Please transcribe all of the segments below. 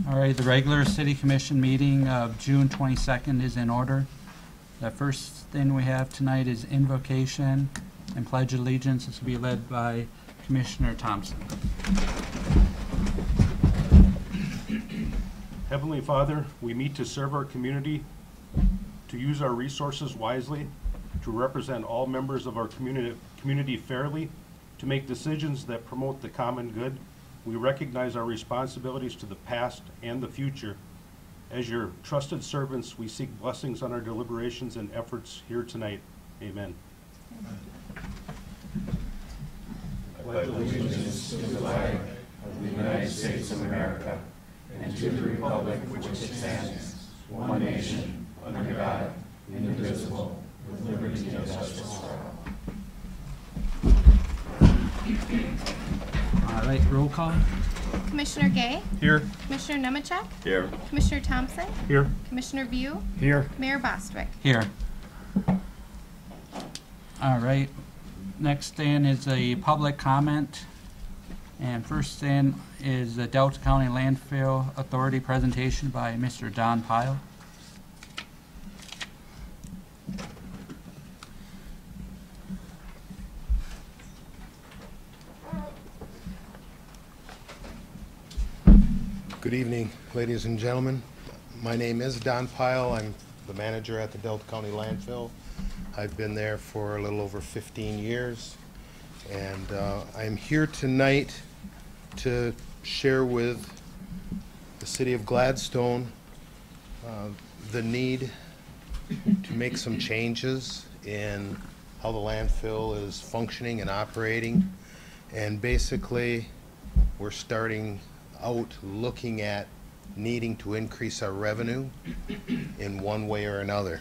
All right, the regular city commission meeting of June 22nd is in order. The first thing we have tonight is invocation and pledge of allegiance. This will be led by Commissioner Thompson. Heavenly Father, we meet to serve our community, to use our resources wisely, to represent all members of our community fairly, to make decisions that promote the common good. We recognize our responsibilities to the past and the future. As your trusted servants, we seek blessings on our deliberations and efforts here tonight. Amen. I pledge allegiance to the flag of the United States of America and to the republic for which it stands, one nation, under God, indivisible, with liberty and justice for all. All right, roll call. Commissioner Gay, Here. Commissioner Nemechek, Here. Commissioner Thompson, Here. Commissioner View, Here. Mayor Bostwick. Here. All right, next then is a public comment. And first then is the Delta County Landfill Authority presentation by Mr. Don Pyle. Good evening, ladies and gentlemen. My name is Don Pyle. I'm the manager at the Delta County Landfill. I've been there for a little over 15 years, and I'm here tonight to share with the City of Gladstone the need to make some changes in how the landfill is functioning and operating. And basically, we're starting out looking at needing to increase our revenue in one way or another.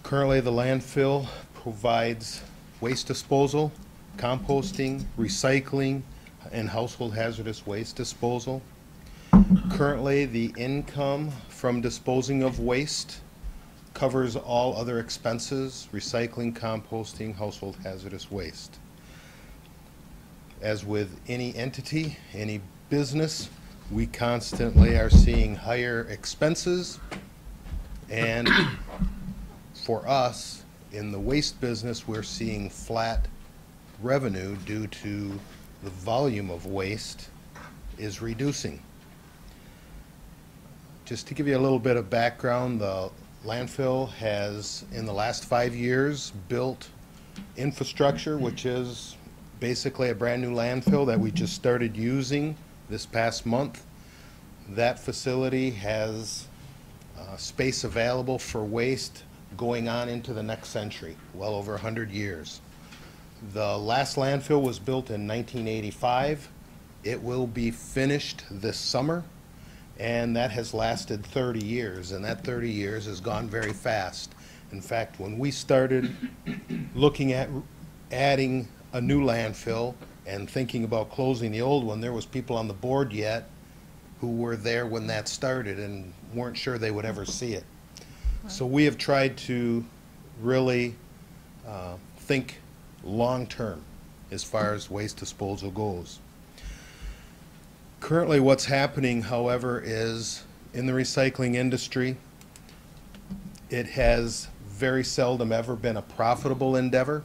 Currently, the landfill provides waste disposal, composting, recycling, and household hazardous waste disposal. Currently, the income from disposing of waste covers all other expenses: recycling, composting, household hazardous waste. As with any entity, any business, we constantly are seeing higher expenses, and for us in the waste business, we're seeing flat revenue due to the volume of waste is reducing. Just to give you a little bit of background, the landfill has, in the last 5 years, built infrastructure, which is basically a brand new landfill that we just started using this past month. That facility has space available for waste going on into the next century, well over 100 years. The last landfill was built in 1985. It will be finished this summer, and that has lasted 30 years, and that 30 years has gone very fast. In fact, when we started looking at adding a new landfill and thinking about closing the old one, there was people on the board yet who were there when that started and weren't sure they would ever see it. So we have tried to really think long-term as far as waste disposal goes. Currently, what's happening, however, is in the recycling industry, it has very seldom ever been a profitable endeavor.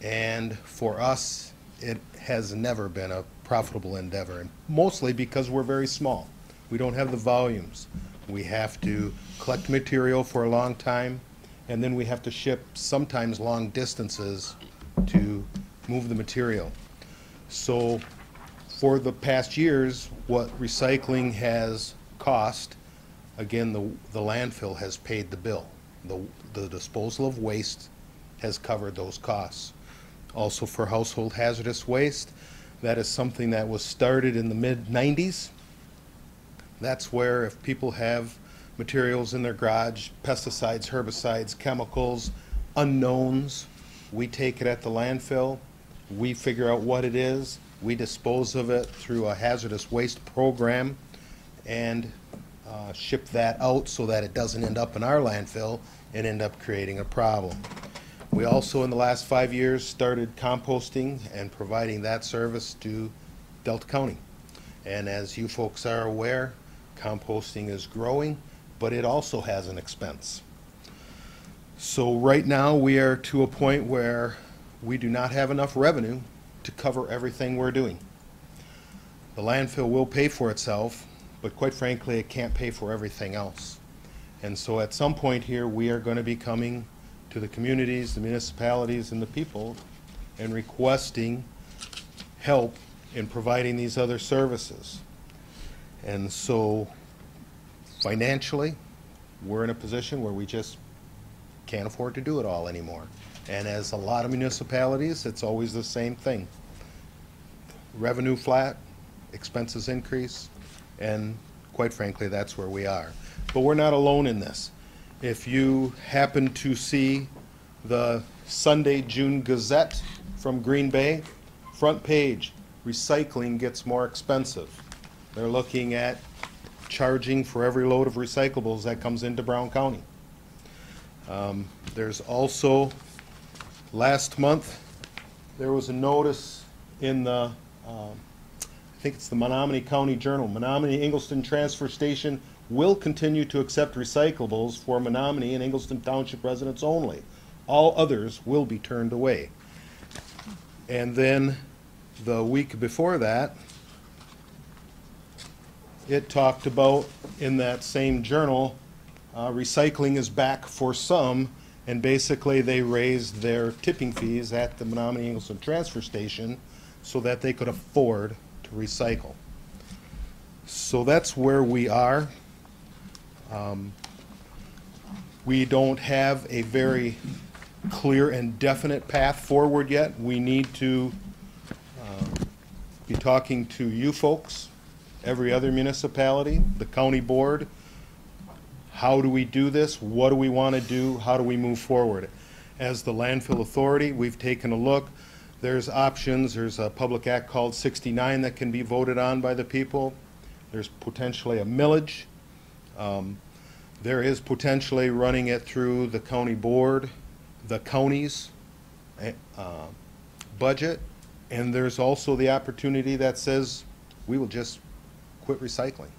And for us, it has never been a profitable endeavor, and mostly because we're very small. We don't have the volumes. We have to collect material for a long time, and then we have to ship sometimes long distances to move the material. So for the past years, what recycling has cost, again, the landfill has paid the bill. The disposal of waste has covered those costs. Also for household hazardous waste, that is something that was started in the mid-90s. That's where if people have materials in their garage, pesticides, herbicides, chemicals, unknowns, we take it at the landfill, we figure out what it is, we dispose of it through a hazardous waste program, and ship that out so that it doesn't end up in our landfill and end up creating a problem. We also, in the last 5 years, started composting and providing that service to Delta County. And as you folks are aware, composting is growing, but it also has an expense. So right now, we are to a point where we do not have enough revenue to cover everything we're doing. The landfill will pay for itself, but quite frankly, it can't pay for everything else. And so at some point here, we are going to be coming to the communities, the municipalities, and the people and requesting help in providing these other services. And so financially, we're in a position where we just can't afford to do it all anymore. And as a lot of municipalities, it's always the same thing. Revenue flat, expenses increase, and quite frankly, that's where we are. But we're not alone in this. If you happen to see the Sunday June Gazette from Green Bay, front page, recycling gets more expensive. They're looking at charging for every load of recyclables that comes into Brown County. There's also, last month, there was a notice in the, I think it's the Menominee County Journal. Menominee Ingleston Transfer Station will continue to accept recyclables for Menominee and Ingleston Township residents only. All others will be turned away. And then the week before that, it talked about in that same journal, recycling is back for some, and basically they raised their tipping fees at the Menominee Ingleston Transfer Station so that they could afford to recycle. So that's where we are. We don't have a very clear and definite path forward yet. We need to be talking to you folks, every other municipality, the county board. How do we do this? What do we want to do? How do we move forward? As the landfill authority, we've taken a look. There's options. There's a public act called 69 that can be voted on by the people. There's potentially a millage. There is potentially running it through the county board, the county's budget, and there's also the opportunity that says we will just quit recycling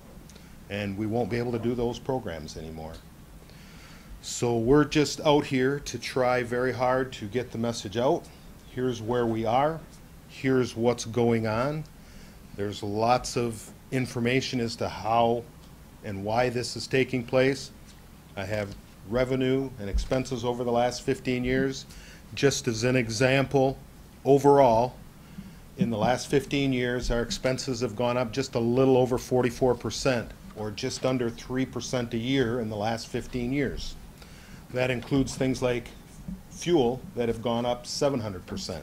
and we won't be able to do those programs anymore. So we're just out here to try very hard to get the message out. Here's where we are. Here's what's going on. There's lots of information as to how and why this is taking place. I have revenue and expenses over the last 15 years. Just as an example, overall, in the last 15 years, our expenses have gone up just a little over 44%, or just under 3% a year in the last 15 years. That includes things like fuel that have gone up 700%,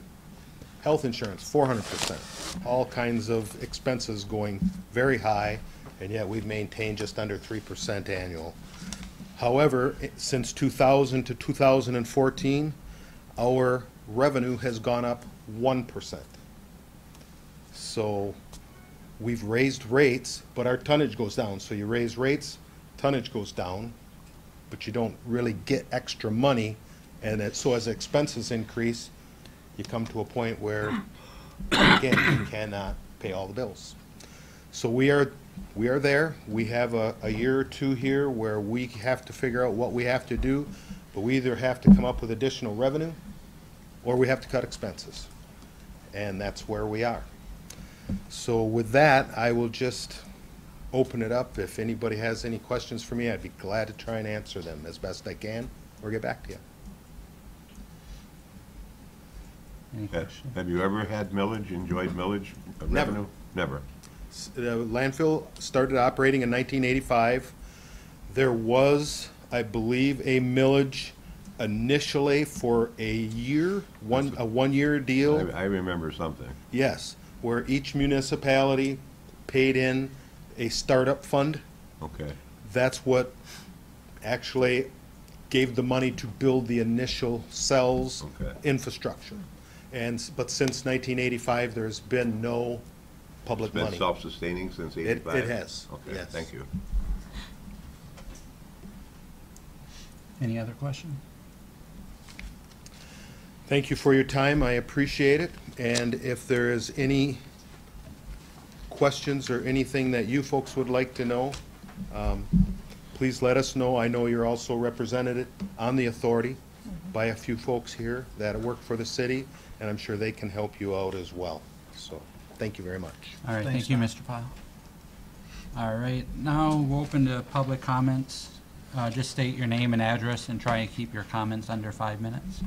health insurance 400%, all kinds of expenses going very high, and yet we've maintained just under 3% annual. However, since 2000 to 2014, our revenue has gone up 1%. So we've raised rates, but our tonnage goes down. So you raise rates, tonnage goes down, but you don't really get extra money. And so as expenses increase, you come to a point where, again, you cannot pay all the bills. So we are there. We have a year or two here where we have to figure out what we have to do, but we either have to come up with additional revenue or we have to cut expenses. And that's where we are. So with that, I will just open it up. If anybody has any questions for me, I'd be glad to try and answer them as best I can or get back to you. Any questions? Have you ever had millage, enjoyed millage revenue? Never. The landfill started operating in 1985. There was, I believe, a millage initially for a year, a one-year deal. I remember something. Yes, where each municipality paid in a startup fund. Okay. That's what actually gave the money to build the initial cells infrastructure. But since 1985, there's been no public It's been money. self-sustaining since 85? It has, Okay, yes. thank you. Any other questions? Thank you for your time. I appreciate it. And if there is any questions or anything that you folks would like to know, please let us know. I know you're also represented on the authority by a few folks here that work for the city, and I'm sure they can help you out as well. So, thank you very much. All right, Thanks, thank you, Matt. Mr. Pyle. All right, now we'll open to public comments. Just state your name and address and try and keep your comments under 5 minutes.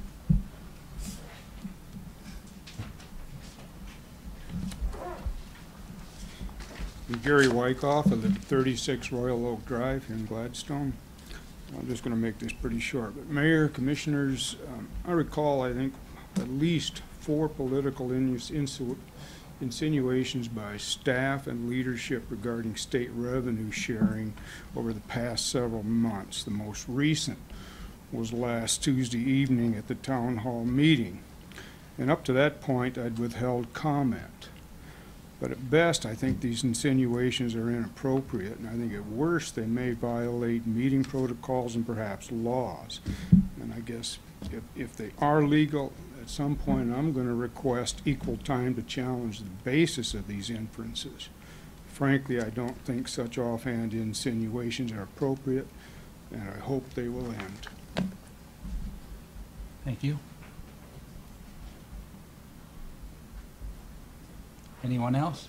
I'm Gary Wyckoff of the 36 Royal Oak Drive here in Gladstone. I'm just going to make this pretty short. But Mayor, Commissioners, I recall, I think, at least 4 political insinuations by staff and leadership regarding state revenue sharing over the past several months. The most recent was last Tuesday evening at the town hall meeting. And up to that point, I'd withheld comment. But at best, I think these insinuations are inappropriate, and I think at worst, they may violate meeting protocols and perhaps laws. And I guess if they are legal, at some point, I'm going to request equal time to challenge the basis of these inferences. Frankly, I don't think such offhand insinuations are appropriate, and I hope they will end. Thank you. Anyone else?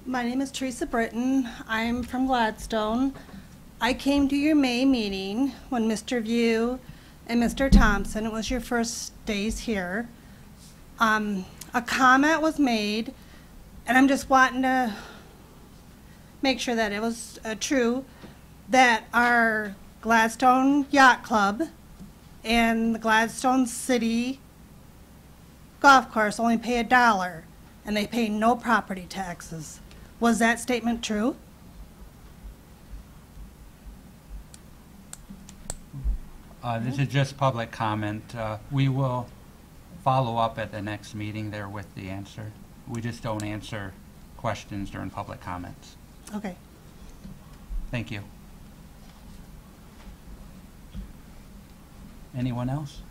My name is Teresa Britton. I'm from Gladstone. I came to your May meeting when Mr. View and Mr. Thompson, it was your first days here. A comment was made, and I'm just wanting to make sure that it was true, that our Gladstone Yacht Club and the Gladstone City Golf Course only pay $1, and they pay no property taxes. Was that statement true? This is just public comment. We will follow up at the next meeting there with the answer. We just don't answer questions during public comments. Okay. Thank you. Anyone else?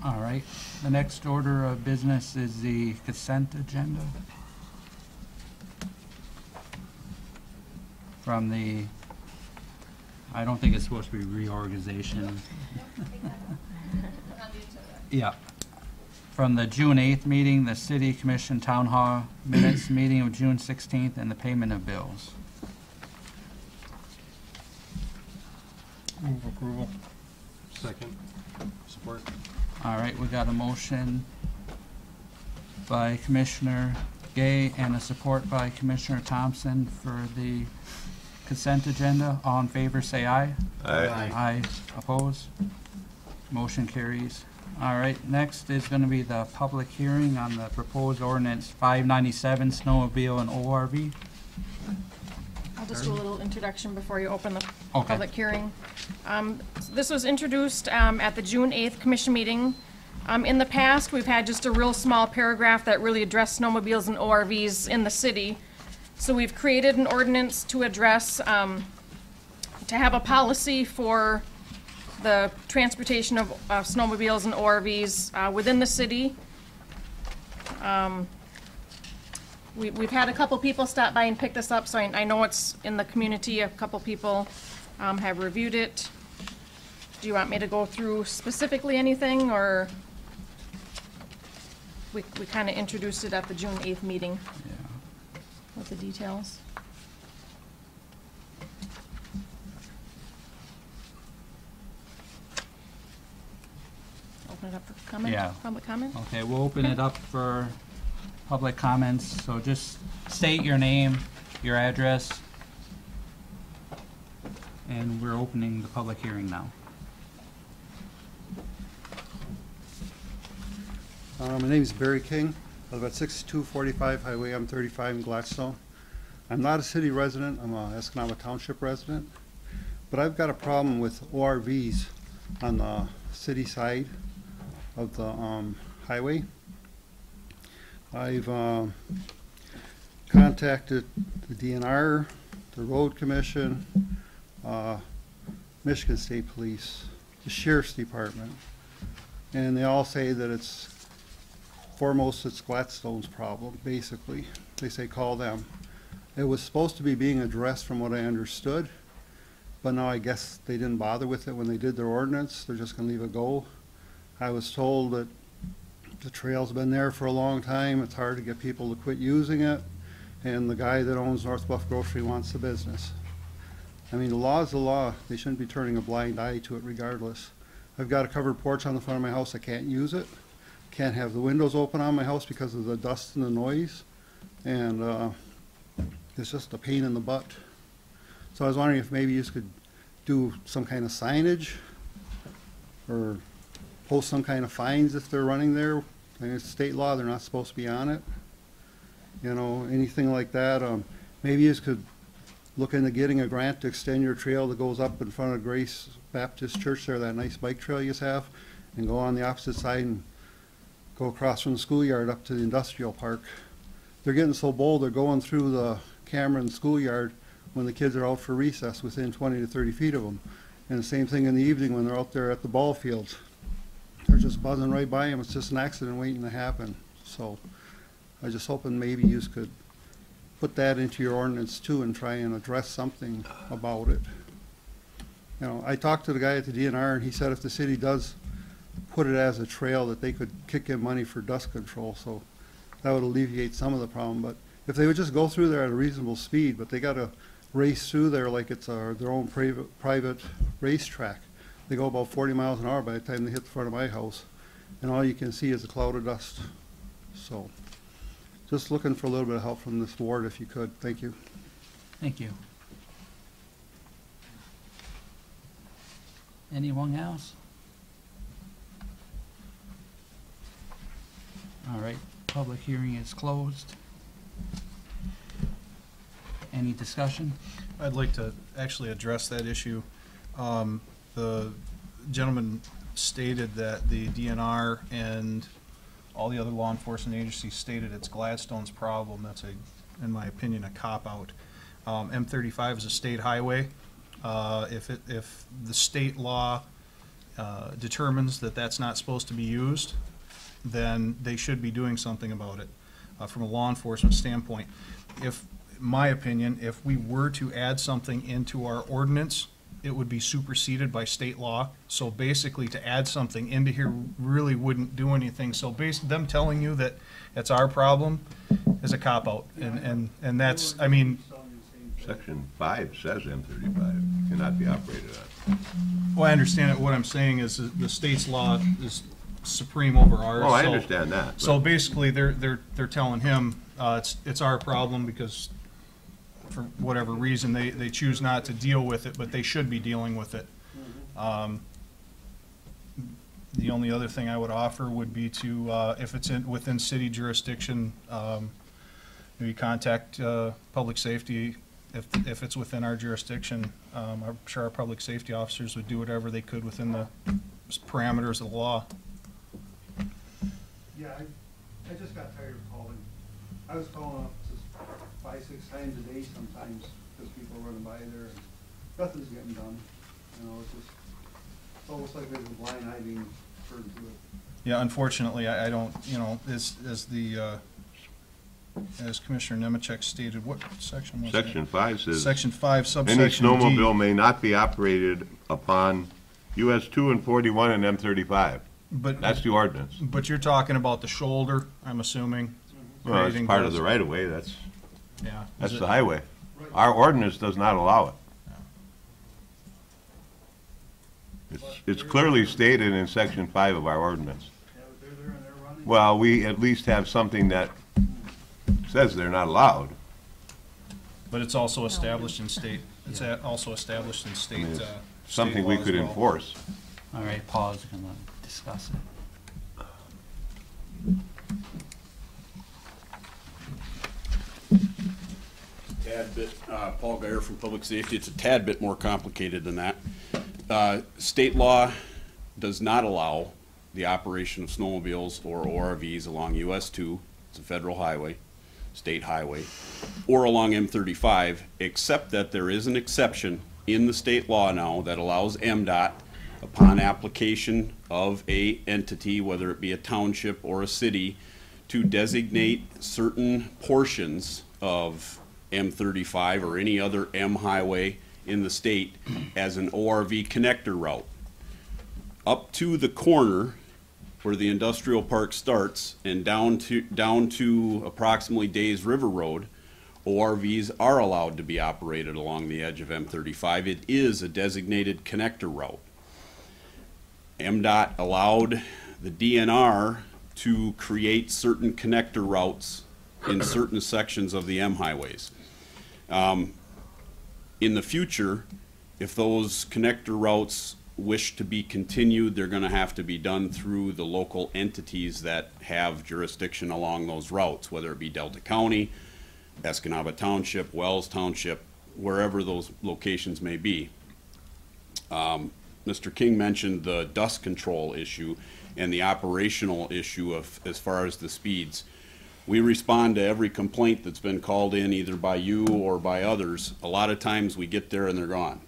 All right. The next order of business is the consent agenda. From the, I don't think it's supposed to be reorganization. Yeah. From the June 8th meeting, the City Commission Town Hall minutes meeting of June 16th, and the payment of bills. Move approval. Second. Support. All right, we got a motion by Commissioner Gay and a support by Commissioner Thompson for the consent agenda. All in favor, say aye. Aye. Aye. Oppose? Motion carries. All right, next is going to be the public hearing on the proposed ordinance 597, snowmobile and ORV. I'll just do a little introduction before you open the Okay. public hearing. This was introduced at the June 8th commission meeting. In the past, we've had just a real small paragraph that really addressed snowmobiles and ORVs in the city. So we've created an ordinance to address, to have a policy for the transportation of snowmobiles and ORVs within the city. We've had a couple people stop by and pick this up, so I know it's in the community. A couple people have reviewed it. Do you want me to go through specifically anything, or we kind of introduced it at the June 8th meeting Yeah. with the details? Open it up for comment? Yeah. Public comment? Okay, we'll open it up for public comments, so just state your name, your address, and we're opening the public hearing now. My name is Barry King. I live at 6245 Highway M35 in Gladstone. I'm not a city resident. I'm a Escanaba Township resident. But I've got a problem with ORVs on the city side of the highway. I've contacted the DNR, the Road Commission, Michigan State Police, the sheriff's department. And they all say that it's Gladstone's problem, basically. They say call them. It was supposed to be being addressed from what I understood, but now I guess they didn't bother with it when they did their ordinance. They're just gonna leave it go. I was told that the trail's been there for a long time. It's hard to get people to quit using it. And the guy that owns North Bluff Grocery wants the business. I mean, the law is the law. They shouldn't be turning a blind eye to it regardless. I've got a covered porch on the front of my house. I can't use it. Can't have the windows open on my house because of the dust and the noise. And it's just a pain in the butt. So I was wondering if maybe you could do some kind of signage or post some kind of fines if they're running there. I mean, it's state law. They're not supposed to be on it. You know, anything like that. Maybe you could look into getting a grant to extend your trail that goes up in front of Grace Baptist Church there, that nice bike trail you have, and go on the opposite side and go across from the schoolyard up to the industrial park. They're getting so bold, they're going through the Cameron schoolyard when the kids are out for recess within 20 to 30 feet of them. And the same thing in the evening when they're out there at the ball fields. They're just buzzing right by them. It's just an accident waiting to happen. So I was just hoping maybe you could put that into your ordinance too and try and address something about it. You know, I talked to the guy at the DNR and he said if the city does put it as a trail that they could kick in money for dust control, so that would alleviate some of the problem. But if they would just go through there at a reasonable speed, but they got to race through there like it's their own private racetrack. They go about 40 miles an hour by the time they hit the front of my house, and all you can see is a cloud of dust. So just looking for a little bit of help from this board if you could. Thank you. Thank you. Anyone else? All right, public hearing is closed. Any discussion? I'd like to actually address that issue. The gentleman stated that the DNR and all the other law enforcement agencies stated it's Gladstone's problem. That's, in my opinion, a cop-out. M35 is a state highway. If the state law determines that that's not supposed to be used, then they should be doing something about it from a law enforcement standpoint. If, in my opinion, if we were to add something into our ordinance, it would be superseded by state law. So basically, to add something into here really wouldn't do anything. So them telling you that it's our problem is a cop-out. And that's, I mean... Section 5 says M35 cannot be operated on. Well, I understand it. What I'm saying is the state's law is supreme over ours. Oh, I understand that. So basically, they're telling him it's our problem because for whatever reason they choose not to deal with it, but they should be dealing with it. The only other thing I would offer would be to, if it's within city jurisdiction, maybe contact public safety. If it's within our jurisdiction, I'm sure our public safety officers would do whatever they could within the parameters of the law. Yeah, I just got tired of calling. I was calling up just 5-6 times a day sometimes because people are running by there and nothing's getting done. You know, it's almost like there's a blind eye being turned to it. Yeah, unfortunately, I don't, you know, as Commissioner Nemechek stated, what section was that? Section 5 says... Section 5, subsection Any D. snowmobile may not be operated upon US 2 and 41 and M35. But That's the ordinance. But you're talking about the shoulder, I'm assuming. Well, it's creating part of those- the right-of-way. That's Yeah. that's Is the it- highway. Our ordinance does not allow it. It's clearly stated in Section 5 of our ordinance. Yeah, but they're there and they're running. Well, we at least have something that says they're not allowed. But it's also established in state, it's also established in I state, mean, it's state something we law as could well. enforce. All right, Paul's gonna discuss it. Tad bit, Paul Geyer from Public Safety. It's a tad bit more complicated than that. State law does not allow the operation of snowmobiles or ORVs along US 2, it's a federal highway, state highway, or along M35, except that there is an exception in the state law now that allows MDOT upon application of a entity, whether it be a township or a city, to designate certain portions of M35 or any other M highway in the state as an ORV connector route. Up to the corner where the industrial park starts and down to approximately Days River Road, ORVs are allowed to be operated along the edge of M35. It is a designated connector route. MDOT allowed the DNR to create certain connector routes in certain sections of the M highways. In the future, if those connector routes wish to be continued, they're going to have to be done through the local entities that have jurisdiction along those routes, whether it be Delta County, Escanaba Township, Wells Township, wherever those locations may be. Mr. King mentioned the dust control issue and the operational issue of as far as the speeds. We respond to every complaint that's been called in either by you or by others. A lot of times we get there and they're gone.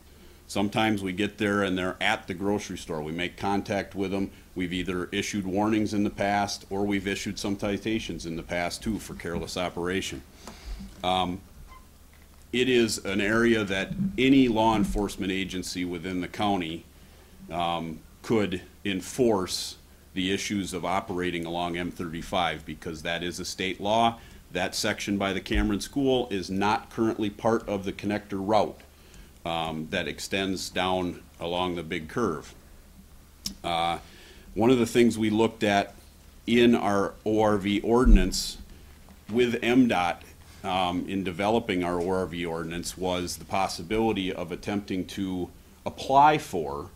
Sometimes we get there and they're at the grocery store. We make contact with them. We've either issued warnings in the past or we've issued some citations in the past too for careless operation. It is an area that any law enforcement agency within the county could enforce the issues of operating along M35 because that is a state law. That section by the Cameron School is not currently part of the connector route that extends down along the big curve. One of the things we looked at in our ORV ordinance with MDOT in developing our ORV ordinance was the possibility of attempting to apply for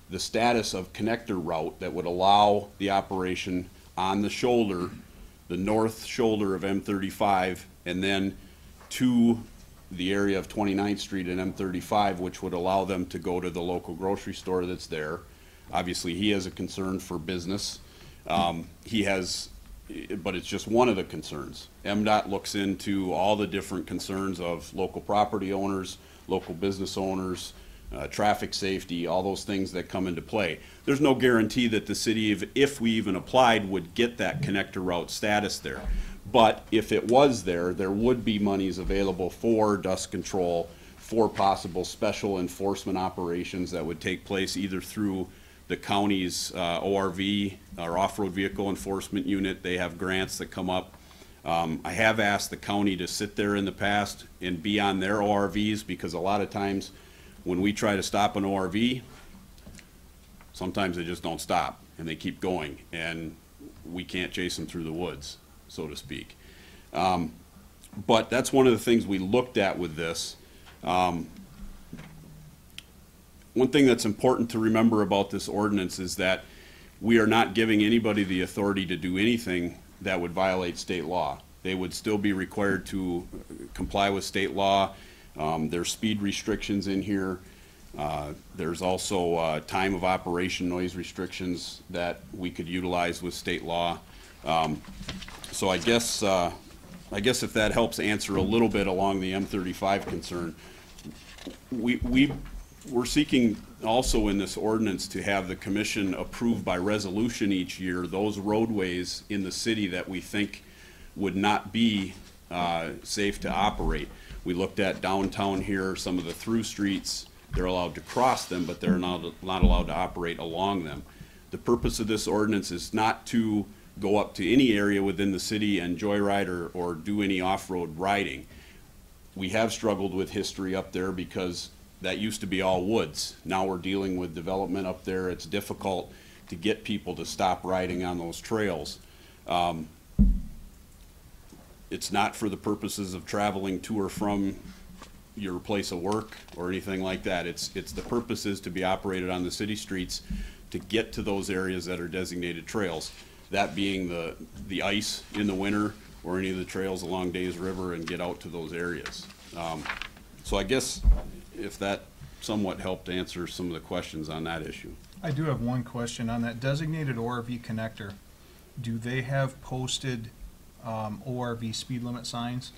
the status of connector route that would allow the operation on the shoulder, the north shoulder of M35, and then to the area of 29th Street and M35, which would allow them to go to the local grocery store that's there. Obviously, he has a concern for business. He has, but it's just one of the concerns. MDOT looks into all the different concerns of local property owners, local business owners, traffic safety, all those things that come into play. There's no guarantee that the city, if we even applied, would get that connector route status there. But if it was there, there would be monies available for dust control, for possible special enforcement operations that would take place either through the county's ORV, or off-road vehicle enforcement unit. They have grants that come up. I have asked the county to sit there in the past and be on their ORVs because a lot of times when we try to stop an ORV, sometimes they just don't stop and they keep going and we can't chase them through the woods, so to speak. But that's one of the things we looked at with this. One thing that's important to remember about this ordinance is that we are not giving anybody the authority to do anything that would violate state law. They would still be required to comply with state law. There's speed restrictions in here. There's also time of operation noise restrictions that we could utilize with state law. So I guess if that helps answer a little bit along the M35 concern, we're seeking also in this ordinance to have the commission approve by resolution each year those roadways in the city that we think would not be safe to operate. We looked at downtown here, some of the through streets. They're allowed to cross them, but they're not allowed to operate along them. The purpose of this ordinance is not to go up to any area within the city and joyride or do any off-road riding. We have struggled with history up there because that used to be all woods. Now we're dealing with development up there. It's difficult to get people to stop riding on those trails. It's not for the purposes of traveling to or from your place of work or anything like that. It's the purpose is to be operated on the city streets to get to those areas that are designated trails. That being the ice in the winter or any of the trails along Days River and get out to those areas. So I guess if that somewhat helped answer some of the questions on that issue. I do have one question on that designated ORV connector. Do they have posted ORV speed limit signs?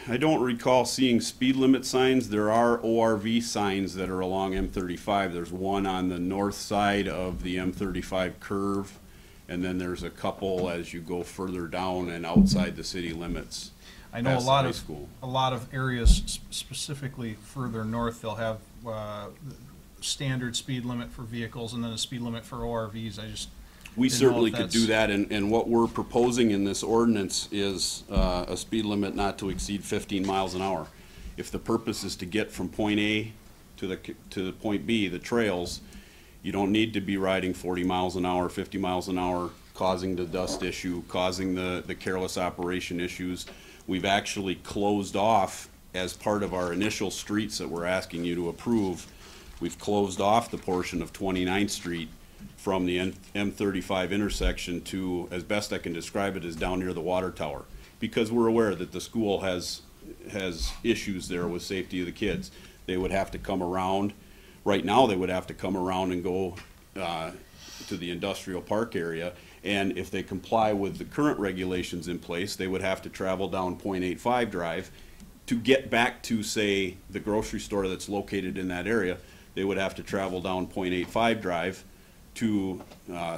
I don't recall seeing speed limit signs. There are ORV signs that are along M35. There's one on the north side of the M35 curve, and then there's a couple as you go further down and outside the city limits. I know past the high school. a lot of areas, specifically further north, they'll have standard speed limit for vehicles and then a speed limit for ORVs. We didn't know certainly if could do that, and what we're proposing in this ordinance is a speed limit not to exceed 15 miles an hour. If the purpose is to get from point A to the point B, the trails, you don't need to be riding 40 miles an hour, 50 miles an hour, causing the dust issue, causing the careless operation issues. We've actually closed off, as part of our initial streets that we're asking you to approve, we've closed off the portion of 29th Street from the M35 intersection to, as best I can describe it, is down near the water tower. Because we're aware that the school has issues there with safety of the kids. They would have to come around. Right now, they would have to come around and go to the industrial park area. And if they comply with the current regulations in place, they would have to travel down .85 Drive. To get back to, say, the grocery store that's located in that area, they would have to travel down .85 Drive to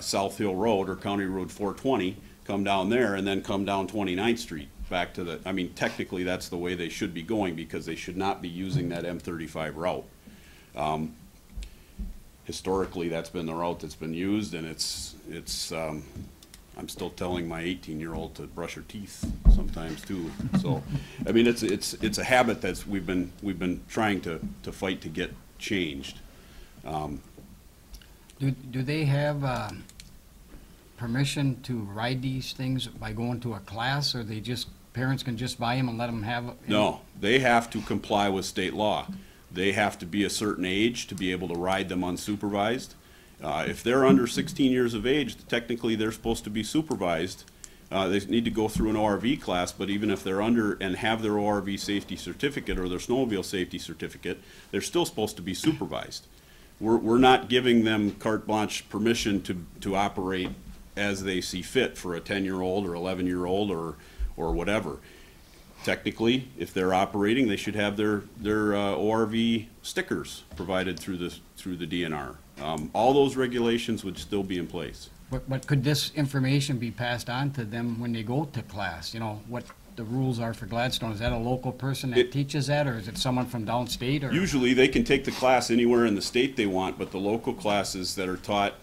South Hill Road or County Road 420, come down there, and then come down 29th Street back to the, I mean, technically that's the way they should be going, because they should not be using that M35 route. Historically, that's been the route that's been used, and I'm still telling my 18-year-old to brush her teeth sometimes too. So, I mean, it's a habit that's we've been trying to fight to get changed. Do they have permission to ride these things by going to a class, or parents can just buy them and let them have it? No, they have to comply with state law. They have to be a certain age to be able to ride them unsupervised. If they're under 16 years of age, technically they're supposed to be supervised. They need to go through an ORV class, but even if they're under and have their ORV safety certificate or their snowmobile safety certificate, they're still supposed to be supervised. We're not giving them carte blanche permission to operate as they see fit for a 10-year-old or 11-year-old or whatever. Technically, if they're operating, they should have their ORV stickers provided through the DNR. All those regulations would still be in place. But could this information be passed on to them when they go to class? You know, what the rules are for Gladstone? Is that a local person that teaches that, or is it someone from downstate? Or? Usually they can take the class anywhere in the state they want, but the local classes that are taught,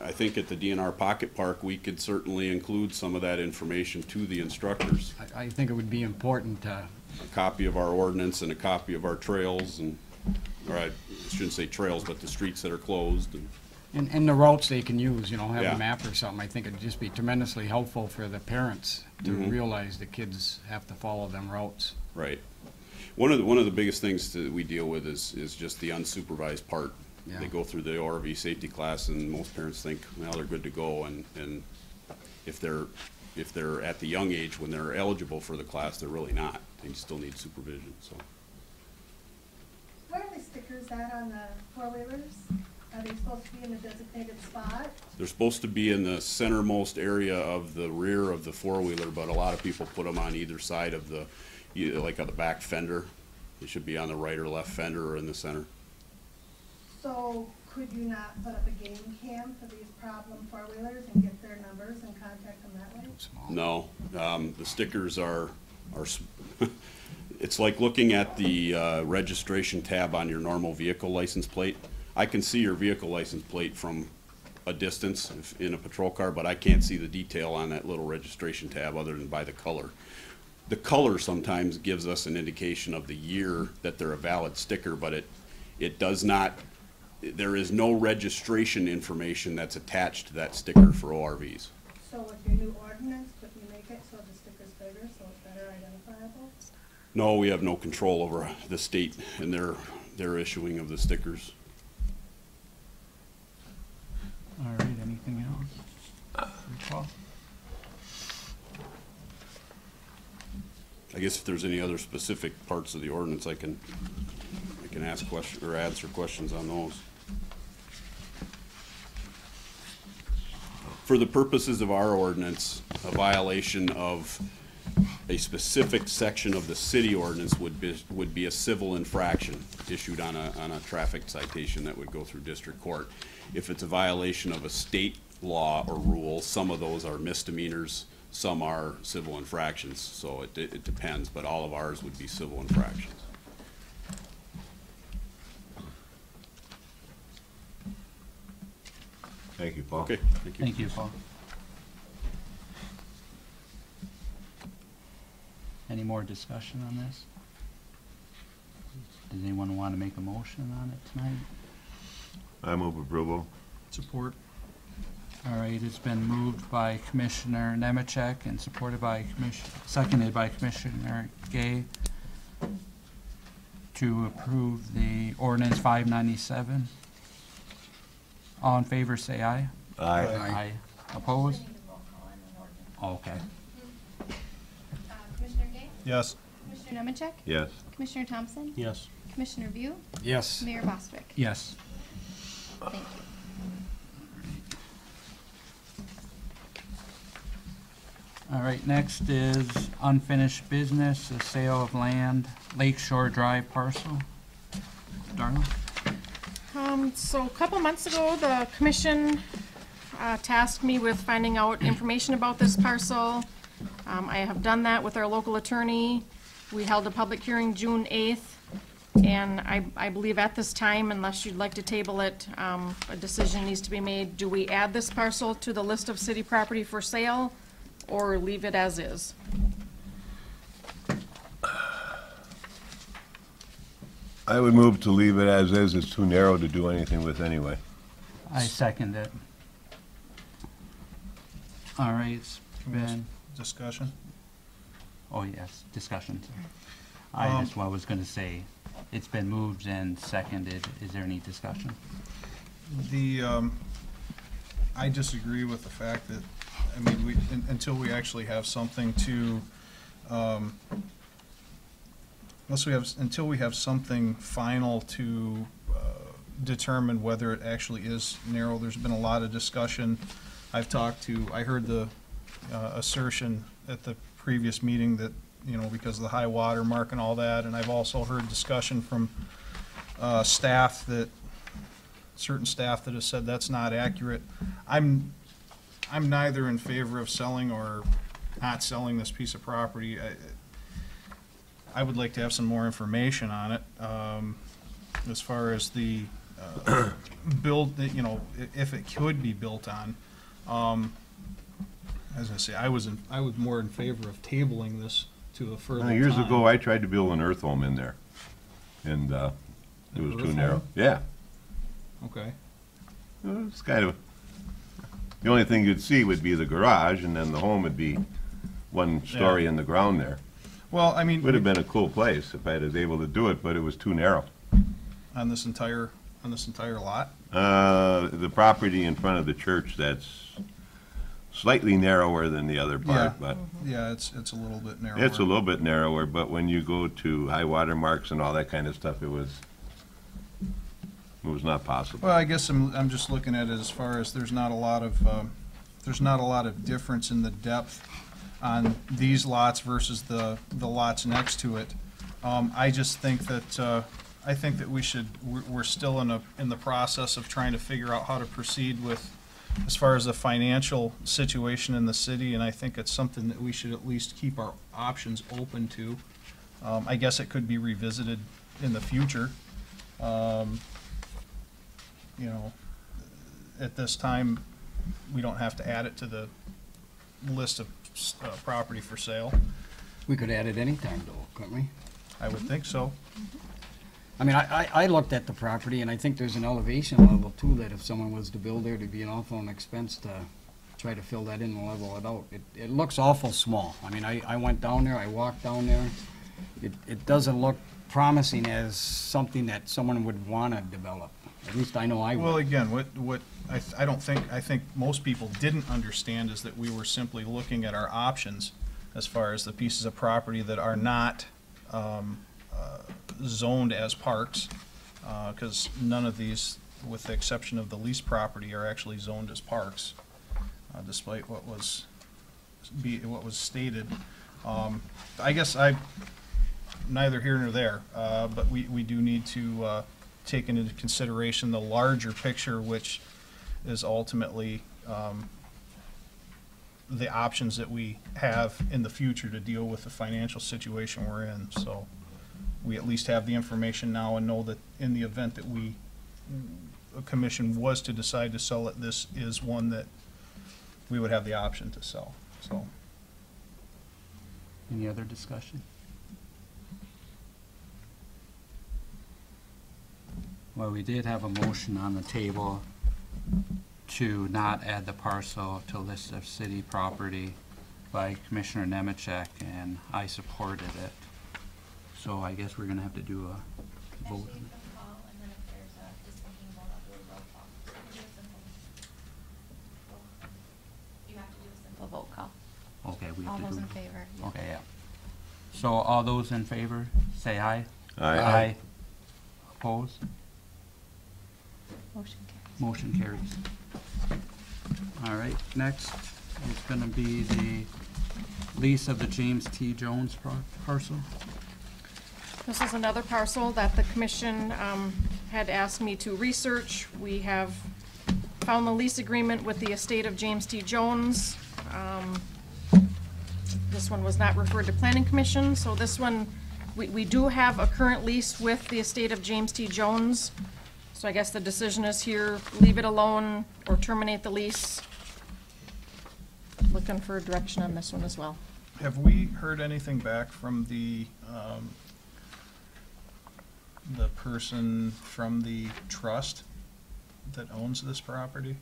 I think at the DNR Pocket Park, we could certainly include some of that information to the instructors. I think it would be important to... A copy of our ordinance and a copy of our trails, or I shouldn't say trails, but the streets that are closed. And the routes they can use, have Yeah. a map or something. I think it'd just be tremendously helpful for the parents to realize the kids have to follow them routes. Right. One of the biggest things that we deal with is just the unsupervised part. Yeah. They go through the ORV safety class, and most parents think, well, they're good to go, and if they're at the young age when they're eligible for the class, they're really not. They still need supervision. So. Where are the stickers at on the four-wheelers? Are they supposed to be in a designated spot? They're supposed to be in the centermost area of the rear of the four-wheeler, but a lot of people put them on either side of like on the back fender. They should be on the right or left fender or in the center. So could you not put up a game cam for these problem four-wheelers and get their numbers and contact them that way? No, the stickers are it's like looking at the registration tab on your normal vehicle license plate. I can see your vehicle license plate from a distance in a patrol car, but I can't see the detail on that little registration tab other than by the color. The color sometimes gives us an indication of the year that they're a valid sticker, but it does not, there is no registration information that's attached to that sticker for ORVs. So with your new ordinance, could you make it so the sticker's bigger, so it's better identifiable? No, we have no control over the state and their issuing of the stickers. All right, anything else? Paul? I guess if there's any other specific parts of the ordinance, I can ask questions or answer questions on those. For the purposes of our ordinance, a violation of a specific section of the city ordinance would be a civil infraction issued on a traffic citation that would go through district court. If it's a violation of a state law or rule, some of those are misdemeanors, some are civil infractions, so it depends, but all of ours would be civil infractions. Thank you, Paul. Okay, thank you. Thank you, Paul. Any more discussion on this? Does anyone want to make a motion on it tonight? I move approval. Support. All right, it's been moved by Commissioner Nemechek and seconded by Commissioner Gay to approve the ordinance 597. All in favor, say aye. Aye. Aye. Opposed? Okay. Commissioner Gay? Yes. Commissioner Nemechek? Yes. Commissioner Thompson? Yes. Commissioner View? Yes. Mayor Bostwick? Yes. Thank you. All right, next is unfinished business, the sale of land, Lake Shore Drive parcel. Darla? So a couple months ago, the commission tasked me with finding out information about this parcel. I have done that with our local attorney. We held a public hearing June 8th, and I believe at this time, unless you'd like to table it, a decision needs to be made. Do we add this parcel to the list of city property for sale, or leave it as is? I would move to leave it as is. It's too narrow to do anything with anyway. I second it. All right, it's been, Discussion. oh yes, discussion. I just was gonna say, it's been moved and seconded. Is there any discussion? I disagree with the fact that, I mean, until we actually have something to, until we have something final to determine whether it actually is narrow. There's been a lot of discussion. I heard the assertion at the previous meeting that, you know, because of the high water mark and all that, and I've also heard discussion from certain staff that have said that's not accurate. I'm neither in favor of selling or not selling this piece of property. I would like to have some more information on it, as far as the build, you know, if it could be built on. As I say, I was more in favor of tabling this to a further time. Years ago, I tried to build an earth home in there, and it was too earth narrow. home? Yeah. Okay. It's kind of, the only thing you'd see would be the garage, and then the home would be one story in the ground there. Well, I mean, Would have been a cool place if I was able to do it, but it was too narrow. on this entire lot? The property in front of the church, that's slightly narrower than the other part, but Yeah, it's a little bit narrower. it's a little bit narrower, but when you go to high water marks and all that kind of stuff, it was not possible. Well, I guess I'm just looking at it as far as there's not a lot of difference in the depth on these lots versus the lots next to it. I just think that, we're still in the process of trying to figure out how to proceed with, as far as the financial situation in the city, and I think it's something that we should at least keep our options open to. I guess it could be revisited in the future. You know, at this time, we don't have to add it to the list of property for sale. We could add it anytime though, couldn't we? I would think so. I mean, I looked at the property and I think there's an elevation level too, that if someone was to build there, it'd be an awful expense to try to fill that in and level it out. It looks awful small. I mean, I went down there, I walked down there. It doesn't look promising as something that someone would want to develop. At least I know I would. Well, again, I think most people didn't understand is that we were simply looking at our options as far as the pieces of property that are not zoned as parks, because none of these, with the exception of the lease property, are actually zoned as parks, despite what was stated. I guess neither here nor there, but we do need to take into consideration the larger picture, which is ultimately the options that we have in the future to deal with the financial situation we're in. So we at least have the information now and know that in the event that a commission was to decide to sell it, this is one that we would have the option to sell, so. Any other discussion? Well, we did have a motion on the table to not add the parcel to list of city property by Commissioner Nemechek, and I supported it. So I guess we're gonna have to do a vote. Vote call. Okay, we have All to those do. in favor? Yeah. Okay, yeah. So all those in favor, say aye. Aye. Opposed? Motion carries. Motion carries. All right, next is gonna be the lease of the James T. Jones parcel. This is another parcel that the commission had asked me to research. We have found the lease agreement with the estate of James T. Jones. This one was not referred to planning commission, so this one, we do have a current lease with the estate of James T. Jones. So I guess the decision is here, leave it alone or terminate the lease. Looking for direction on this one as well. Have we heard anything back from the person from the trust that owns this property?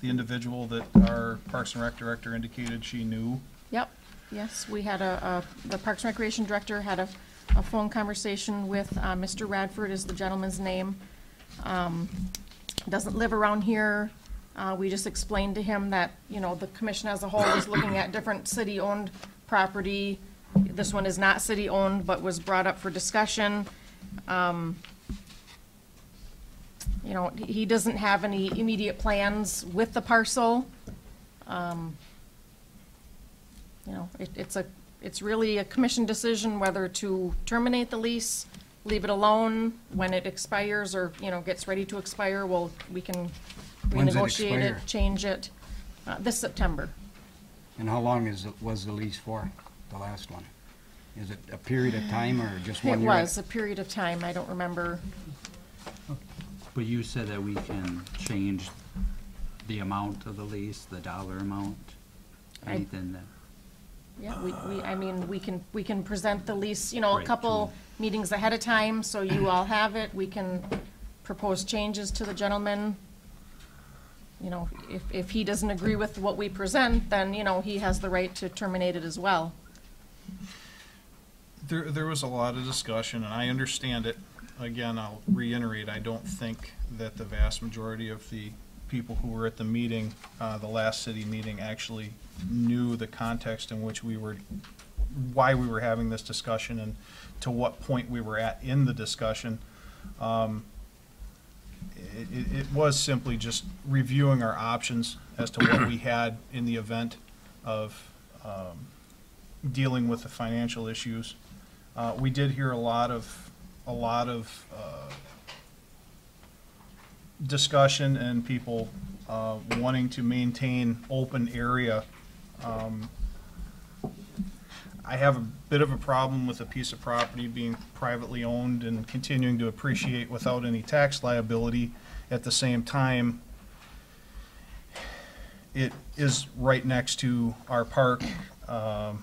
The individual that our Parks and Rec director indicated she knew? Yep, yes, we had the Parks and Recreation Director had a phone conversation with Mr. Radford is the gentleman's name. Doesn't live around here. We just explained to him that, you know, the commission as a whole is looking at different city-owned property. This one is not city-owned, but was brought up for discussion. You know, he doesn't have any immediate plans with the parcel. You know, it's really a commission decision whether to terminate the lease, leave it alone when it expires or, you know, gets ready to expire. We can When's it renegotiate it, expire? change it, this September. And how long was the lease for, the last one? Is it a period of time or just one It year? was a period of time. I don't remember. But you said that we can change the amount of the lease, the dollar amount, anything that, Yeah, I mean, we can present the lease, you know, a Right, couple meetings ahead of time, so you all have it. We can propose changes to the gentleman. You know, if he doesn't agree with what we present, then, you know, he has the right to terminate it as well. There was a lot of discussion, and I understand it. Again, I'll reiterate, I don't think that the vast majority of the people who were at the meeting, the last city meeting, actually knew the context in which why we were having this discussion and to what point we were at in the discussion. It was simply just reviewing our options as to what we had in the event of dealing with the financial issues. We did hear a lot of discussion and people wanting to maintain open area. I have a bit of a problem with a piece of property being privately owned and continuing to appreciate without any tax liability. At the same time, it is right next to our park. I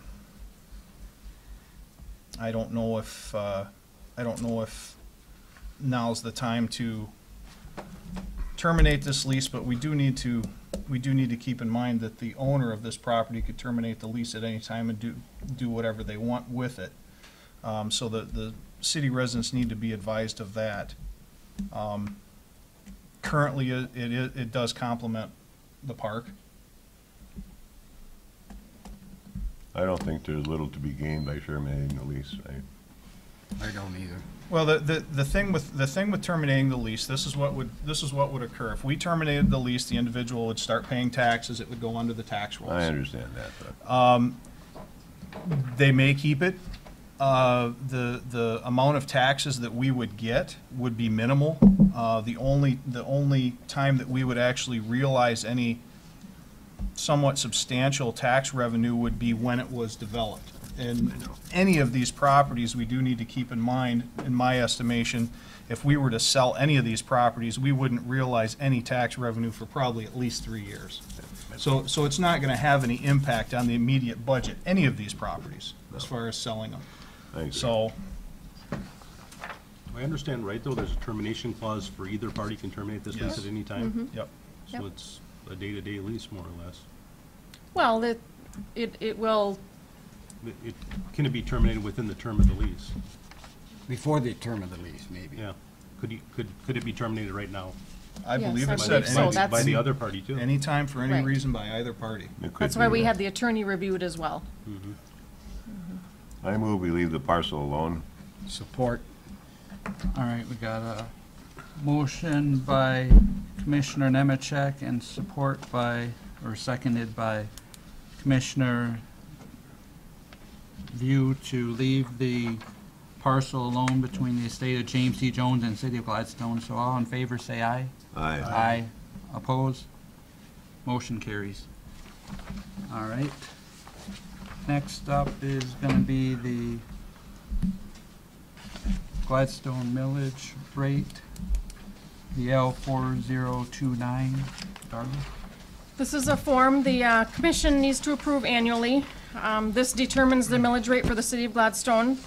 don't know if now's the time to terminate this lease, but we do need to keep in mind that the owner of this property could terminate the lease at any time and do whatever they want with it. So the city residents need to be advised of that. Currently, it does complement the park. I don't think there's little to be gained by terminating the lease, right? I don't either. Well, the thing with terminating the lease, this is what would occur. If we terminated the lease, the individual would start paying taxes. It would go under the tax rules. I understand that, but They may keep it. The amount of taxes that we would get would be minimal. The only time that we would actually realize any somewhat substantial tax revenue would be when it was developed. And any of these properties, we do need to keep in mind, in my estimation, if we were to sell any of these properties, we wouldn't realize any tax revenue for probably at least 3 years. So it's not gonna have any impact on the immediate budget, any of these properties, as far as selling them. So, Do I understand right, though, there's a termination clause for either party can terminate this lease Yes. at any time? yep. So it's a day-to-day lease, more or less. Well, it will, Can it be terminated within the term of the lease? Before the term of the lease, maybe. Yeah. Could it be terminated right now? I Yes, believe I it believe said so. any, That's- By the other party, too? anytime for any Right. reason by either party. that's why we had the attorney reviewed as well. I move we leave the parcel alone. Support. All right, we got a motion by Commissioner Nemechek and support by, or seconded by Commissioner View to leave the parcel alone between the estate of James C. Jones and City of Gladstone. So all in favor, say aye. Aye. Aye. Opposed? Motion carries. All right. Next up is gonna be the Gladstone millage rate, the L4029. Darla? This is a form the commission needs to approve annually. This determines the millage rate for the city of Gladstone.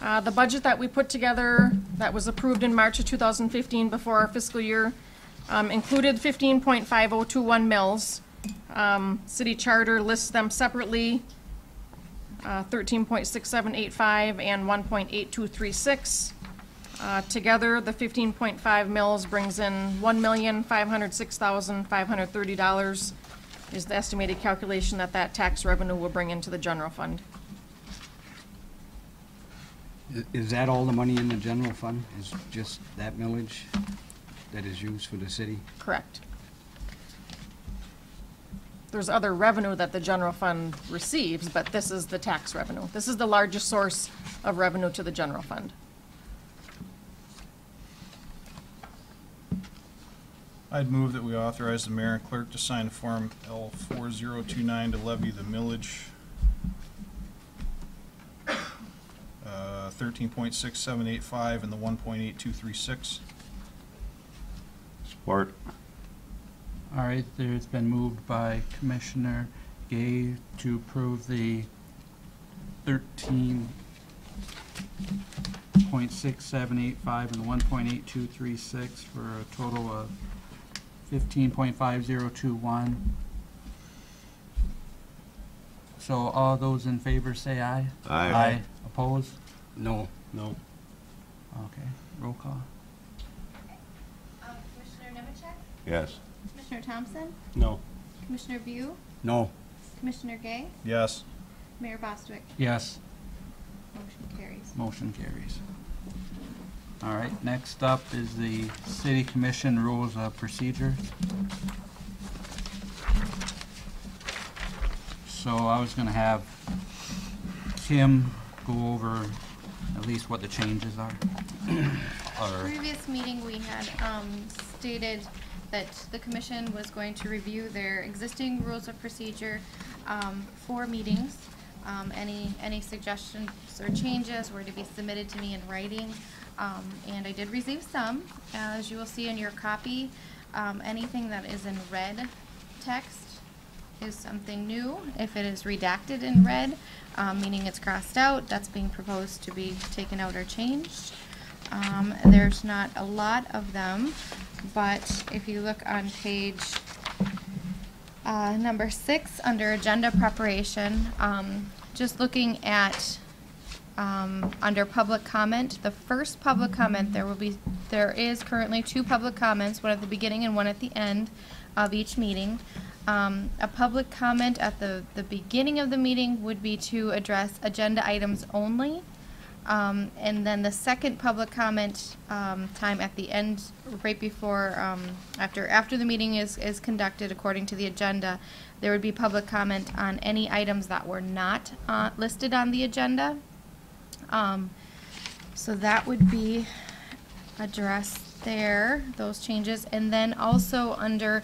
The budget that we put together, that was approved in March of 2015 before our fiscal year, included 15.5021 mills. City charter lists them separately, 13.6785 and 1.8236. Together, the 15.5 mills brings in $1,506,530 is the estimated calculation that tax revenue will bring into the general fund. Is that all the money in the general fund? Is just that millage that is used for the city? Correct. There's other revenue that the general fund receives, but this is the tax revenue. This is the largest source of revenue to the general fund. I'd move that we authorize the mayor and clerk to sign Form L4029 to levy the millage, 13.6785 and the 1.8236. Support. All right, there's been moved by Commissioner Gay to approve the 13.6785 and 1.8236 for a total of 15.5021. So all those in favor say aye. Aye. Opposed? No. No. Okay, roll call. Commissioner Nemechek? Yes. Commissioner Thompson? No. Commissioner View? No. Commissioner Gay? Yes. Mayor Bostwick? Yes. Motion carries. Motion carries. All right, next up is the City Commission Rules of Procedure. So I was gonna have Kim go over at least what the changes are. Or, Previous meeting, we had stated that the commission was going to review their existing rules of procedure for meetings. Any suggestions or changes were to be submitted to me in writing. And I did receive some. As you will see in your copy, anything that is in red text is something new. If it is redacted in red, meaning it's crossed out, that's being proposed to be taken out or changed. There's not a lot of them, but if you look on page number 6 under agenda preparation, just looking at under public comment, the first public comment, there is currently 2 public comments, one at the beginning and one at the end of each meeting. A public comment at the beginning of the meeting would be to address agenda items only. And then the second public comment time at the end, right before, after the meeting is conducted according to the agenda, there would be public comment on any items that were not listed on the agenda. So that would be addressed there, those changes. And then also under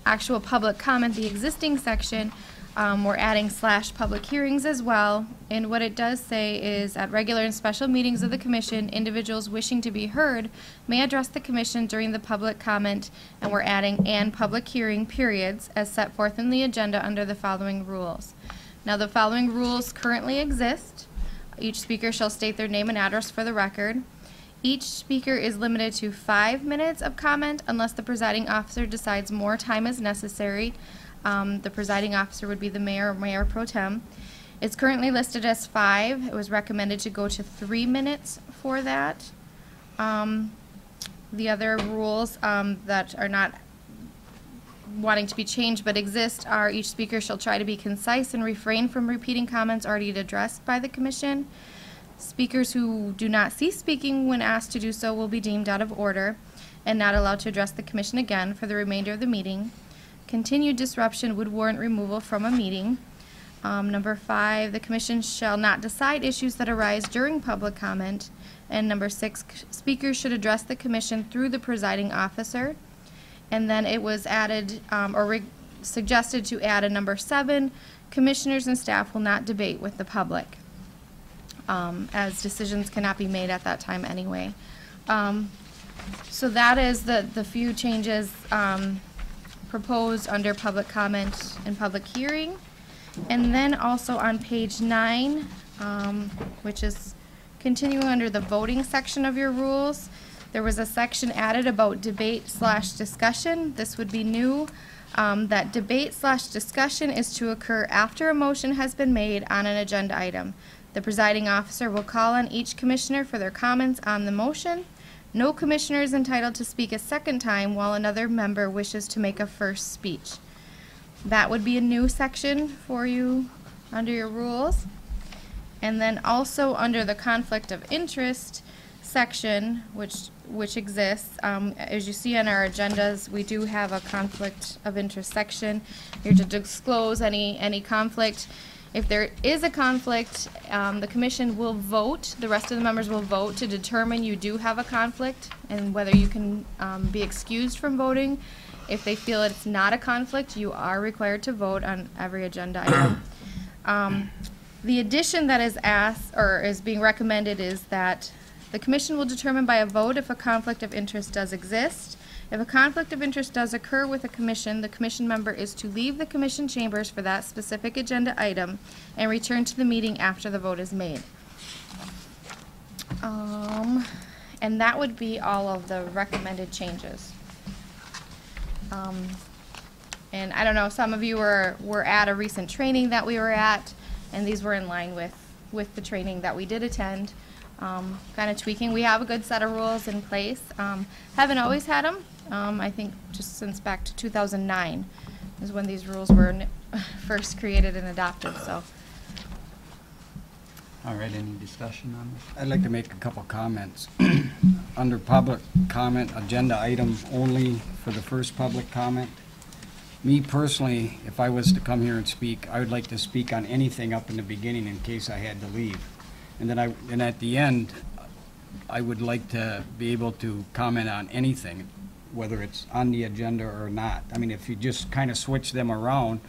actual public comment, the existing section, we're adding / public hearings as well. And what it does say is, at regular and special meetings of the commission, individuals wishing to be heard may address the commission during the public comment, and we're adding and public hearing periods as set forth in the agenda under the following rules. Now, the following rules currently exist. Each speaker shall state their name and address for the record. Each speaker is limited to 5 minutes of comment unless the presiding officer decides more time is necessary. The presiding officer would be the mayor or mayor pro tem. It's currently listed as 5. It was recommended to go to 3 minutes for that. The other rules that are not wanting to be changed but exist are: each speaker shall try to be concise and refrain from repeating comments already addressed by the commission. Speakers who do not cease speaking when asked to do so will be deemed out of order and not allowed to address the commission again for the remainder of the meeting. Continued disruption would warrant removal from a meeting. Number 5, the commission shall not decide issues that arise during public comment. And number 6, speakers should address the commission through the presiding officer. And then it was added, suggested to add a number 7, commissioners and staff will not debate with the public, as decisions cannot be made at that time anyway. So that is the few changes proposed under public comment and public hearing. And then also on page 9, which is continuing under the voting section of your rules, there was a section added about debate / discussion. This would be new. That debate / discussion is to occur after a motion has been made on an agenda item. The presiding officer will call on each commissioner for their comments on the motion. No commissioner is entitled to speak a second time while another member wishes to make a first speech. That would be a new section for you under your rules. And then also under the conflict of interest section, which exists, as you see on our agendas, we do have a conflict of interest section. You're to disclose any conflict. If there is a conflict, the commission will vote, the rest of the members will vote to determine you do have a conflict and whether you can be excused from voting. If they feel it's not a conflict, you are required to vote on every agenda item. The addition that is asked or is being recommended is that the commission will determine by a vote if a conflict of interest does exist. If a conflict of interest does occur with a commission, the commission member is to leave the commission chambers for that specific agenda item and return to the meeting after the vote is made. And that would be all of the recommended changes. And I don't know, some of you were at a recent training that we were at, and these were in line with the training that we did attend. Kind of tweaking. We have a good set of rules in place. Haven't always had them. I think just since back to 2009 is when these rules were first created and adopted. So. All right, any discussion on this? I'd like to make a couple comments. Under public comment, agenda item only for the first public comment. Me personally, if I was to come here and speak, I would like to speak on anything up in the beginning in case I had to leave. And then at the end, I would like to be able to comment on anything, whether it's on the agenda or not. I mean, if you just kind of switch them around,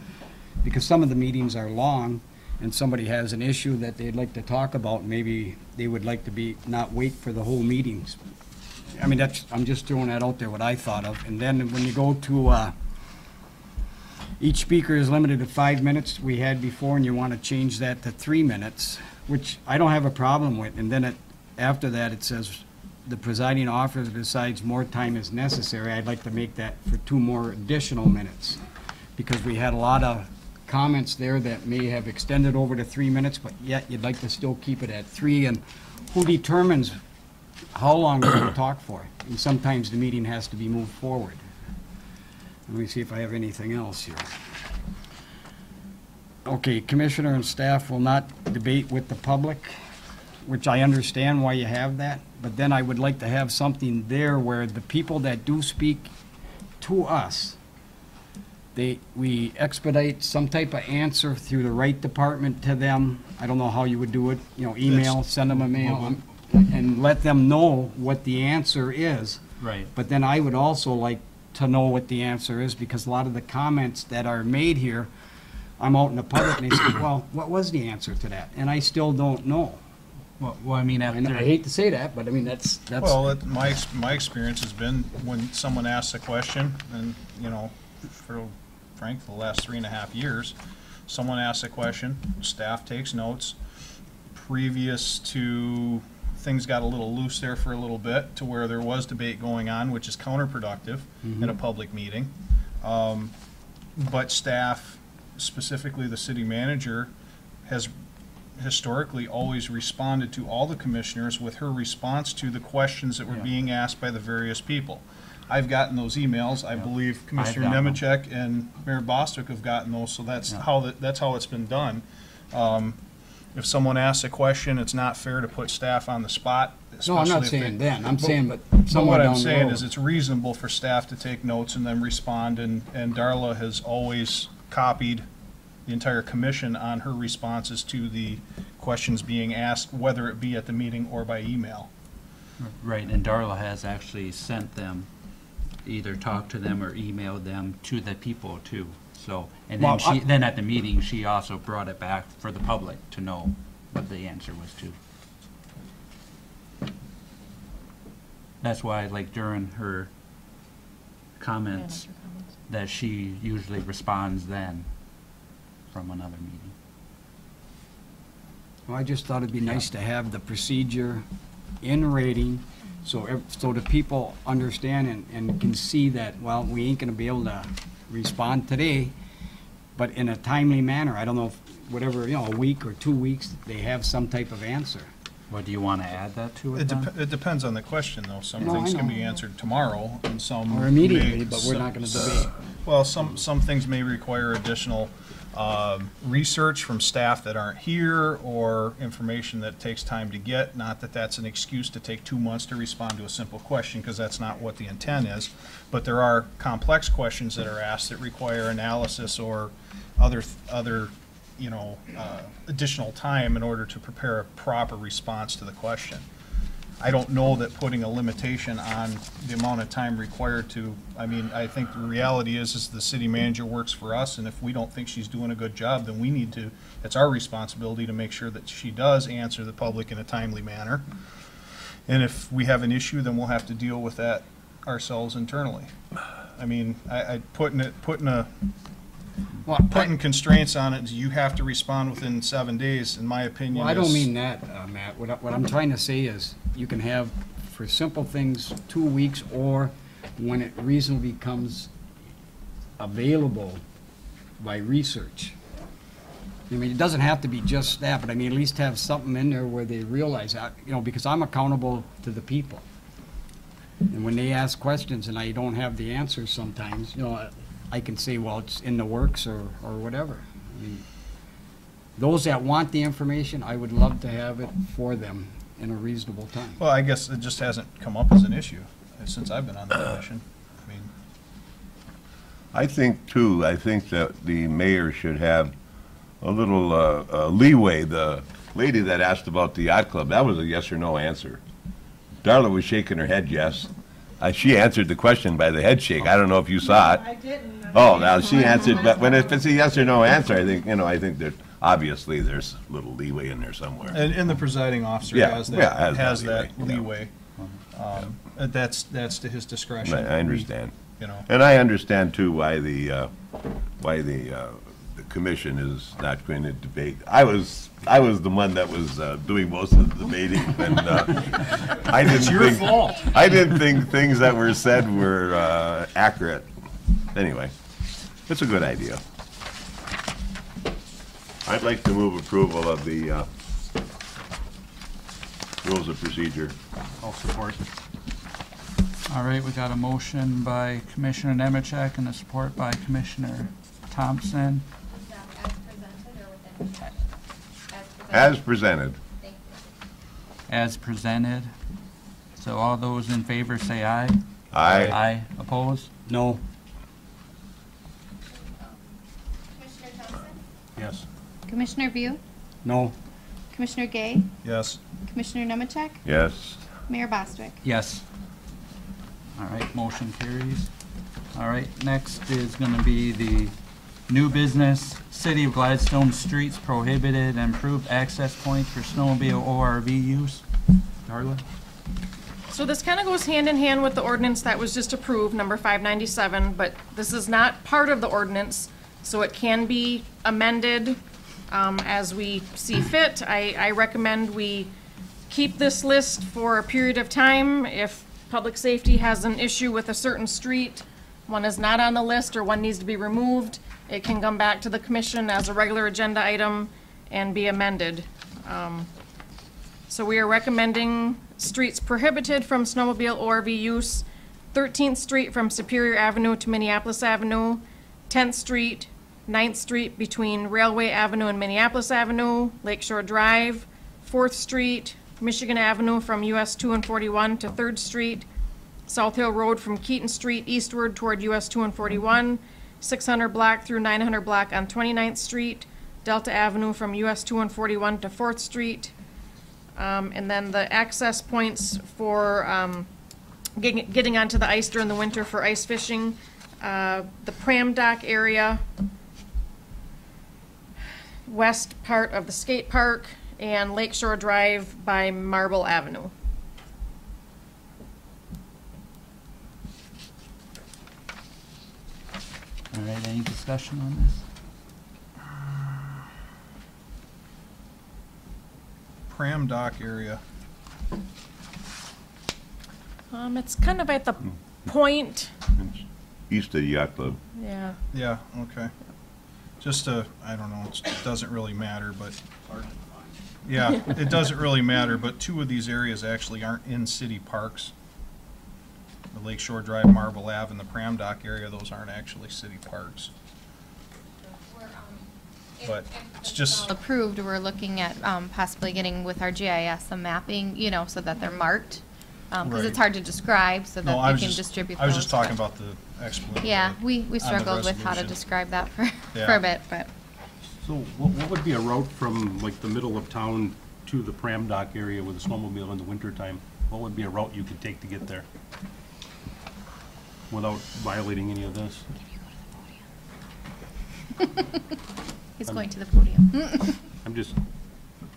because some of the meetings are long, and somebody has an issue that they'd like to talk about, maybe they would like to not wait for the whole meetings. I mean, I'm just throwing that out there, what I thought of. And then when you go to, each speaker is limited to 5 minutes we had before, and you want to change that to 3 minutes, which I don't have a problem with. And then after that, it says the presiding officer decides more time is necessary. I'd like to make that for 2 more additional minutes, because we had a lot of comments there that may have extended over to 3 minutes, but yet you'd like to still keep it at 3. And who determines how long we're going to talk for? And sometimes the meeting has to be moved forward. Let me see if I have anything else here. Okay, commissioner and staff will not debate with the public. which I understand why you have that, but then I would like to have something there where the people that do speak to us, we expedite some type of answer through the right department to them. I don't know how you would do it, email, send them a mail, and let them know what the answer is. Right. But then I would also like to know what the answer is, because a lot of the comments that are made here, I'm out in the public and they say, well, what was the answer to that? And I still don't know. Well, I mean, And I hate to say that, but I mean, that's. Well, my experience has been when someone asks a question, and, for Frank, for the last 3.5 years, someone asks a question, staff takes notes, previous to, things got a little loose there for a little bit, to where there was debate going on, which is counterproductive in a public meeting. But staff, specifically the city manager, has historically always responded to all the commissioners with her response to the questions that were being asked by the various people. I've gotten those emails. I believe Commissioner Nemechek and Mayor Bostwick have gotten those, so that's how it's been done. If someone asks a question, it's not fair to put staff on the spot. No, I'm not saying then. I'm saying, but But somewhere what down I'm the saying road. is it's reasonable for staff to take notes and then respond, and Darla has always copied the entire commission on her responses to the questions being asked, whether it be at the meeting or by email. Right, and Darla has actually sent them, either talked to them or emailed them to the people too. So, and then Well, then at the meeting, she also brought it back for the public to know what the answer was to. That's why, like, during her comments, that she usually responds then from another meeting. Well, I just thought it'd be nice to have the procedure in writing, so the people understand and can see that, well, we ain't gonna be able to respond today, but in a timely manner. I don't know if, whatever, a week or 2 weeks, they have some type of answer. Well, do you want to add that to it then? It depends on the question, though. Some No, I things can know. be answered tomorrow, and some Or immediately, may- but we're not gonna debate. Well, some things may require additional research from staff that aren't here, or information that takes time to get. Not that that's an excuse to take 2 months to respond to a simple question, because that's not what the intent is. But there are complex questions that are asked that require analysis or other additional time in order to prepare a proper response to the question. I don't know that putting a limitation on the amount of time required to, I think the reality is the city manager works for us, and if we don't think she's doing a good job, then we need to, it's our responsibility to make sure that she does answer the public in a timely manner. And if we have an issue, then we'll have to deal with that ourselves internally. Putting constraints on it, you have to respond within 7 days, in my opinion. Well, I don't mean that, Matt. What I'm trying to say is, you can have, for simple things, 2 weeks, or when it reasonably becomes available by research. It doesn't have to be just that, but at least have something in there where they realize that, because I'm accountable to the people. And when they ask questions and I don't have the answers sometimes, I can say, well, it's in the works or whatever. Those that want the information, I would love to have it for them in a reasonable time. Well, I guess it just hasn't come up as an issue since I've been on the commission. I think that the mayor should have a little leeway. The lady that asked about the yacht club, that was a yes or no answer. Darla was shaking her head yes. She answered the question by the head shake. I don't know if you saw it. I didn't. Oh, now she answered, but if it's a yes or no answer, I think that obviously there's a little leeway in there somewhere. And the presiding officer Yeah, has yeah, that leeway, leeway. That's to his discretion. I understand. You know. And I understand too why the commission is not going to debate. I was the one that was doing most of the debating, and I didn't think things that were said were accurate. Anyway, it's a good idea. I'd like to move approval of the rules of procedure. I'll support. All right, we got a motion by Commissioner Nemechek and a support by Commissioner Thompson. As presented or within? As presented. Thank as presented. So all those in favor say aye. Aye. Aye. Opposed? No. Commissioner Thompson? Yes. Commissioner View? No. Commissioner Gay? Yes. Commissioner Nemecheck? Yes. Mayor Bostwick? Yes. All right, motion carries. All right, next is gonna be the new business, City of Gladstone streets prohibited and improved access points for snowmobile ORV use. Darla? So this kind of goes hand in hand with the ordinance that was just approved, number 597, but this is not part of the ordinance, so it can be amended as we see fit. I recommend we keep this list for a period of time. If public safety has an issue with a certain street, one is not on the list or one needs to be removed, it can come back to the commission as a regular agenda item and be amended. So we are recommending streets prohibited from snowmobile ORV use, 13th Street from Superior Avenue to Minneapolis Avenue, 10th Street, 9th Street between Railway Avenue and Minneapolis Avenue, Lakeshore Drive, 4th Street, Michigan Avenue from US 2 and 41 to 3rd Street, South Hill Road from Keaton Street eastward toward US 2 and 41, 600 block through 900 block on 29th Street, Delta Avenue from US 2 and 41 to 4th Street, and then the access points for getting onto the ice during the winter for ice fishing, the Pram Dock area, west part of the skate park, and Lakeshore Drive by Marble Avenue. All right, any discussion on this? Pram Dock area. It's kind of at the point, East of the yacht club. yeah. Yeah, okay. Just I don't know, it doesn't really matter, but. Yeah, it doesn't really matter, but two of these areas actually aren't in city parks. The Lakeshore Drive, Marble Ave, and the Pram Dock area, those aren't actually city parks. But it's just, Approved, we're looking at possibly getting with our GIS some mapping, you know, so that they're marked. Because Right. it's hard to describe, so no, that I they was can just, distribute I was those, just talking but- about the explanation. Yeah, we struggled with how to resolution. describe that for, for Yeah. a bit, but. So what would be a route from like the middle of town to the Pram Dock area with a snowmobile in the wintertime? What would be a route you could take to get there without violating any of this? He's going to the podium. I'm just,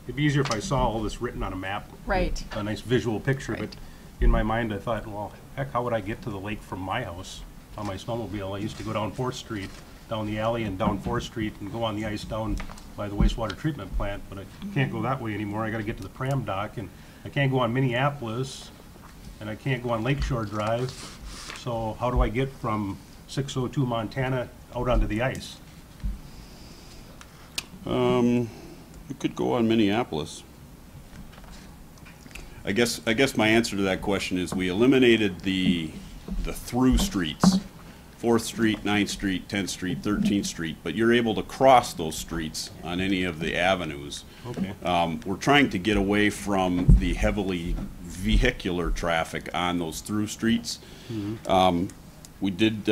it'd be easier if I saw all this written on a map. Right. A nice visual picture, but in my mind, I thought, well, heck, how would I get to the lake from my house on my snowmobile? I used to go down 4th Street, down the alley and down 4th Street and go on the ice down by the wastewater treatment plant, but I can't go that way anymore. I gotta get to the Pram Dock, and I can't go on Minneapolis, and I can't go on Lakeshore Drive. So how do I get from 602 Montana out onto the ice? You could go on Minneapolis. I guess my answer to that question is we eliminated the through streets, 4th Street, 9th Street, 10th Street, 13th Street, but you're able to cross those streets on any of the avenues. Okay. We're trying to get away from the heavily vehicular traffic on those through streets. We did,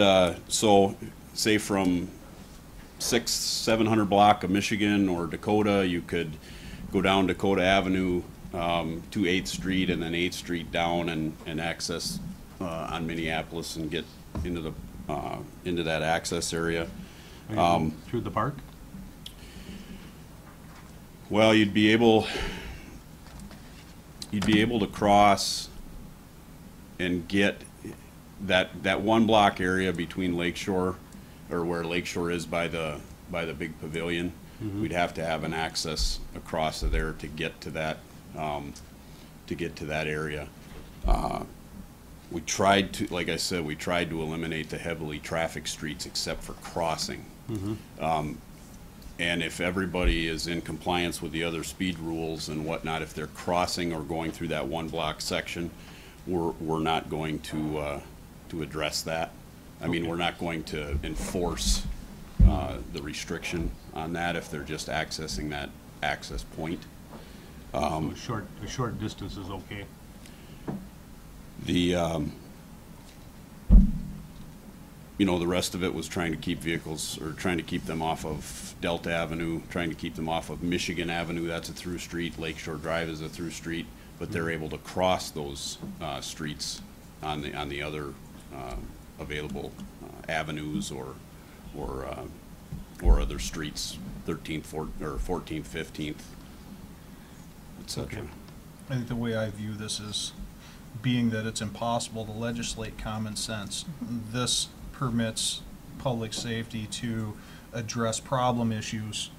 so say from 700 block of Michigan or Dakota, you could go down Dakota Avenue to 8th Street and then 8th Street down and access on Minneapolis and get into that access area. Through the park? Well, you'd be able to cross and get that one block area between Lakeshore, or where Lakeshore is by the big pavilion. We'd have to have an access across there to get to that area. We tried to, like I said, we tried to eliminate the heavily trafficked streets except for crossing. And if everybody is in compliance with the other speed rules and whatnot, if they're crossing or going through that one block section, we're not going to address that. I mean, we're not going to enforce the restriction on that if they're just accessing that access point. So a short distance is okay. The, the rest of it was trying to keep vehicles, or trying to keep them off of Delta Avenue, trying to keep them off of Michigan Avenue, that's a through street, Lakeshore Drive is a through street, but they're able to cross those streets on the other available avenues or other streets, 13th, 14th, 15th, et cetera. Okay. I think the way I view this is, being that it's impossible to legislate common sense, this permits public safety to address problem issues,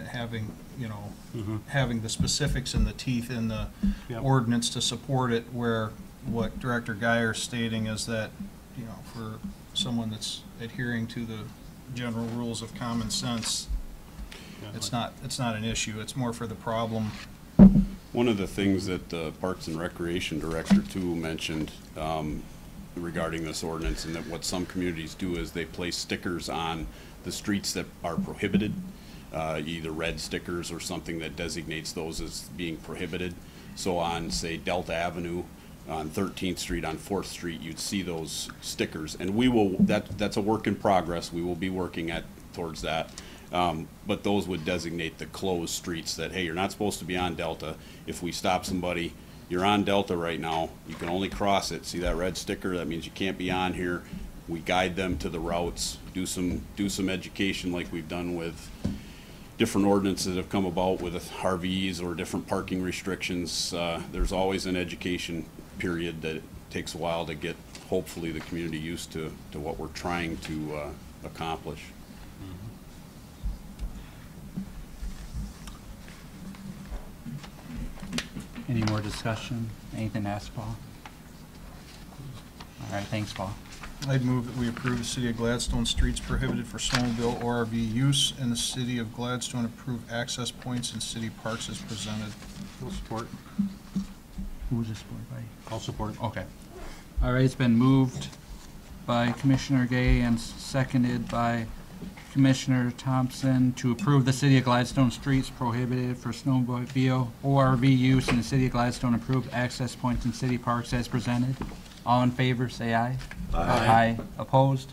having the specifics and the teeth in the Yep. ordinance to support it, where what Director Geyer is stating is that, for someone that's adhering to the general rules of common sense, it's not an issue. It's more for the problem. One of the things that the Parks and Recreation Director too mentioned regarding this ordinance, and that what some communities do is they place stickers on the streets that are prohibited, either red stickers or something that designates those as being prohibited. So on, say, Delta Avenue, on 13th Street, on 4th Street, you'd see those stickers. And we will, that's a work in progress. We will be working towards that. But those would designate the closed streets that, hey, you're not supposed to be on Delta. If we stop somebody, you're on Delta right now, you can only cross it. See that red sticker? That means you can't be on here. We guide them to the routes, do some education like we've done with different ordinances that have come about with RVs or different parking restrictions. There's always an education period that it takes a while to get, hopefully, the community used to what we're trying to accomplish. Any more discussion? Anything to ask Paul? All right, thanks, Paul. I'd move that we approve the City of Gladstone streets prohibited for snowmobile or RV use, and the City of Gladstone approve access points in city parks as presented. I'll support. Who was this supported by? I'll support. Okay. All right, it's been moved by Commissioner Gay and seconded by Commissioner Thompson to approve the City of Gladstone streets prohibited for snowmobile or RV use in the City of Gladstone, approved access points in city parks as presented. All in favor, say aye. Aye. Opposed?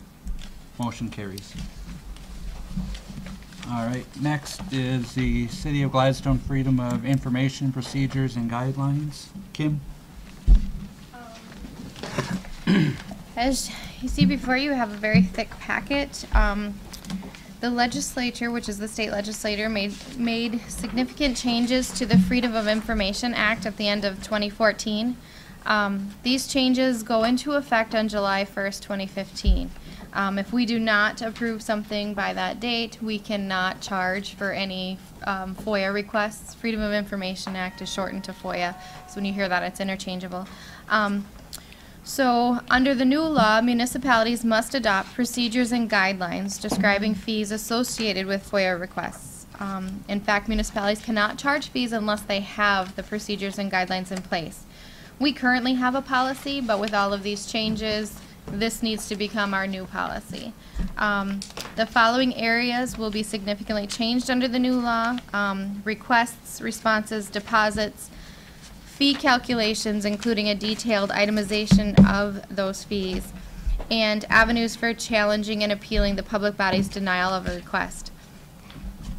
Motion carries. All right, next is the City of Gladstone Freedom of Information Procedures and Guidelines. Kim? As you see before you, have a very thick packet. The legislature, which is the state legislature, made significant changes to the Freedom of Information Act at the end of 2014. These changes go into effect on July 1st, 2015. If we do not approve something by that date, we cannot charge for any FOIA requests. Freedom of Information Act is shortened to FOIA, so when you hear that, it's interchangeable. So, under the new law, municipalities must adopt procedures and guidelines describing fees associated with FOIA requests. In fact, municipalities cannot charge fees unless they have the procedures and guidelines in place. We currently have a policy, but with all of these changes, this needs to become our new policy. The following areas will be significantly changed under the new law: requests, responses, deposits, fee calculations, including a detailed itemization of those fees, and avenues for challenging and appealing the public body's denial of a request.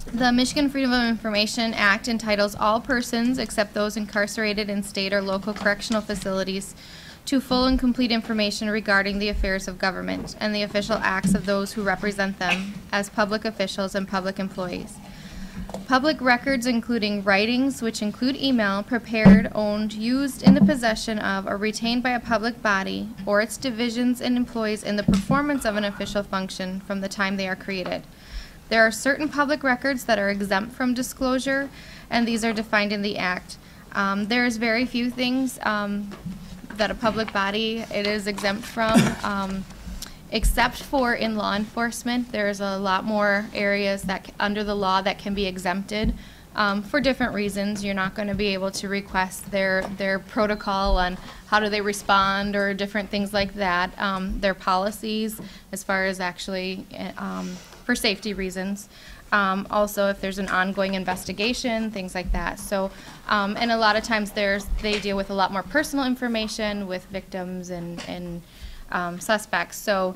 The Michigan Freedom of Information Act entitles all persons, except those incarcerated in state or local correctional facilities, to full and complete information regarding the affairs of government and the official acts of those who represent them as public officials and public employees. Public records, including writings, which include email, prepared, owned, used in the possession of, or retained by a public body or its divisions and employees in the performance of an official function from the time they are created. There are certain public records that are exempt from disclosure, and these are defined in the Act. There's very few things that a public body is exempt from. Except for in law enforcement, there's a lot more areas that under the law that can be exempted for different reasons. You're not going to be able to request their protocol on how do they respond or different things like that. Their policies as far as actually for safety reasons. Also, if there's an ongoing investigation, things like that. So, and a lot of times they deal with a lot more personal information with victims and suspects. So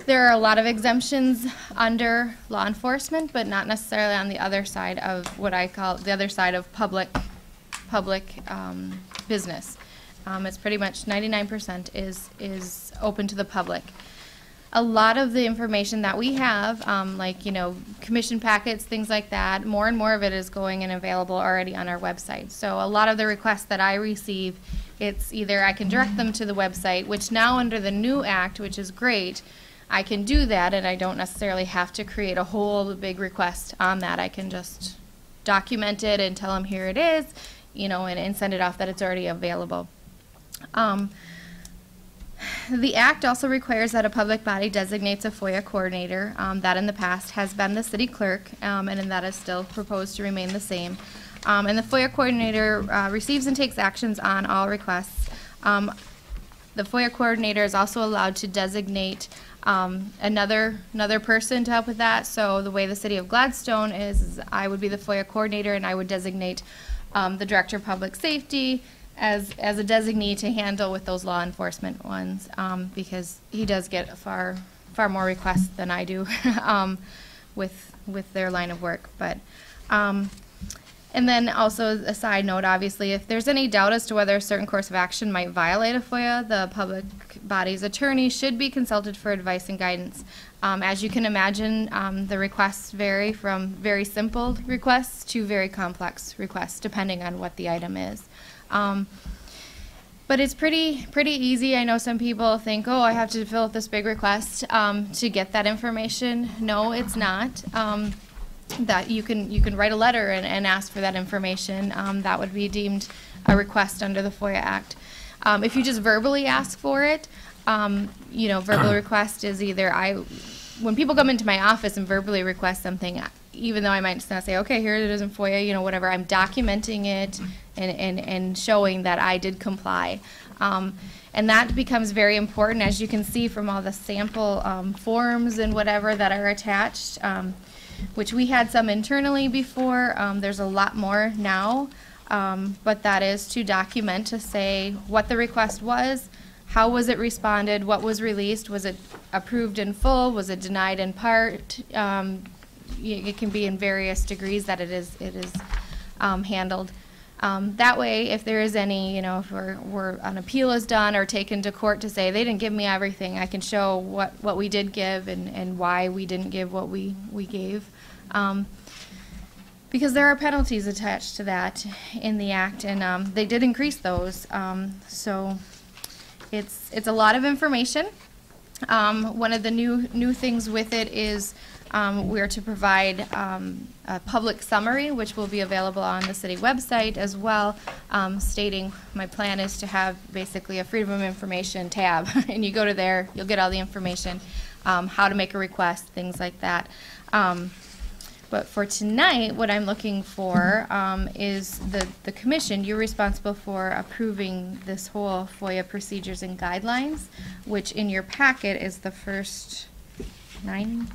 there are a lot of exemptions under law enforcement, but not necessarily on the other side of what I call the other side of public business. It's pretty much 99% is open to the public. A lot of the information that we have, like, you know, commission packets, things like that, more and more of it is going and available already on our website. So a lot of the requests that I receive, it's either I can direct them to the website, which now under the new act, which is great, I can do that, and I don't necessarily have to create a whole big request on that. I can just document it and tell them here it is, you know, and send it off that it's already available. The Act also requires that a public body designates a FOIA coordinator. That in the past has been the city clerk, and that is still proposed to remain the same. And the FOIA coordinator receives and takes actions on all requests. The FOIA coordinator is also allowed to designate another person to help with that. So the way the city of Gladstone is I would be the FOIA coordinator, and I would designate the director of public safety as a designee to handle with those law enforcement ones, because he does get far more requests than I do with their line of work. But and then also a side note, obviously, if there's any doubt as to whether a certain course of action might violate a FOIA, the public body's attorney should be consulted for advice and guidance. As you can imagine, the requests vary from very simple requests to very complex requests, depending on what the item is. But it's pretty easy. I know some people think, oh, I have to fill out this big request to get that information. No, it's not. That you can write a letter and ask for that information. That would be deemed a request under the FOIA Act. If you just verbally ask for it, you know, verbal request is either when people come into my office and verbally request something, even though I might just not say, okay, here it is in FOIA, you know, whatever, I'm documenting it and showing that I did comply. And that becomes very important, as you can see from all the sample forms and whatever that are attached, which we had some internally before. There's a lot more now, but that is to document, to say what the request was, how was it responded, what was released, was it approved in full, was it denied in part. It can be in various degrees that it is handled. That way, if there is any, you know, if an appeal is done or taken to court to say they didn't give me everything, I can show what we did give and why we didn't give what we gave. Because there are penalties attached to that in the Act, and they did increase those. So it's a lot of information. One of the new things with it is we are to provide a public summary, which will be available on the city website as well, stating my plan is to have basically a Freedom of Information tab, and you go to there, you'll get all the information, how to make a request, things like that. But for tonight, what I'm looking for is the commission. You're responsible for approving this whole FOIA procedures and guidelines, which in your packet is the first 9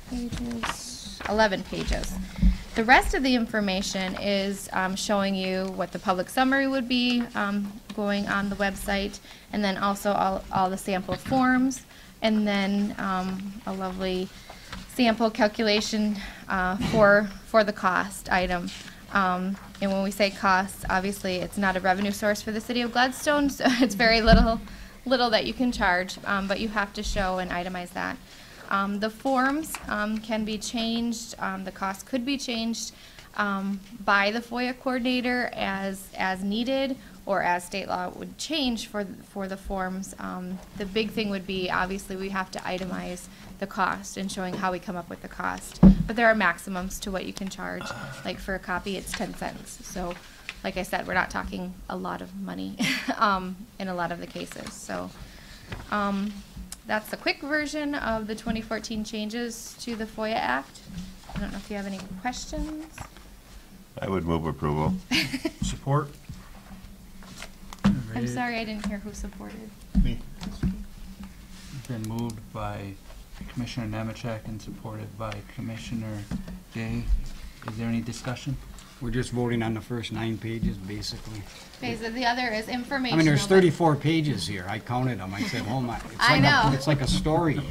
pages, 11 pages. The rest of the information is showing you what the public summary would be going on the website, and then also all the sample forms, and then a lovely sample calculation for the cost item. And when we say cost, obviously it's not a revenue source for the city of Gladstone, so it's very little that you can charge, but you have to show and itemize that. The forms can be changed, the cost could be changed by the FOIA coordinator as needed, or as state law would change for the forms. The big thing would be, obviously, we have to itemize the cost and showing how we come up with the cost. But there are maximums to what you can charge. Like for a copy, it's 10 cents. So, like I said, we're not talking a lot of money in a lot of the cases. So that's the quick version of the 2014 changes to the FOIA Act. I don't know if you have any questions. I would move approval. Support? I'm sorry, I didn't hear who supported. Me. Been moved by Commissioner Nemechek and supported by Commissioner Gay. Is there any discussion? We're just voting on the first 9 pages, basically. Basically, the other is I informational. mean, there's but- 34 pages here. I counted them. I said, oh my. It's I like know. It's like a story.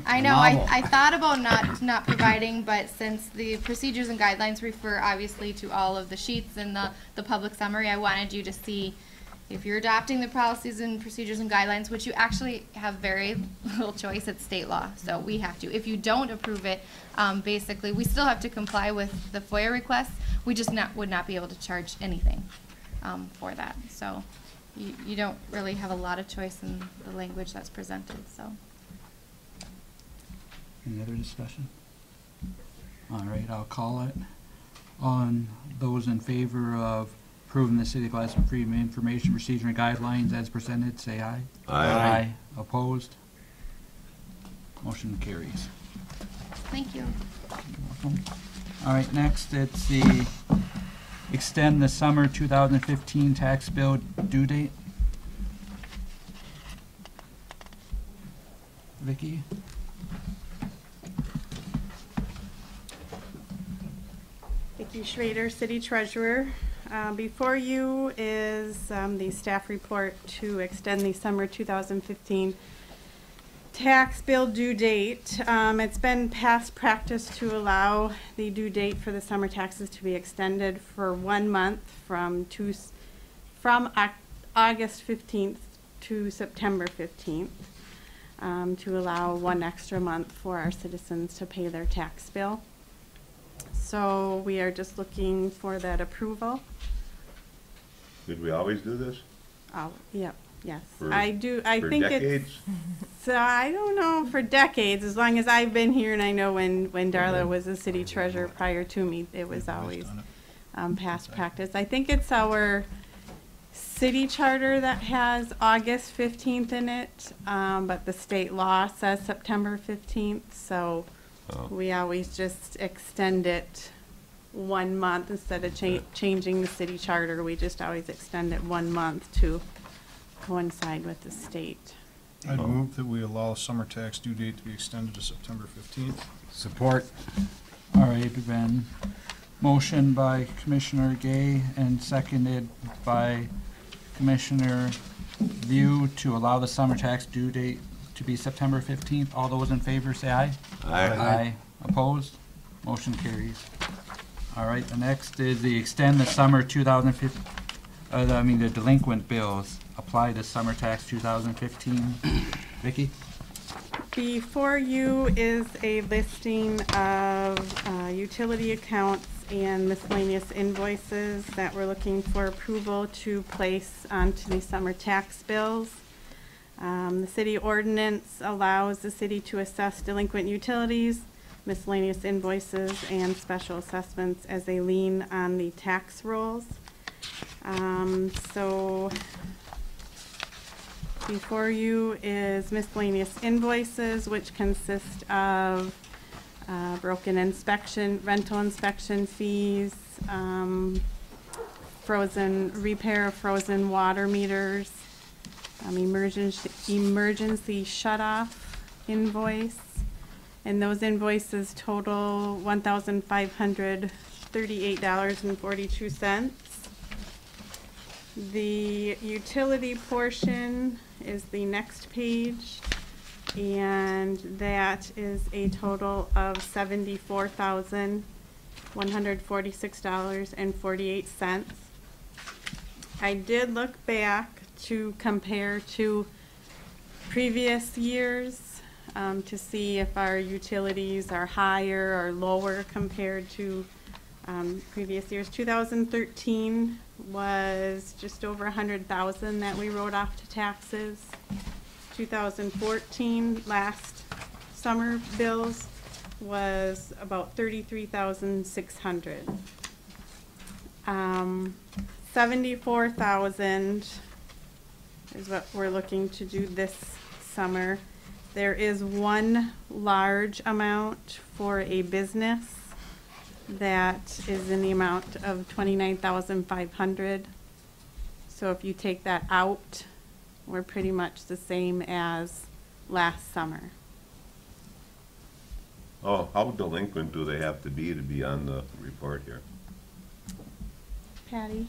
I a know, novel. I thought about not providing, but since the procedures and guidelines refer obviously to all of the sheets and the public summary, I wanted you to see if you're adopting the policies and procedures and guidelines, which you actually have very little choice, it's state law, so we have to. If you don't approve it, basically, we still have to comply with the FOIA requests, we just would not be able to charge anything for that. So you don't really have a lot of choice in the language that's presented, so. Any other discussion? All right, I'll call it. On those in favor of approving the City of Gladstone Freedom of Information Procedure and Guidelines as presented, say aye. Aye. Opposed? Motion carries. Thank you. All right, next, it's the extend the summer 2015 tax bill due date. Vicky? Vicki Schrader, City Treasurer. Before you is the staff report to extend the summer 2015 tax bill due date. It's been past practice to allow the due date for the summer taxes to be extended for 1 month from August 15th to September 15th, to allow 1 extra month for our citizens to pay their tax bill. So we are just looking for that approval. Did we always do this? Oh, yep, yes. For- I for think decades? So I don't know, for decades, as long as I've been here, and I know when Darla was the city treasurer prior to me, it was always past practice. I think it's our city charter that has August 15th in it, but the state law says September 15th, so we always just extend it 1 month instead of changing the city charter. We just always extend it 1 month to coincide with the state. I'd move that we allow summer tax due date to be extended to September 15th. Support. All right, Ben. Motion by Commissioner Gay and seconded by Commissioner View to allow the summer tax due date to be September 15th. All those in favor say aye. Aye. Opposed? Motion carries. All right, the next is the extend the summer 2015, the delinquent bills apply to summer tax 2015. Vicky? Before you is a listing of utility accounts and miscellaneous invoices that we're looking for approval to place onto the summer tax bills. The city ordinance allows the city to assess delinquent utilities, miscellaneous invoices, and special assessments as a lien on the tax rolls. So before you is miscellaneous invoices, which consist of broken inspection, rental inspection fees, repair of frozen water meters, emergency shut-off invoice, and those invoices total $1,538.42. The utility portion is the next page, and that is a total of $74,146.48. I did look back to compare to previous years to see if our utilities are higher or lower compared to previous years. 2013 was just over 100,000 that we wrote off to taxes. 2014, last summer bills, was about 33,600. 74,000 is what we're looking to do this summer. There is one large amount for a business that is in the amount of 29,500. So if you take that out, we're pretty much the same as last summer. How delinquent do they have to be on the report here? Patty?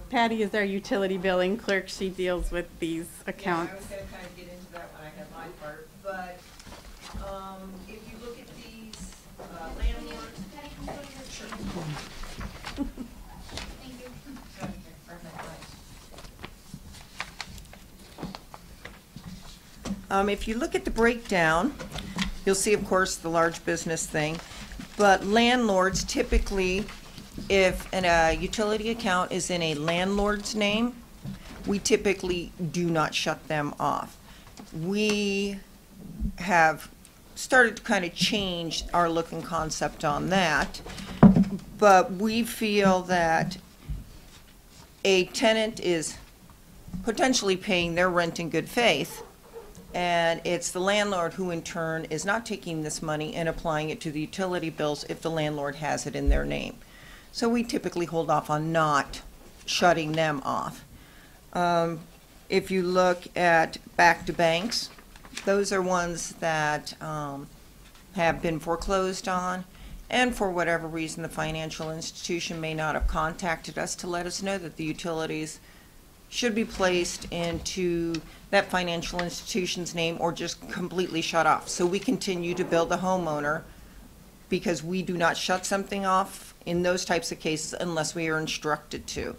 Patty is our utility billing clerk. She deals with these accounts. Yeah, I was gonna kind of get into that when I had my part, but, if you look at these, landlords. Sure. Thank you. If you look at the breakdown, you'll see, of course, the large business thing. But landlords typically, if a utility account is in a landlord's name, we typically do not shut them off. We have started to kind of change our look and concept on that, but we feel that a tenant is potentially paying their rent in good faith, and it's the landlord who in turn is not taking this money and applying it to the utility bills if the landlord has it in their name. So we typically hold off on not shutting them off. If you look at back to banks, those are ones that have been foreclosed on, and for whatever reason the financial institution may not have contacted us to let us know that the utilities should be placed into that financial institution's name or just completely shut off. So we continue to bill the homeowner because we do not shut something off in those types of cases unless we are instructed to.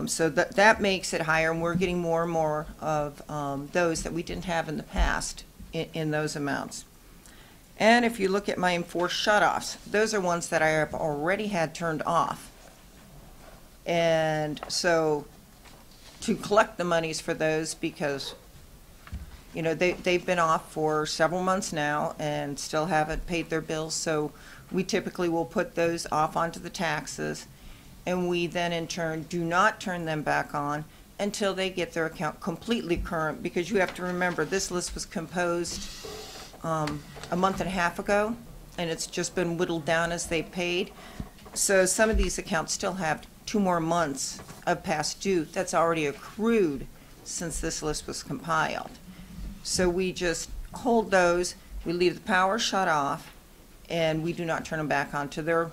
So that makes it higher, and we're getting more and more of those that we didn't have in the past in those amounts. And if you look at my enforced shutoffs, those are ones that I have already had turned off. And so to collect the monies for those, because you know they've been off for several months now and still haven't paid their bills, so we typically will put those off onto the taxes, and we then in turn do not turn them back on until they get their account completely current, because you have to remember this list was composed a month and a half ago, and it's just been whittled down as they paid. So some of these accounts still have 2 more months of past due that's already accrued since this list was compiled. So we just hold those, we leave the power shut off, and we do not turn them back on till they're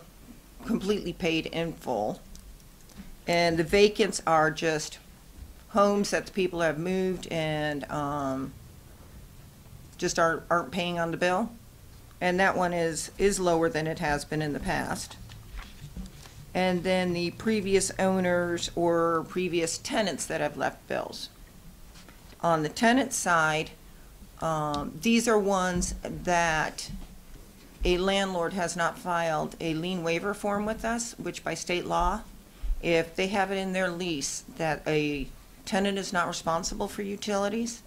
completely paid in full. And the vacants are just homes that the people have moved and just aren't paying on the bill. And that one is lower than it has been in the past. And then the previous owners or previous tenants that have left bills. On the tenant side, these are ones that a landlord has not filed a lien waiver form with us, which by state law, if they have it in their lease that a tenant is not responsible for utilities,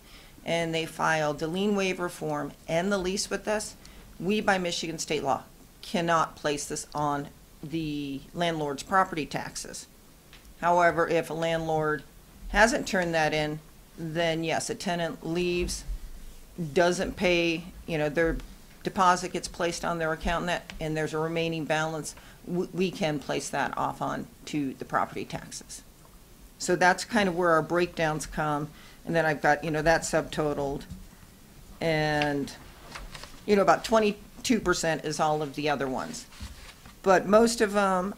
and they filed the lien waiver form and the lease with us, we by Michigan state law cannot place this on the landlord's property taxes. However, if a landlord hasn't turned that in, then yes, a tenant leaves, doesn't pay, you know, their deposit gets placed on their account and there's a remaining balance, we can place that off on to the property taxes. So that's kind of where our breakdowns come. And then I've got, you know, that subtotaled. And, you know, about 22% is all of the other ones. But most of them,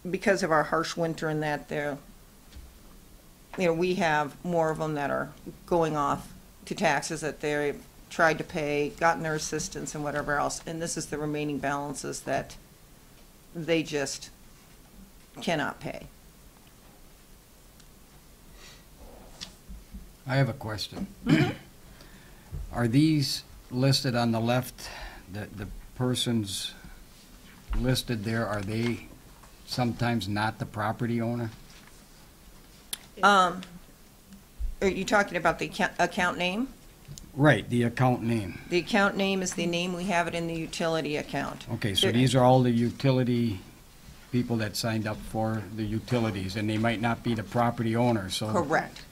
because of our harsh winter and that, they're, you know, we have more of them that are going off to taxes that they've tried to pay, gotten their assistance and whatever else. And this is the remaining balances that they just cannot pay. I have a question. Are these listed on the left, the persons listed there, are they sometimes not the property owner? Are you talking about the account name? Right, the account name. The account name is the name we have it in the utility account. Okay, so these are all the utility people that signed up for the utilities, and they might not be the property owner, so. Correct.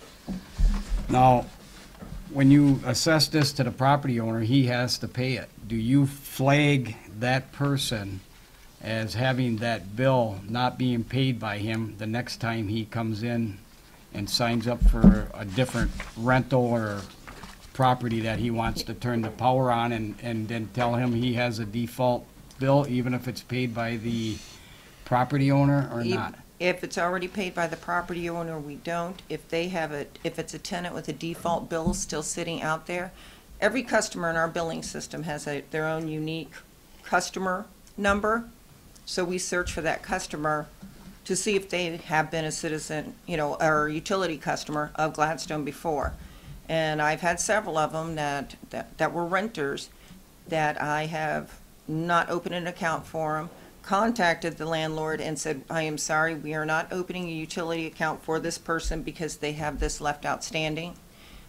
Now, when you assess this to the property owner, he has to pay it. Do you flag that person as having that bill not being paid by him the next time he comes in and signs up for a different rental or property that he wants to turn the power on and then tell him he has a default bill, even if it's paid by the property owner or not? If it's already paid by the property owner, we don't. If they have if it's a tenant with a default bill still sitting out there, every customer in our billing system has their own unique customer number. So we search for that customer to see if they have been a citizen, or utility customer of Gladstone before. And I've had several of them that were renters that I have not opened an account for them, contacted the landlord and said, I am sorry, we are not opening a utility account for this person because they have this left outstanding.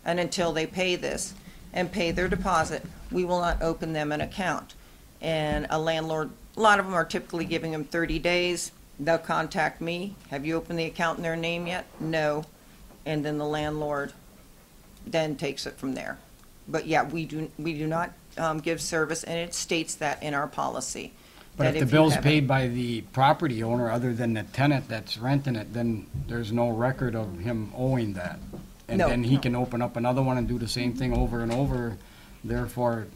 And until they pay this and pay their deposit, we will not open them an account. And a landlord, a lot of them are typically giving them 30 days. They'll contact me. Have you opened the account in their name yet? No. And then the landlord then takes it from there. But yeah, we do not give service, and it states that in our policy. But if the bill's paid by the property owner other than the tenant that's renting it, then there's no record of him owing that. And then he can open up another one and do the same thing over and over, therefore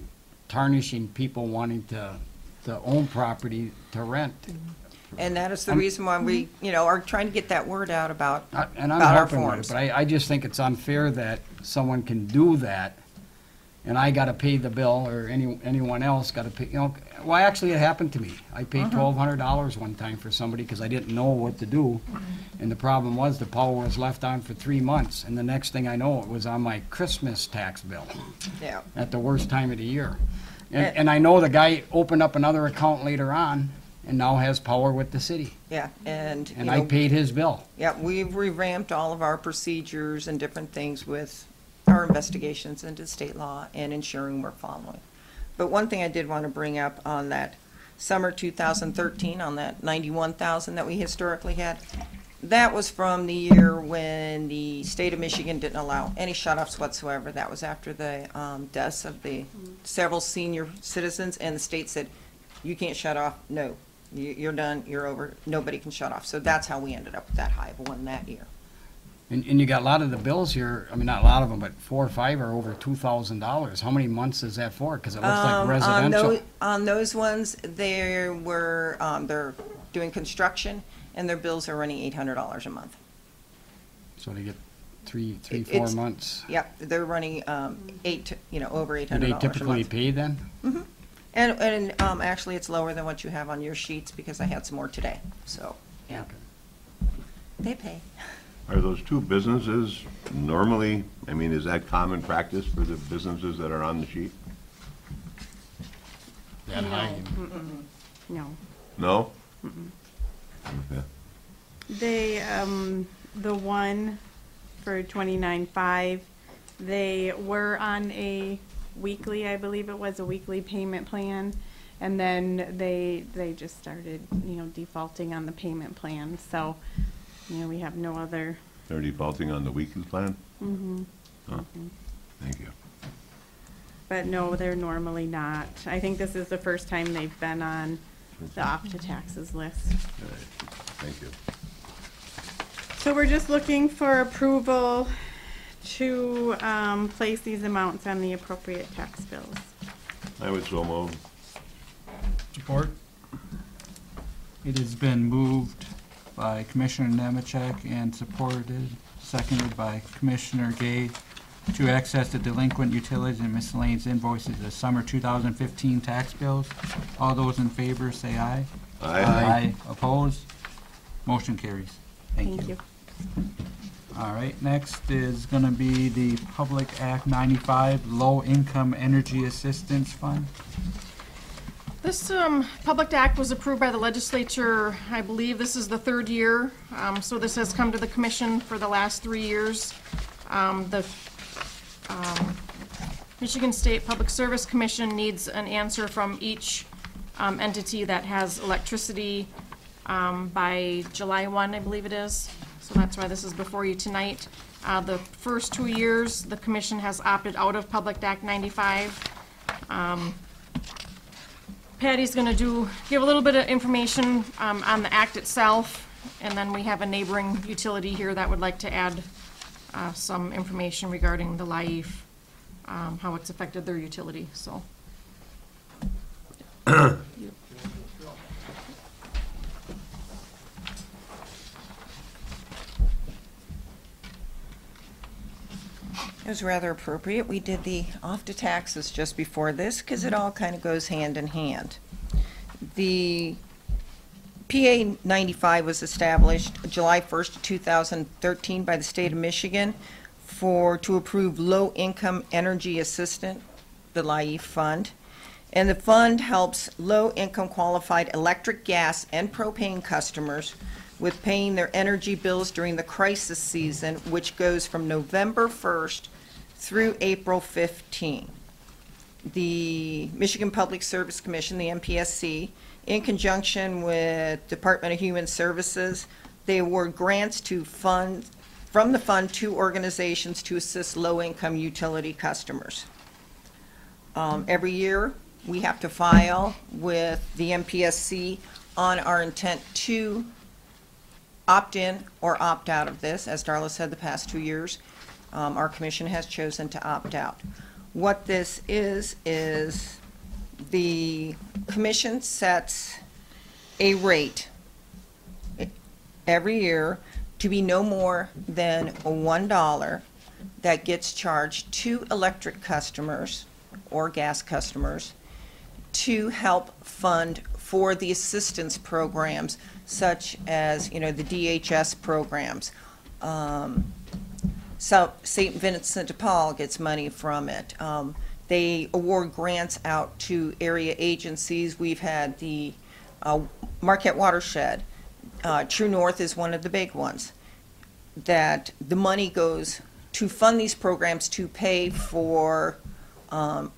tarnishing people wanting to own property to rent. And that is the reason why we, are trying to get that word out about And I'm our helping with it, forms. but I just think it's unfair that someone can do that, and I gotta pay the bill, or anyone else gotta pay, well, actually, it happened to me. I paid $1,200 one time for somebody because I didn't know what to do, and the problem was the power was left on for 3 months, and the next thing I know, it was on my Christmas tax bill. Yeah. At the worst time of the year. And I know the guy opened up another account later on, and now has power with the city. Yeah, and I paid his bill. Yeah, we've revamped all of our procedures and different things with our investigations into state law and ensuring we're following. But one thing I did want to bring up on that summer 2013, on that 91,000 that we historically had, that was from the year when the state of Michigan didn't allow any shut-offs whatsoever. That was after the deaths of the several senior citizens, and the state said, you can't shut off, no. You're done, you're over, nobody can shut off. So that's how we ended up with that high of one that year. And you got a lot of the bills here, I mean, not a lot of them, but 4 or 5 are over $2,000. How many months is that for? Because it looks like residential. On those ones, they're doing construction, and their bills are running $800 a month. So they get 4 months. Yep, they're running over $800 Do a they month. typically pay then? Mm-hmm. And actually, it's lower than what you have on your sheets because I had some more today. So, yeah. Okay. They pay. Are those two businesses normally, is that common practice for the businesses that are on the sheet? That high? No. No? Mm-mm. Okay. They, the one for 29.5, they were on a weekly, I believe it was a weekly payment plan, and then they just started, defaulting on the payment plan. So, we have no other. They're defaulting on the weekly plan? Mm-hmm. Oh, thank you. But no, they're normally not. I think this is the first time they've been on the off to taxes list. All right. Thank you. So we're just looking for approval to place these amounts on the appropriate tax bills. I would so move. Support? It has been moved by Commissioner Nemechek and seconded by Commissioner Gay to access the delinquent utilities and miscellaneous invoices of summer 2015 tax bills. All those in favor say aye. Aye. Opposed? Motion carries. Thank you. All right, next is going to be the Public Act 95 Low Income Energy Assistance Fund. This Public Act was approved by the legislature, I believe this is the 3rd year. So this has come to the commission for the last 3 years. The Michigan State Public Service Commission needs an answer from each entity that has electricity by July 1, I believe it is. So that's why this is before you tonight. The first 2 years, the commission has opted out of Public Act 95. Patty's going to give a little bit of information on the act itself, and then we have a neighboring utility here that would like to add some information regarding the LIEF how it's affected their utility, so. It was rather appropriate. We did the off to taxes just before this because it all kind of goes hand in hand. The PA 95 was established July 1st, 2013 by the state of Michigan to approve low-income energy assistance, the LIE fund. And the fund helps low-income qualified electric, gas, and propane customers with paying their energy bills during the crisis season, which goes from November 1st through April 15. The Michigan Public Service Commission, the MPSC, in conjunction with Department of Human Services, they award grants to from the fund to organizations to assist low-income utility customers. Every year, we have to file with the MPSC on our intent to opt in or opt out of this. As Darla said, the past 2 years, our commission has chosen to opt out. What this is the commission sets a rate every year to be no more than $1 that gets charged to electric customers or gas customers to help fund for the assistance programs such as, the DHS programs. So St. Vincent de Paul gets money from it. They award grants out to area agencies. We've had the Marquette Watershed. True North is one of the big ones. That the money goes to fund these programs to pay for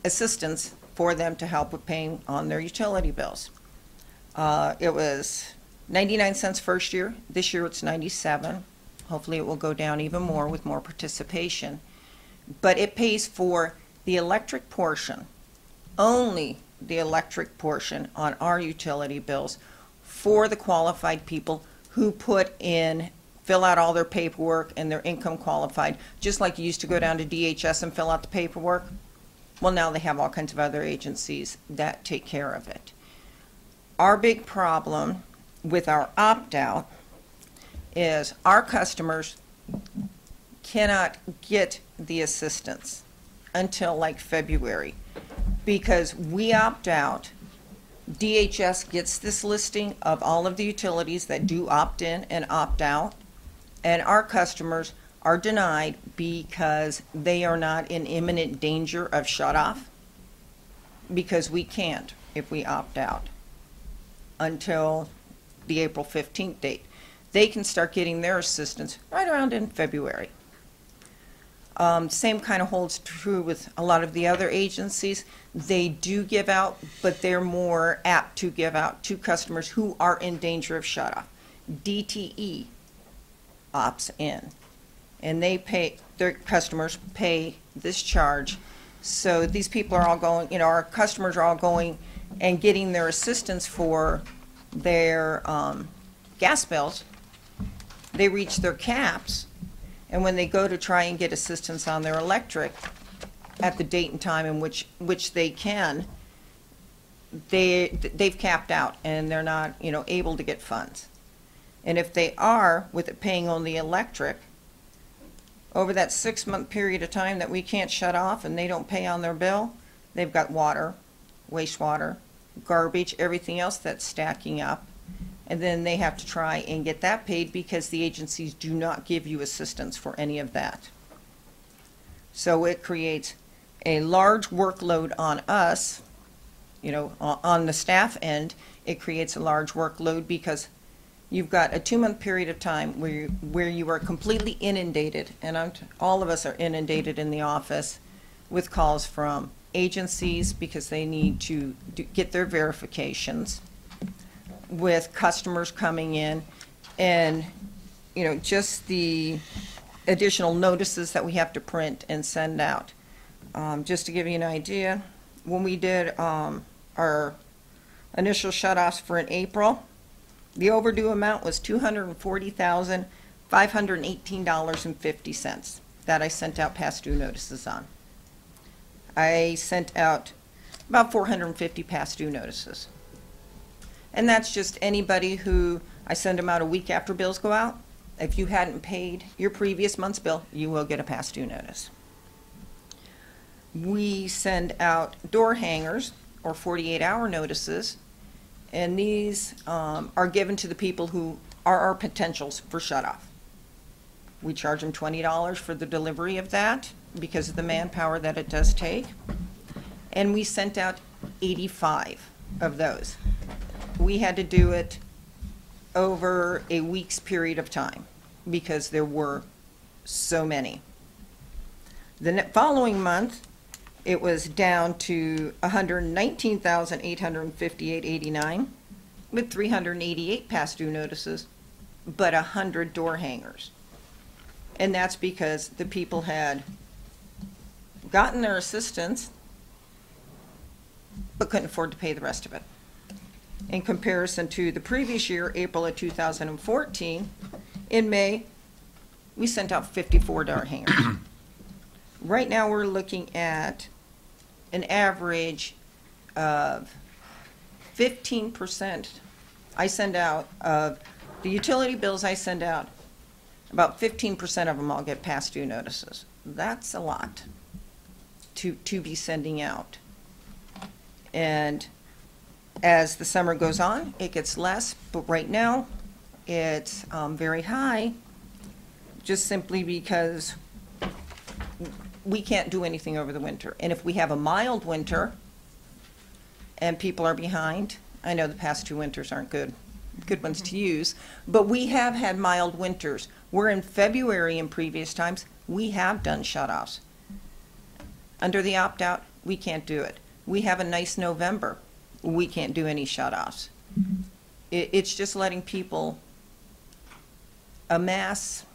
assistance for them to help with paying on their utility bills. It was 99 cents first year. This year it's 97. Hopefully it will go down even more with more participation. But it pays for the electric portion, only the electric portion on our utility bills for the qualified people who fill out all their paperwork and they're income qualified, just like you used to go down to DHS and fill out the paperwork. Well, now they have all kinds of other agencies that take care of it. Our big problem with our opt-out is our customers cannot get the assistance until like February because we opt out. DHS gets this listing of all of the utilities that do opt in and opt out, and our customers are denied because they are not in imminent danger of shut off because we can't if we opt out until the April 15th date. They can start getting their assistance right around in February. Same kind of holds true with a lot of the other agencies. They do give out, but they're more apt to give out to customers who are in danger of shut-off. DTE opts in, and their customers pay this charge. So these people are all going, our customers are all going and getting their assistance for their gas bills. They reach their caps, and when they go to try and get assistance on their electric at the date and time in which they can, they've capped out and they're not able to get funds. And if they are with it paying on the electric, over that 6-month period of time that we can't shut off and they don't pay on their bill, they've got water, wastewater, garbage, everything else that's stacking up. And then they have to try and get that paid because the agencies do not give you assistance for any of that. So it creates a large workload on us, on the staff end. It creates a large workload because you've got a 2-month period of time where you are completely inundated, and all of us are inundated in the office with calls from agencies because they need to get their verifications, with customers coming in, and just the additional notices that we have to print and send out. Just to give you an idea, when we did our initial shutoffs for in April, the overdue amount was $240,518.50 that I sent out past due notices on. I sent out about 450 past due notices. And that's just anybody who, I send them out a week after bills go out. If you hadn't paid your previous month's bill, you will get a past due notice. We send out door hangers or 48-hour notices, and these are given to the people who are our potentials for shut-off. We charge them $20 for the delivery of that because of the manpower that it does take. And we sent out 85 of those. We had to do it over a week's period of time because there were so many. The following month, it was down to 119,858.89 with 388 past due notices, but 100 door hangers. And that's because the people had gotten their assistance but couldn't afford to pay the rest of it. In comparison to the previous year, April of 2014, in May, we sent out 54 door hangers. Right now, we're looking at an average of 15% I send out of the utility bills I send out. About 15% of them I'll get past due notices. That's a lot to be sending out. And as the summer goes on, it gets less, but right now it's very high, just simply because we can't do anything over the winter. And if we have a mild winter and people are behind, I know the past 2 winters aren't good ones to use, but we have had mild winters. We're in February in previous times, we have done shut-offs. Under the opt-out, we can't do it. We have a nice November, we can't do any shut-offs. It's just letting people amass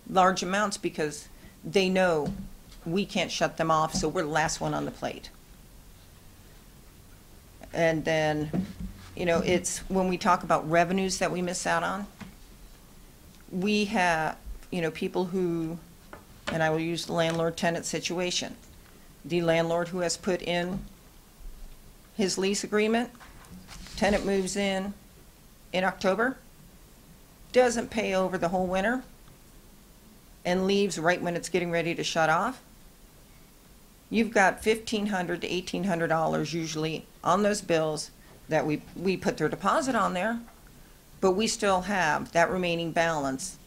large amounts because they know we can't shut them off, so we're the last one on the plate. And then, you know, it's when we talk about revenues that we miss out on, we have, you know, people who, and I will use the landlord-tenant situation. The landlord who has put in his lease agreement, tenant moves in October, doesn't pay over the whole winter, and leaves right when it's getting ready to shut off. You've got $1,500 to $1,800 usually on those bills that we put their deposit on there, but we still have that remaining balance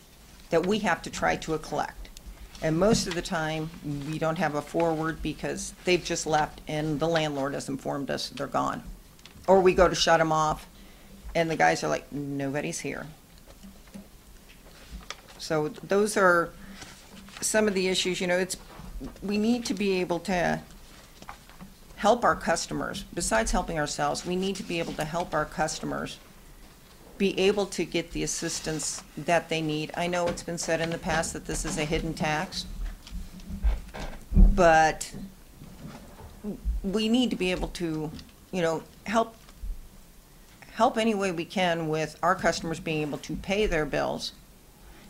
that we have to try to collect. And most of the time, we don't have a forward because they've just left and the landlord has informed us they're gone. Or we go to shut them off and the guys are like, nobody's here. So those are some of the issues. You know, we need to be able to help our customers. Besides helping ourselves, we need to be able to help our customers be able to get the assistance that they need. I know it's been said in the past that this is a hidden tax, but we need to be able to, you know, help any way we can with our customers being able to pay their bills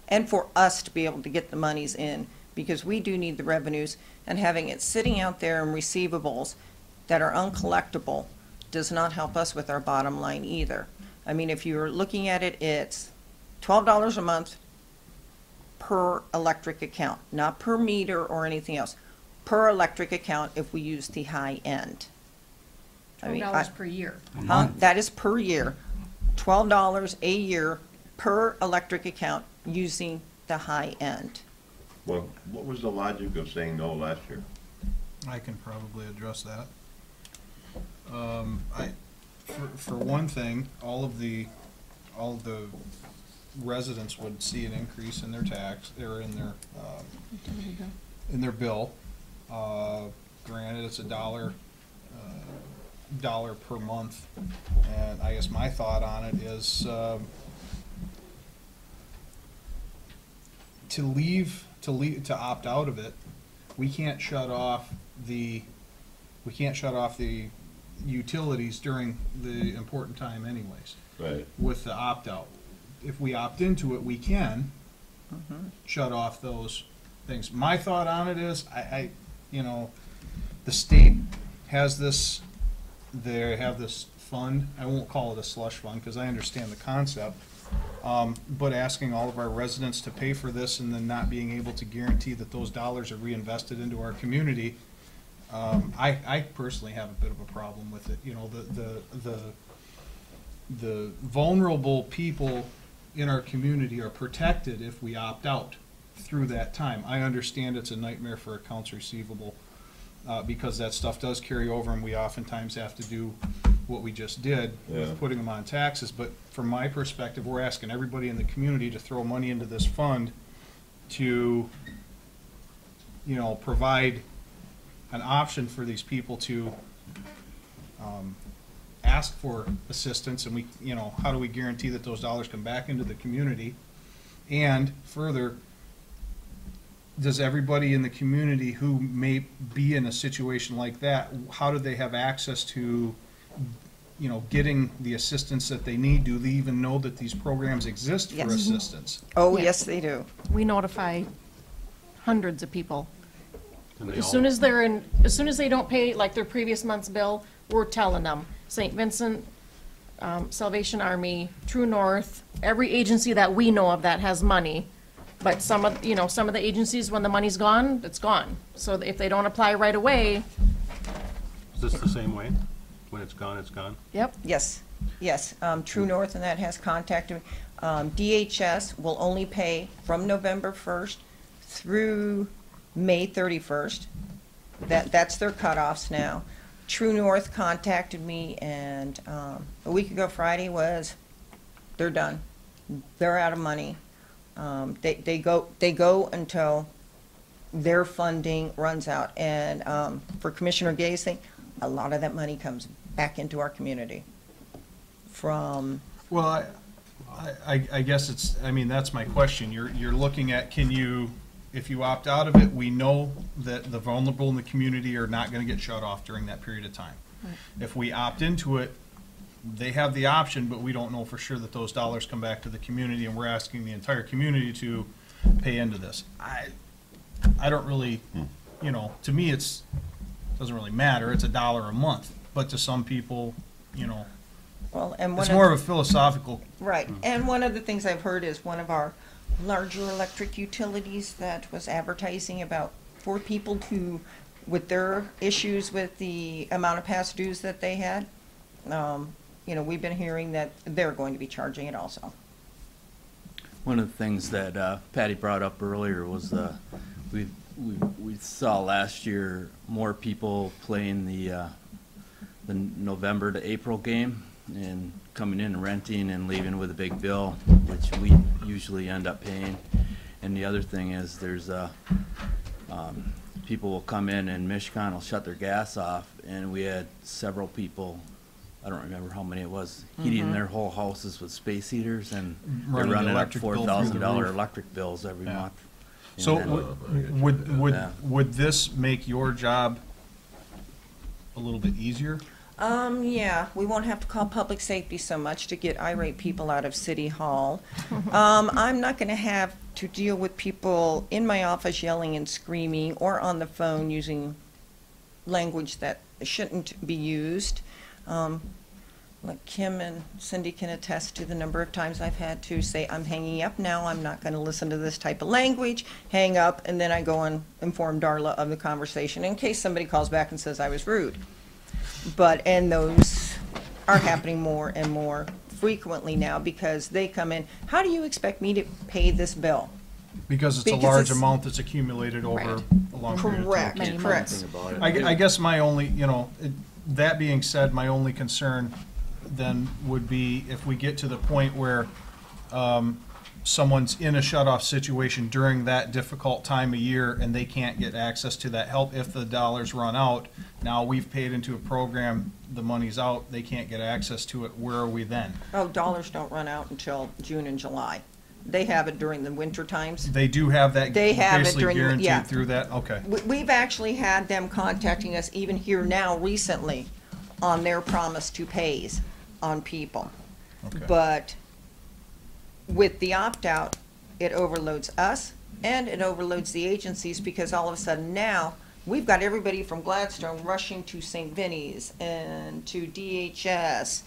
and for us to be able to get the monies in, because we do need the revenues, and having it sitting out there in receivables that are uncollectible does not help us with our bottom line either. I mean, if you're looking at it, it's $12 a month per electric account, not per meter or anything else, per electric account if we use the high end. $12 per year. That is per year, $12 a year per electric account using the high end. Well, what was the logic of saying no last year? I can probably address that. For one thing, all of the residents would see an increase in their tax, or in their bill. Granted, it's $1 per month, and I guess my thought on it is to opt out of it. We can't shut off the utilities during the important time anyways. Right. With the opt-out. If we opt into it, we can shut off those things. My thought on it is, you know, the state has this, they have this fund, I won't call it a slush fund, because I understand the concept, but asking all of our residents to pay for this and then not being able to guarantee that those dollars are reinvested into our community, I personally have a bit of a problem with it. You know, the vulnerable people in our community are protected if we opt out through that time. I understand it's a nightmare for accounts receivable, because that stuff does carry over, and we oftentimes have to do what we just did with putting them on taxes. But from my perspective, we're asking everybody in the community to throw money into this fund to, you know, provide an option for these people to ask for assistance, and we, you know, how do we guarantee that those dollars come back into the community? And further, does everybody in the community who may be in a situation like that, how do they have access to, you know, getting the assistance that they need? Do they even know that these programs exist for assistance? Oh, Yes. yes, they do. We notify hundreds of people. And they As all- soon as they don't pay like their previous month's bill, we're telling them. St. Vincent, Salvation Army, True North, every agency that we know of that has money. But some of the agencies, when the money's gone, it's gone. So if they don't apply right away, Is this the same way? When it's gone, it's gone? yep. Yes, yes. True North and that has contacted me. DHS will only pay from November 1st through May 31st. That's their cutoffs now. True North contacted me, and a week ago Friday they're done. They're out of money. They go until their funding runs out. And for Commissioner Gay's thing, a lot of that money comes back into our community from. Well, I guess it's, I mean, that's my question. You're looking at, if you opt out of it, we know that the vulnerable in the community are not gonna get shut off during that period of time. If we opt into it, they have the option, but we don't know for sure that those dollars come back to the community, and we're asking the entire community to pay into this. I don't really, you know, to me, doesn't really matter. It's $1 a month, but to some people, you know, Well, and it's more of a philosophical. Right, and one of the things I've heard is one of our larger electric utilities that was advertising for people with their issues with the amount of past dues that they had. You know, we've been hearing that they're going to be charging it also. One of the things that Patty brought up earlier was we saw last year more people playing the November to April game and coming in and renting and leaving with a big bill, which we usually end up paying. And the other thing is there's people will come in and Michigan will shut their gas off, and we had several people, I don't remember how many it was, heating their whole houses with space heaters, and they're Running the running up electric bill through the $4,000 roof. electric bills every Yeah. month. And So then- would this make your job a little bit easier? Yeah, we won't have to call public safety so much to get irate people out of City Hall. I'm not gonna have to deal with people in my office yelling and screaming or on the phone using language that shouldn't be used. Like Kim and Cindy can attest to the number of times I've had to say, I'm hanging up now, I'm not gonna listen to this type of language, hang up, and then I go and inform Darla of the conversation in case somebody calls back and says I was rude. And those are happening more and more frequently now because they come in, how do you expect me to pay this bill? Because it's a large amount that's accumulated over Right. a long period of time. Correct, correct. I guess my only, you know, that being said, my only concern then would be if we get to the point where someone's in a shut-off situation during that difficult time of year and they can't get access to that help if the dollars run out. Now we've paid into a program, the money's out, they can't get access to it, where are we then? Oh, dollars don't run out until June and July. They have it during the winter times. They do have that They have it basically during the- yeah. guaranteed through that? Okay. We've actually had them contacting us even here now recently on their promise to pays on people. Okay. But with the opt-out, it overloads us and it overloads the agencies because all of a sudden now we've got everybody from Gladstone rushing to St. Vinny's and to DHS.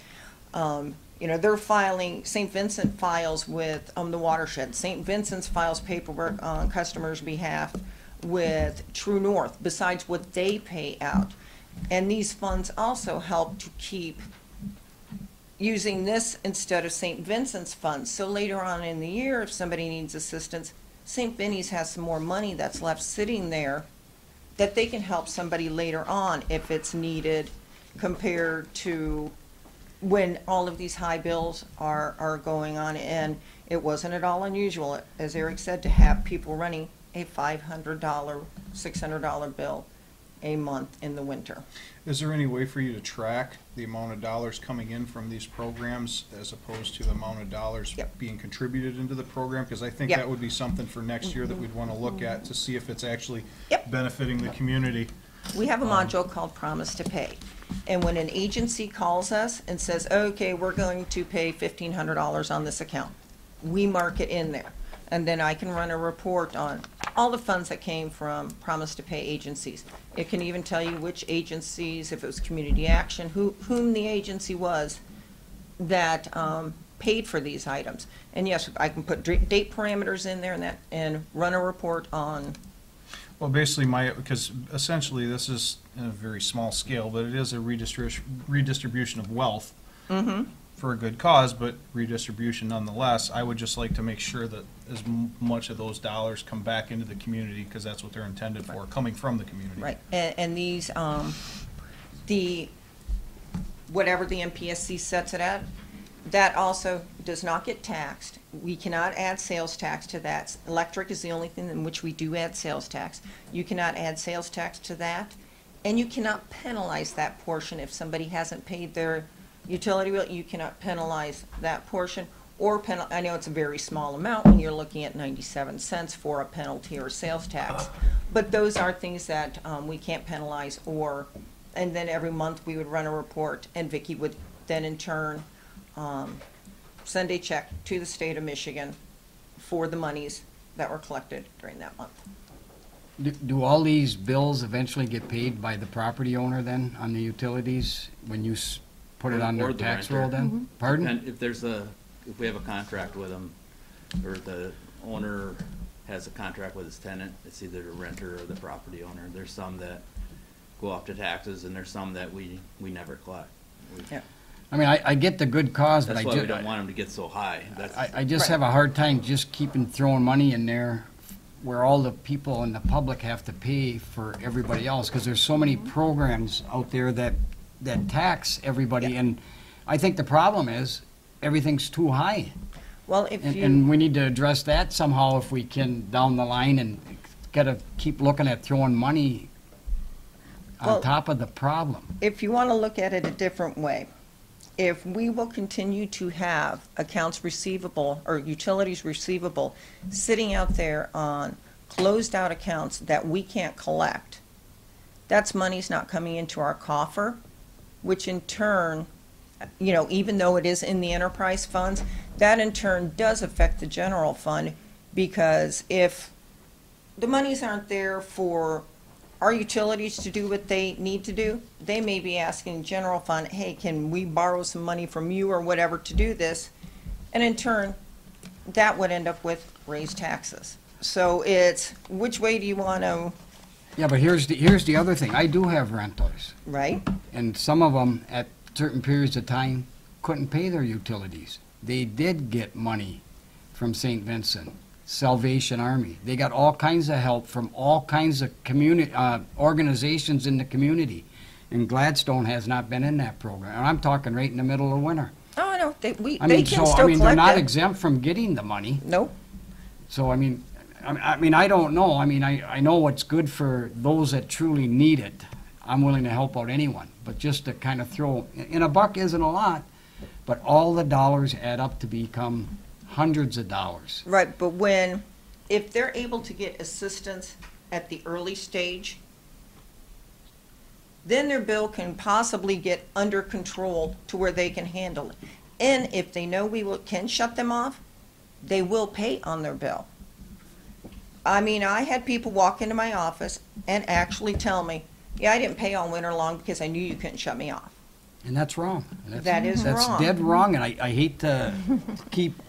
You know, they're filing, St. Vincent files with the watershed. St. Vincent's files paperwork on customers' behalf with True North, besides what they pay out. And these funds also help to keep using this instead of St. Vincent's funds. So later on in the year, if somebody needs assistance, St. Vinny's has some more money that's left sitting there that they can help somebody later on if it's needed, compared to when all of these high bills are going on. And it wasn't at all unusual, as Eric said, to have people running a $500, $600 bill a month in the winter. Is there any way for you to track the amount of dollars coming in from these programs as opposed to the amount of dollars being contributed into the program? Because I think that would be something for next year that we'd want to look at to see if it's actually benefiting the community. We have a module called Promise to Pay. And when an agency calls us and says, okay, we're going to pay $1,500 on this account, we mark it in there. And then I can run a report on all the funds that came from Promise to Pay agencies. It can even tell you which agencies, if it was Community Action, whom the agency was that paid for these items. And yes, I can put date parameters in there and run a report on. Well, basically because essentially this is in a very small scale, but it is a redistribution of wealth for a good cause, but redistribution nonetheless. I would just like to make sure that as much of those dollars come back into the community, because that's what they're intended for, coming from the community. Right, and these, whatever the MPSC sets it at, that also does not get taxed. We cannot add sales tax to that. Electric is the only thing in which we do add sales tax. You cannot add sales tax to that, and you cannot penalize that portion if somebody hasn't paid their utility bill. You cannot penalize that portion, or I know it's a very small amount when you're looking at 97 cents for a penalty or sales tax, but those are things that we can't penalize. And then every month we would run a report, and Vicki would then in turn send a check to the state of Michigan for the monies that were collected during that month. Do all these bills eventually get paid by the property owner then on the utilities when you put it on their tax roll then? Pardon? And if we have a contract with them, or the owner has a contract with his tenant, it's either the renter or the property owner. There's some that go off to taxes, and there's some that we never collect. I mean, I get the good cause, but that's why we don't want them to get so high. I just have a hard time just throwing money in there where all the people in the public have to pay for everybody else, because there's so many programs out there that tax everybody, and I think the problem is everything's too high. Well, and we need to address that somehow if we can down the line, and gotta keep looking at throwing money on top of the problem. If you want to look at it a different way, if we will continue to have accounts receivable or utilities receivable sitting out there on closed out accounts that we can't collect, that's money's not coming into our coffer, which in turn, you know, even though it is in the enterprise funds, that in turn does affect the general fund, because if the monies aren't there for our utilities to do what they need to do, they may be asking general fund, hey, can we borrow some money from you or whatever to do this? And in turn, that would end up with raised taxes. So it's, which way do you want to? Yeah, but here's the other thing. I do have renters. Right. And some of them at certain periods of time couldn't pay their utilities. They did get money from St. Vincent, Salvation Army. They got all kinds of help from all kinds of community organizations in the community. And Gladstone has not been in that program. And I'm talking right in the middle of winter. Oh, no, they can still collect they're not it. exempt from getting the money. Nope. So, I mean, I don't know. I mean, I know what's good for those that truly need it. I'm willing to help out anyone. But just to kind of throw, and a buck isn't a lot, but all the dollars add up to become hundreds of dollars. Right, but if they're able to get assistance at the early stage, then their bill can possibly get under control to where they can handle it. And if they know can shut them off, they will pay on their bill. I mean, I had people walk into my office and actually tell me, yeah, I didn't pay all winter long because I knew you couldn't shut me off. And that's wrong. That is That's wrong. dead wrong, and I hate to keep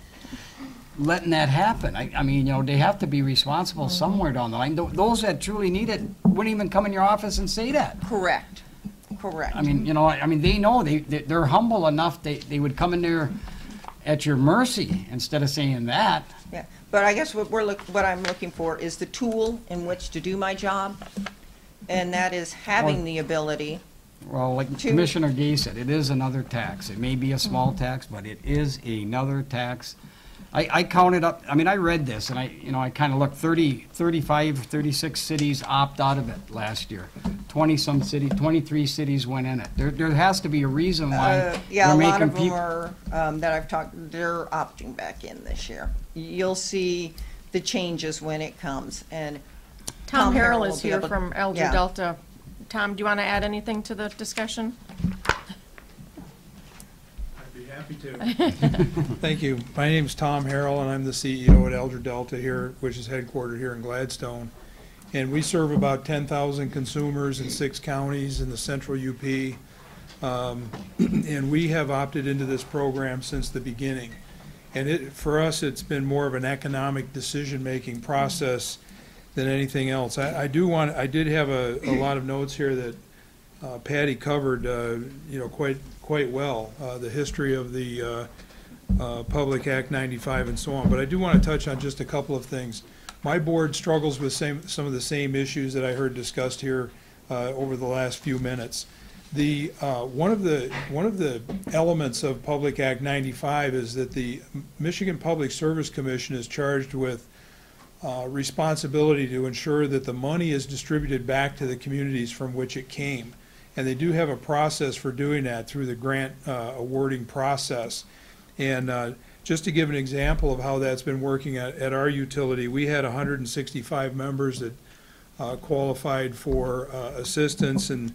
letting that happen. I mean, you know, they have to be responsible somewhere down the line. Those that truly need it wouldn't even come in your office and say that. Correct. Correct. I mean, you know, I mean, they know, they're humble enough, they would come in there at your mercy instead of saying that. Yeah, but I guess what I'm looking for is the tool in which to do my job, and that is having the ability. Well, like Commissioner Gay said, it is another tax. It may be a small tax, but it is another tax. I counted up, I mean, I read this, and I kind of looked, 35, 36 cities opt out of it last year. 23 cities went in it. There has to be a reason why Yeah, a they're lot making of them people. are, that I've talked, they're opting back in this year. You'll see the changes when it comes, and Tom Harrell will is be here able- from Elder yeah. Delta. Tom, do you want to add anything to the discussion? I'd be happy to. Thank you. My name's Tom Harrell, and I'm the CEO at Elder Delta here, which is headquartered here in Gladstone. And we serve about 10,000 consumers in 6 counties in the central UP. And we have opted into this program since the beginning. And for us, it's been more of an economic decision-making process than anything else. I did have a lot of notes here that Patty covered, quite well, the history of the Public Act 95 and so on. But I do want to touch on just a couple of things. My board struggles with some of the same issues that I heard discussed here over the last few minutes. One of the elements of Public Act 95 is that the Michigan Public Service Commission is charged with responsibility to ensure that the money is distributed back to the communities from which it came. And they do have a process for doing that through the grant awarding process. And just to give an example of how that's been working at our utility, we had 165 members that qualified for assistance, and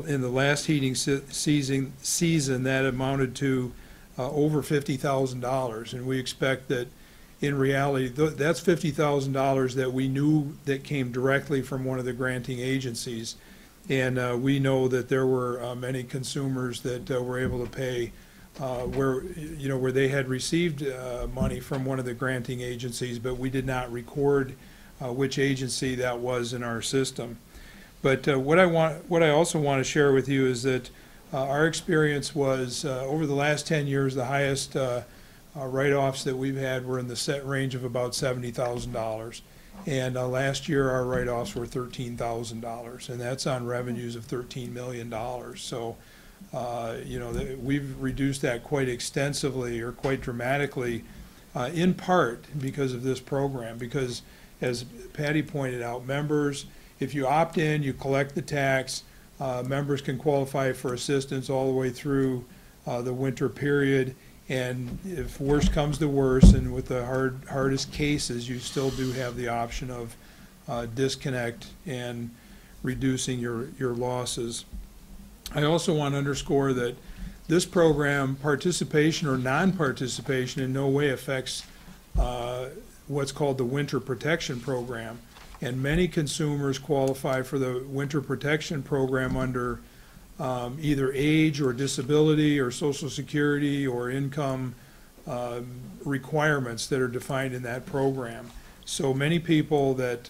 in the last heating season that amounted to over $50,000. And we expect that in reality, that's $50,000 that we knew that came directly from one of the granting agencies. And we know that there were many consumers that were able to pay where they had received money from one of the granting agencies, but we did not record which agency that was in our system. But what I also want to share with you is that our experience was over the last 10 years, the highest write-offs that we've had were in the set range of about $70,000. And last year, our write-offs were $13,000, and that's on revenues of $13 million. So, we've reduced that quite extensively or quite dramatically, in part because of this program. Because, as Patty pointed out, members, if you opt in, you collect the tax, members can qualify for assistance all the way through the winter period. And if worst comes to worst, and with the hardest cases, you still do have the option of disconnect and reducing your losses. I also want to underscore that this program, participation or non-participation, in no way affects what's called the Winter Protection Program. And many consumers qualify for the Winter Protection Program under either age or disability or Social Security or income requirements that are defined in that program. So many people that,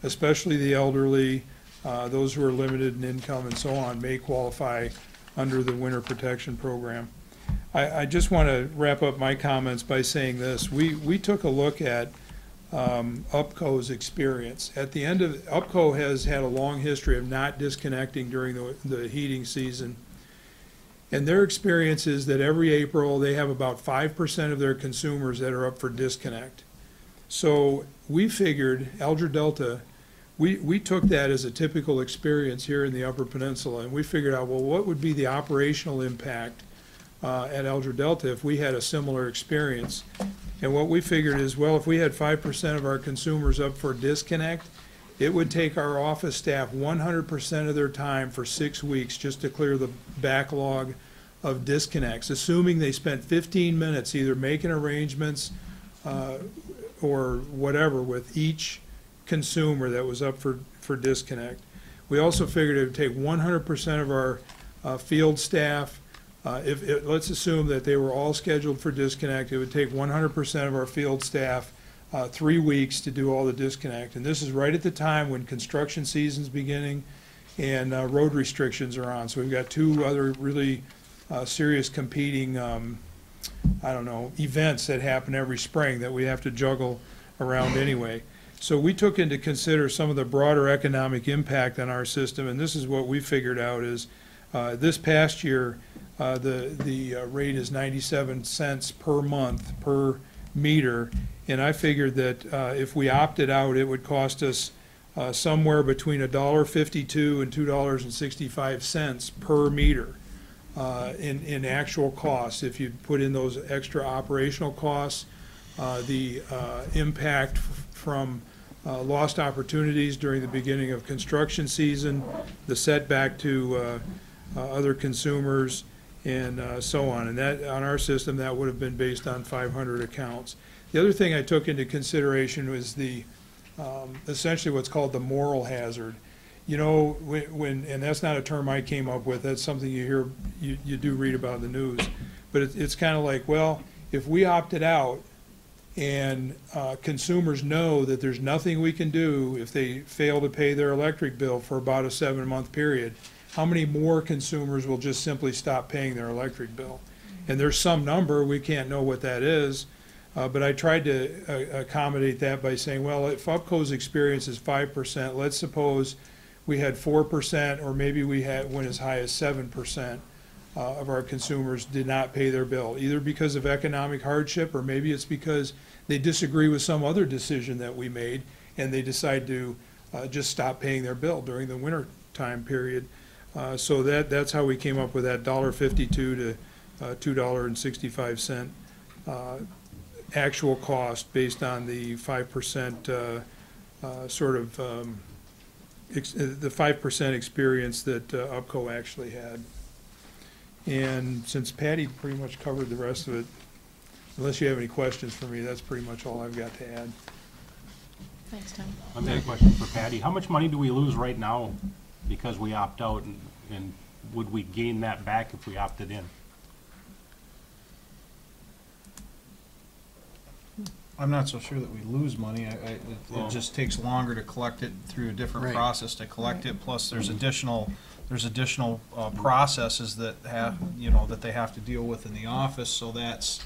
especially the elderly, those who are limited in income and so on, may qualify under the Winter Protection Program. I just want to wrap up my comments by saying this. We took a look at UPCO's experience. At the end of, UPCO has had a long history of not disconnecting during the heating season. And their experience is that every April they have about 5% of their consumers that are up for disconnect. So we figured, Elder Delta, we took that as a typical experience here in the Upper Peninsula, and we figured out, well, what would be the operational impact at Elder Delta if we had a similar experience? And what we figured is, well, if we had 5% of our consumers up for disconnect, it would take our office staff 100% of their time for 6 weeks just to clear the backlog of disconnects, assuming they spent 15 minutes either making arrangements or whatever with each consumer that was up for disconnect. We also figured it would take 100% of our field staff. Let's assume that they were all scheduled for disconnect. It would take 100% of our field staff 3 weeks to do all the disconnect. And this is right at the time when construction season's beginning and road restrictions are on. So we've got two other really serious competing, events that happen every spring that we have to juggle around anyway. So we took into consider some of the broader economic impact on our system, and this is what we figured out is this past year, the rate is 97 cents per month per meter, and I figured that if we opted out, it would cost us somewhere between $1.52 and $2.65 per meter in actual costs. If you put in those extra operational costs, the impact from lost opportunities during the beginning of construction season, the setback to other consumers, and so on. And that, on our system, that would have been based on 500 accounts. The other thing I took into consideration was the essentially what's called the moral hazard. You know, and that's not a term I came up with, that's something you hear, you do read about in the news. But it's kind of like, well, if we opted out and consumers know that there's nothing we can do if they fail to pay their electric bill for about a 7-month period, how many more consumers will just simply stop paying their electric bill? And there's some number, we can't know what that is, but I tried to accommodate that by saying, well, if UPCO's experience is 5%, let's suppose we had 4%, or maybe we went as high as 7% of our consumers did not pay their bill, either because of economic hardship, or maybe it's because they disagree with some other decision that we made, and they decide to just stop paying their bill during the winter time period. So that's how we came up with that $1.52 to $2.65 actual cost based on the 5% the 5% experience that UPCO actually had. And since Patty pretty much covered the rest of it, unless you have any questions for me, that's pretty much all I've got to add. Thanks, Tom. I've got a question for Patty. How much money do we lose right now because we opt out, and would we gain that back if we opted in? I'm not so sure that we lose money. It just takes longer to collect it through a different process to collect it. Plus, there's additional processes that that they have to deal with in the office. So that's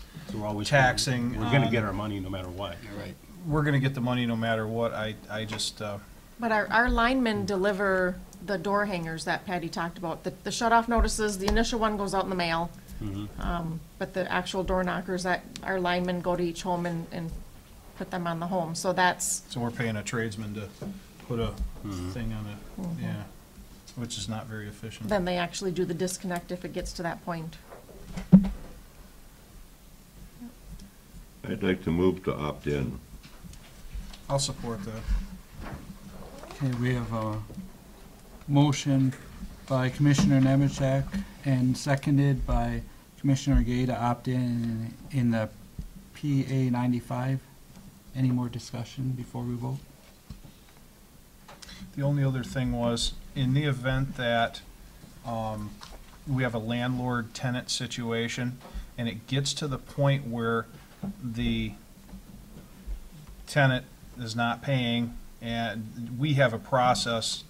taxing. We're going to get our money no matter what. Right. We're going to get the money no matter what. I just. But our linemen deliver the door hangers that Patty talked about. The shut-off notices, the initial one goes out in the mail. Mm-hmm. But the actual door knockers, that our linemen go to each home and put them on the home. So that's. So we're paying a tradesman to put a thing on it, yeah, which is not very efficient. Then they actually do the disconnect if it gets to that point. I'd like to move to opt in. I'll support that. Okay, we have a motion by Commissioner Nemetschek and seconded by Commissioner Gay to opt in the PA 95. Any more discussion before we vote? The only other thing was, in the event that we have a landlord-tenant situation, and it gets to the point where the tenant is not paying, and we have a process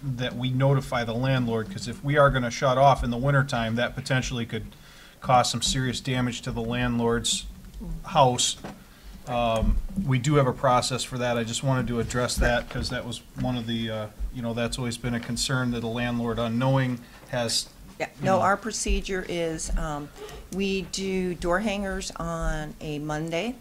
that we notify the landlord, because if we are going to shut off in the wintertime, that potentially could cause some serious damage to the landlord's house. We do have a process for that. I just wanted to address that because that was one of the, that's always been a concern that a landlord unknowing has. Yeah, no, our procedure is, we do door hangers on a Monday.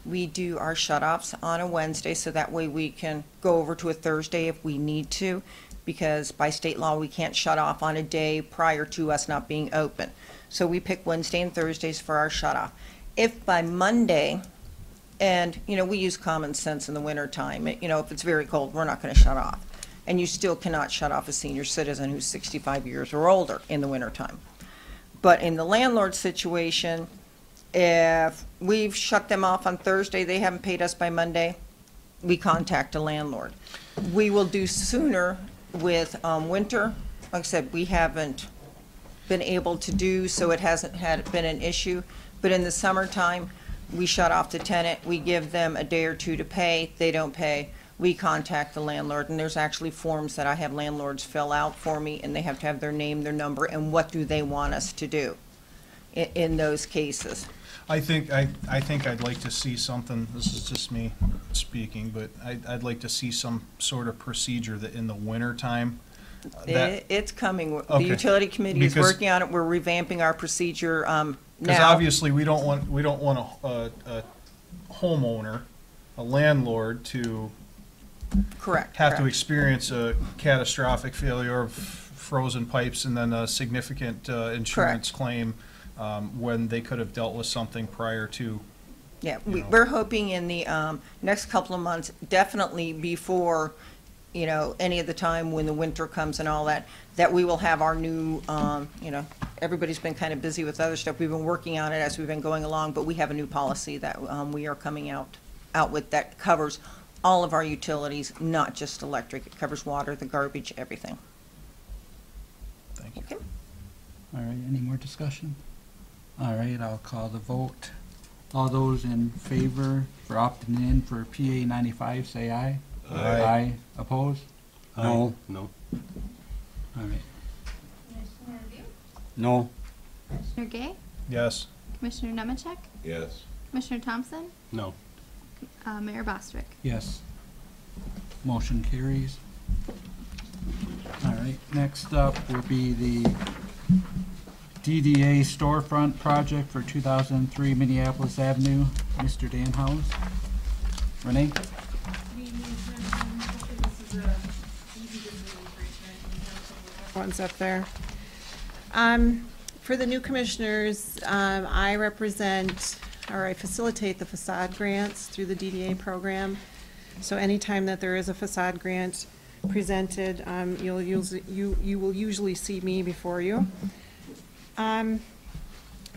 We do our shut-offs on a Wednesday, so that way we can go over to a Thursday if we need to, because by state law, we can't shut off on a day prior to us not being open. So we pick Wednesday and Thursdays for our shut-off. If by Monday, and, we use common sense in the wintertime, if it's very cold, we're not going to shut off. And you still cannot shut off a senior citizen who's 65 years or older in the wintertime. But in the landlord situation, If we've shut them off on Thursday, they haven't paid us by Monday, we contact the landlord. We will do sooner with winter. Like I said, we haven't been able to do, so it hasn't been an issue. But in the summertime, we shut off the tenant, we give them a day or two to pay, they don't pay, we contact the landlord, and there's actually forms that I have landlords fill out for me, and they have to have their name, their number, and what do they want us to do in those cases. I think I'd like to see something, this is just me speaking, but I'd like to see some sort of procedure that in the winter time. It's coming. The Okay. utility committee is Because- working on it. We're revamping our procedure Because now. obviously, we don't want a homeowner, a landlord to Correct. have to correct. experience a catastrophic failure of frozen pipes and then a significant insurance claim when they could have dealt with something prior to. Yeah, we're hoping in the next couple of months, definitely before, any of the time when the winter comes and all that, that we will have our new, everybody's been kind of busy with other stuff. We've been working on it as we've been going along, but we have a new policy that we are coming out with that covers all of our utilities, not just electric. It covers water, the garbage, everything. Thank you. Okay. All right, any more discussion? All right, I'll call the vote. All those in favor for opting in for PA 95, say aye. Aye. Aye. Opposed? No. No. All right. Commissioner Review? No. Commissioner Gay? Yes. Commissioner Nemecheck? Yes. Commissioner Thompson? No. Mayor Bostwick? Yes. Motion carries. All right, next up will be the DDA storefront project for 2003 Minneapolis Avenue. Mr. Dan Howes. Renee? Ones up there. For the new commissioners, I represent, or I facilitate the facade grants through the DDA program. So anytime that there is a facade grant presented, you will usually see me before you. The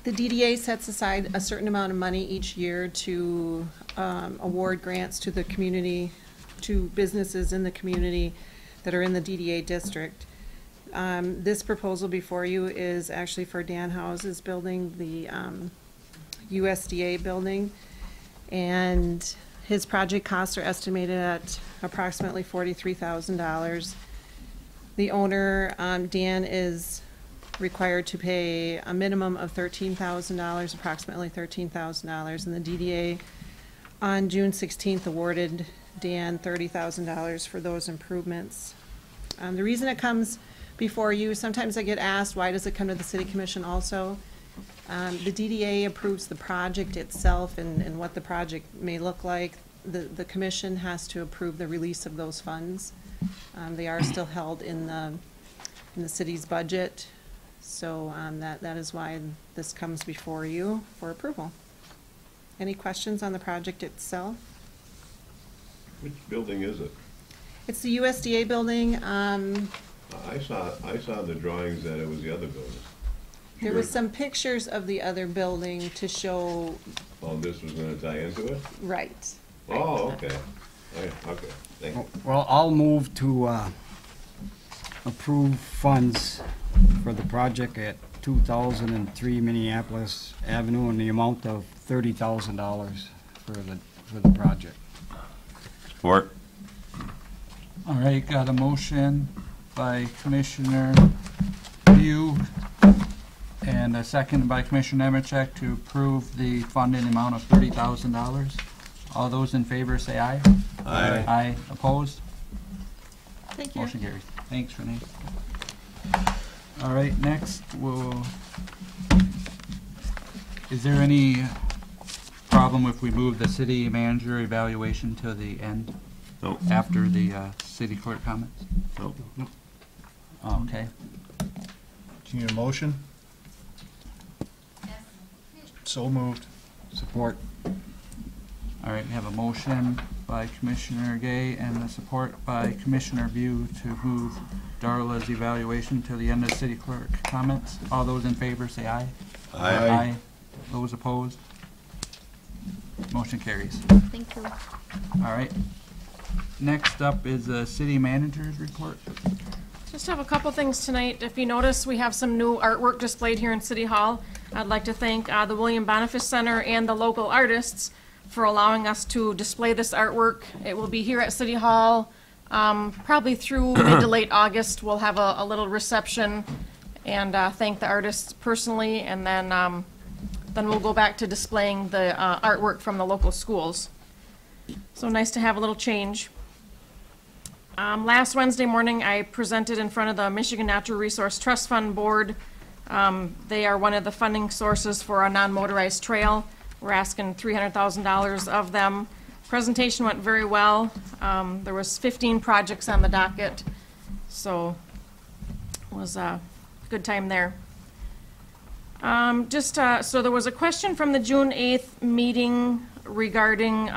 DDA sets aside a certain amount of money each year to award grants to the community, to businesses in the community that are in the DDA district. This proposal before you is actually for Dan House's building, the USDA building. And his project costs are estimated at approximately $43,000. The owner, Dan, is required to pay a minimum of $13,000, approximately $13,000. And the DDA on June 16th awarded Dan $30,000 for those improvements. The reason it comes before you, sometimes I get asked, why does it come to the City Commission also? The DDA approves the project itself and what the project may look like. The commission has to approve the release of those funds. They are still held in the city's budget, so that is why this comes before you for approval. Any questions on the project itself? Which building is it? It's the USDA building. I saw the drawings that it was the other building. There was some pictures of the other building to show. Oh, this was gonna tie into it? Right. Oh, okay. Okay, thank you. Well, I'll move to approve funds for the project at 2003 Minneapolis Avenue in the amount of $30,000 for the project. Support. All right, got a motion by Commissioner View and a second by Commissioner Nemecheck to approve the fund in the amount of $30,000. All those in favor say aye. Aye. Aye. Opposed? Thank you. Motion carries. Thanks, Renee. All right, next is there any problem if we move the city manager evaluation to the end? No. After the city clerk comments? Nope. Oh, okay. Do you need a motion? So moved. Support. All right, we have a motion by Commissioner Gay and a support by Commissioner View to move Darla's evaluation to the end of city clerk comments. All those in favor say aye. Aye. Those opposed? Motion carries. Thank you. All right. Next up is the city manager's report. Just have a couple things tonight. If you notice, we have some new artwork displayed here in City Hall. I'd like to thank the William Boniface Center and the local artists for allowing us to display this artwork. It will be here at City Hall probably through mid to late August. We'll have a little reception and thank the artists personally, and then we'll go back to displaying the artwork from the local schools. So nice to have a little change. Last Wednesday morning, I presented in front of the Michigan Natural Resource Trust Fund Board. They are one of the funding sources for a non-motorized trail. We're asking $300,000 of them. Presentation went very well. There was 15 projects on the docket, so it was a good time there. So there was a question from the June 8th meeting regarding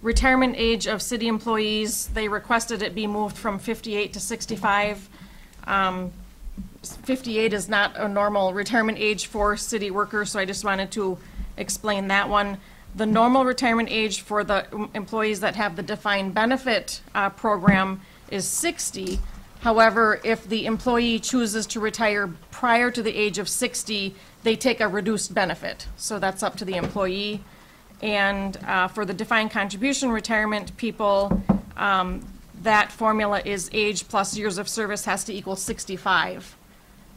retirement age of city employees. They requested it be moved from 58 to 65. 58 is not a normal retirement age for city workers, so I just wanted to explain that one. The normal retirement age for the employees that have the defined benefit program is 60. However, if the employee chooses to retire prior to the age of 60, they take a reduced benefit. So that's up to the employee. And for the defined contribution retirement people, that formula is age plus years of service has to equal 65.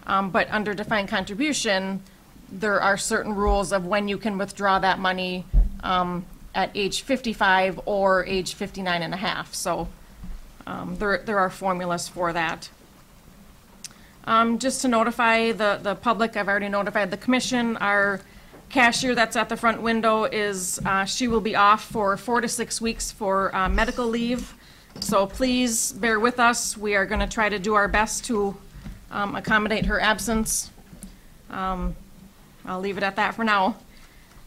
But under defined contribution, there are certain rules of when you can withdraw that money at age 55 or age 59 and a half. So there are formulas for that. Just to notify the public, I've already notified the commission. Our cashier that's at the front window is, she will be off for 4 to 6 weeks for medical leave. So please bear with us. We are going to try to do our best to accommodate her absence. I'll leave it at that for now.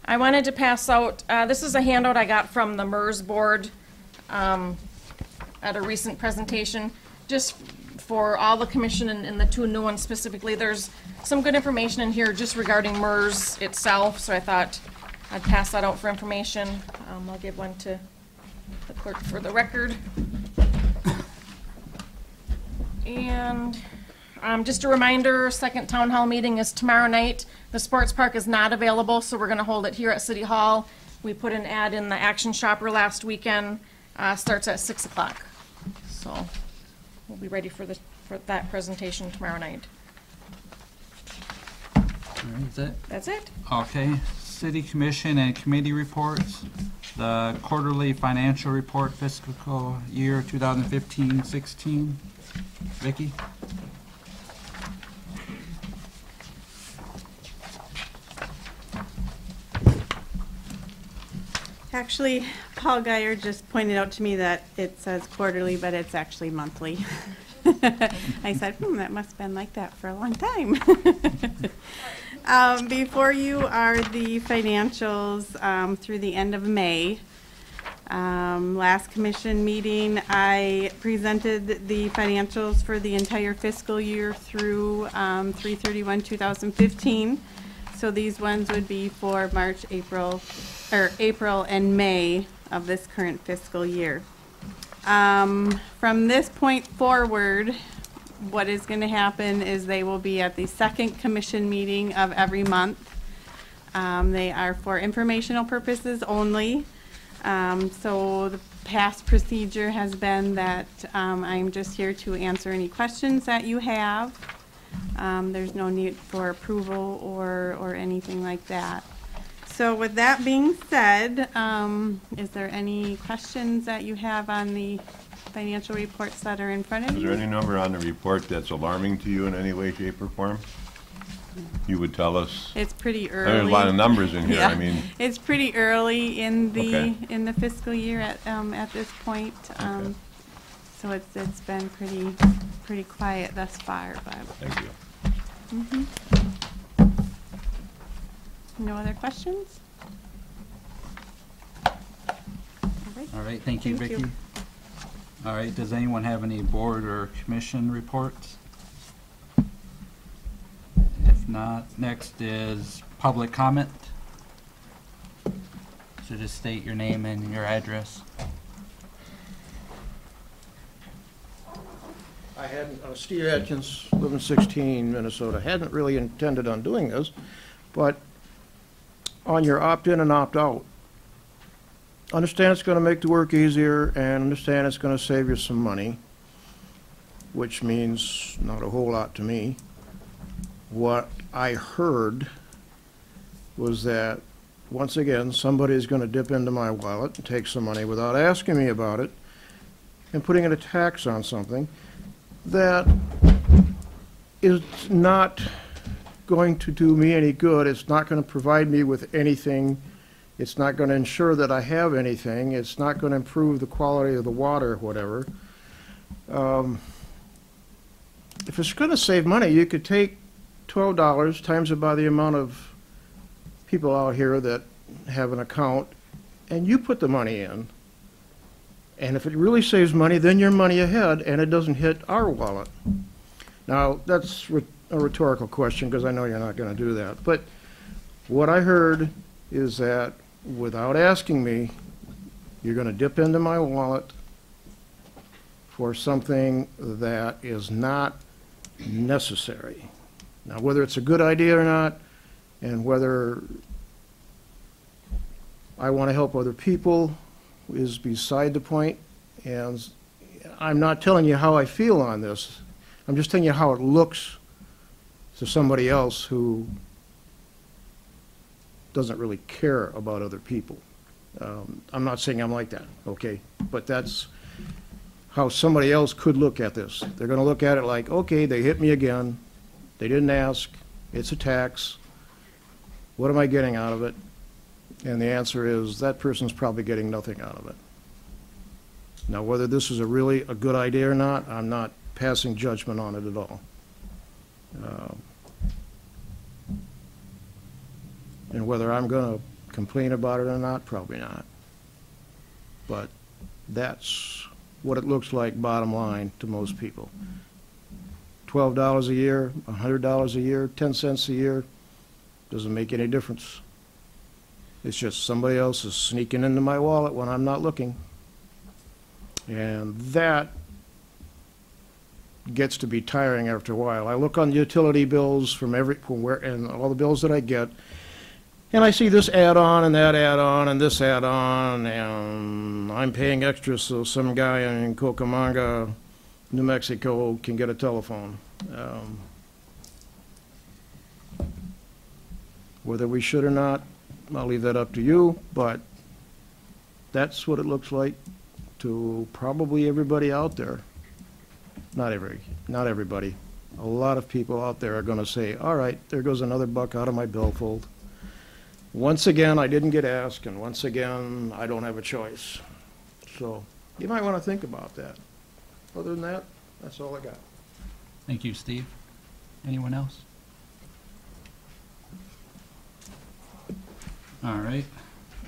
I wanted to pass out, this is a handout I got from the MERS board at a recent presentation, just for all the commission and the two new ones specifically. There's some good information in here just regarding MERS itself, so I thought I'd pass that out for information. I'll give one to the clerk for the record. And just a reminder, second town hall meeting is tomorrow night. The sports park is not available, so we're going to hold it here at City Hall. We put an ad in the Action Shopper last weekend. Starts at 6 o'clock. So we'll be ready for that presentation tomorrow night. All right, is it? That's it. Okay, city commission and committee reports. The quarterly financial report fiscal year 2015-16. Vicki? Actually, Paul Geyer just pointed out to me that it says quarterly, but it's actually monthly. I said, that must have been like that for a long time. Before you are the financials through the end of May. Last commission meeting, I presented the financials for the entire fiscal year through 3/31/2015. So these ones would be for March, April and May of this current fiscal year. From this point forward, what is going to happen is they will be at the second commission meeting of every month. They are for informational purposes only. So the past procedure has been that I'm just here to answer any questions that you have. There's no need for approval or anything like that. So with that being said, is there any questions that you have on the financial reports that are in front of you? Is there any number on the report that's alarming to you in any way, shape, or form? You would tell us. It's pretty early. There's a lot of numbers in here. Yeah. I mean, it's pretty early in the Okay. in the fiscal year at this point. Okay. So it's been pretty quiet thus far. But thank you. mhm. No other questions? All right, thank you, Vicki. All right, does anyone have any board or commission reports? If not, next is public comment. So just state your name and your address. I hadn't, Steve Atkins, live in 16, Minnesota. Hadn't really intended on doing this, but on your opt-in and opt-out, understand it's going to make the work easier and understand it's going to save you some money, which means not a whole lot to me. What I heard was that, once again, somebody's going to dip into my wallet and take some money without asking me about it and putting in a tax on something that is not going to do me any good. It's not going to provide me with anything. It's not going to ensure that I have anything. It's not going to improve the quality of the water or whatever. If it's going to save money, you could take $12 times it by the amount of people out here that have an account, and you put the money in. And if it really saves money, then you're money ahead, and it doesn't hit our wallet. Now, that's a rhetorical question, because I know you're not going to do that. But what I heard is that without asking me, you're going to dip into my wallet for something that is not necessary. Now, whether it's a good idea or not, and whether I want to help other people is beside the point, and I'm not telling you how I feel on this. I'm just telling you how it looks to somebody else who doesn't really care about other people. I'm not saying I'm like that, okay? But that's how somebody else could look at this. They're going to look at it like, okay, they hit me again. They didn't ask. It's a tax. What am I getting out of it? And the answer is that person's probably getting nothing out of it. Now, whether this is really a good idea or not, I'm not passing judgment on it at all. And whether I'm going to complain about it or not, probably not. But that's what it looks like, bottom line, to most people. $12 a year, $100 a year, 10 cents a year, doesn't make any difference. It's just somebody else is sneaking into my wallet when I'm not looking. And that gets to be tiring after a while. I look on the utility bills from and all the bills that I get, and I see this add-on and that add-on and this add-on, and I'm paying extra so some guy in Cucamonga, New Mexico can get a telephone. Whether we should or not, I'll leave that up to you, but that's what it looks like to probably everybody out there. Not everybody. A lot of people out there are going to say, all right, there goes another buck out of my billfold. Once again, I didn't get asked, and once again, I don't have a choice. So you might want to think about that. Other than that, that's all I got. Thank you, Steve. Anyone else? All right.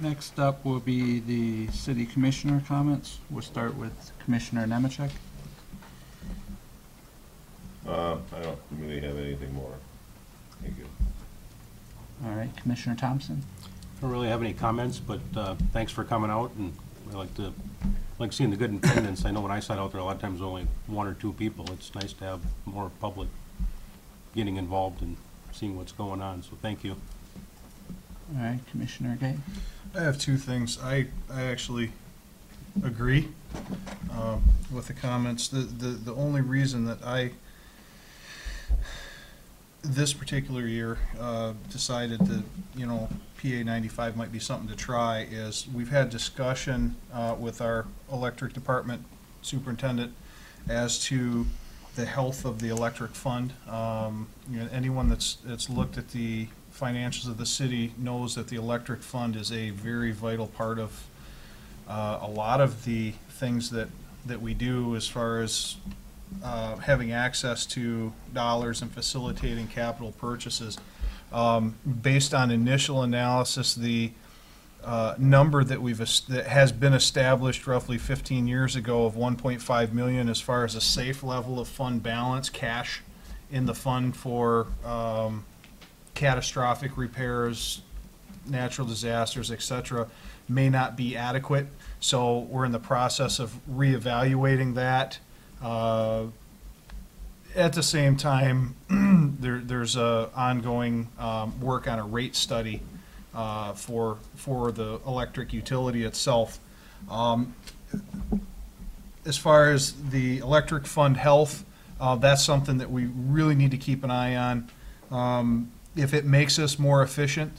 Next up will be the city commissioner comments. We'll start with Commissioner Nemechek. I don't really have anything more. Thank you. All right, Commissioner Thompson. I don't really have any comments, but thanks for coming out, and I like seeing the good attendance. I know when I sat out there, a lot of times only 1 or 2 people. It's nice to have more public getting involved and seeing what's going on, so thank you. All right, Commissioner Gay. I have 2 things. I actually agree with the comments. The only reason that this particular year decided that, PA 95 might be something to try is we've had discussion with our electric department superintendent as to the health of the electric fund. Anyone that's looked at the financials of the city knows that the electric fund is a very vital part of a lot of the things that we do as far as having access to dollars and facilitating capital purchases. Based on initial analysis, the number that has been established roughly 15 years ago of 1.5 million as far as a safe level of fund balance, cash in the fund for catastrophic repairs, natural disasters, et cetera, may not be adequate. So we're in the process of reevaluating that. At the same time, there's a ongoing work on a rate study for the electric utility itself. As far as the electric fund health, that's something that we really need to keep an eye on. If it makes us more efficient,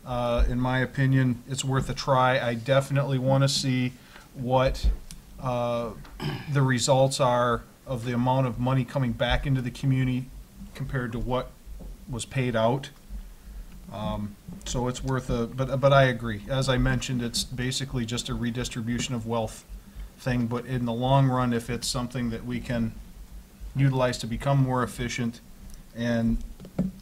in my opinion, it's worth a try. I definitely want to see what the results are of the amount of money coming back into the community compared to what was paid out. So it's worth but I agree. As I mentioned, it's basically just a redistribution of wealth thing, but in the long run, if it's something that we can utilize to become more efficient, and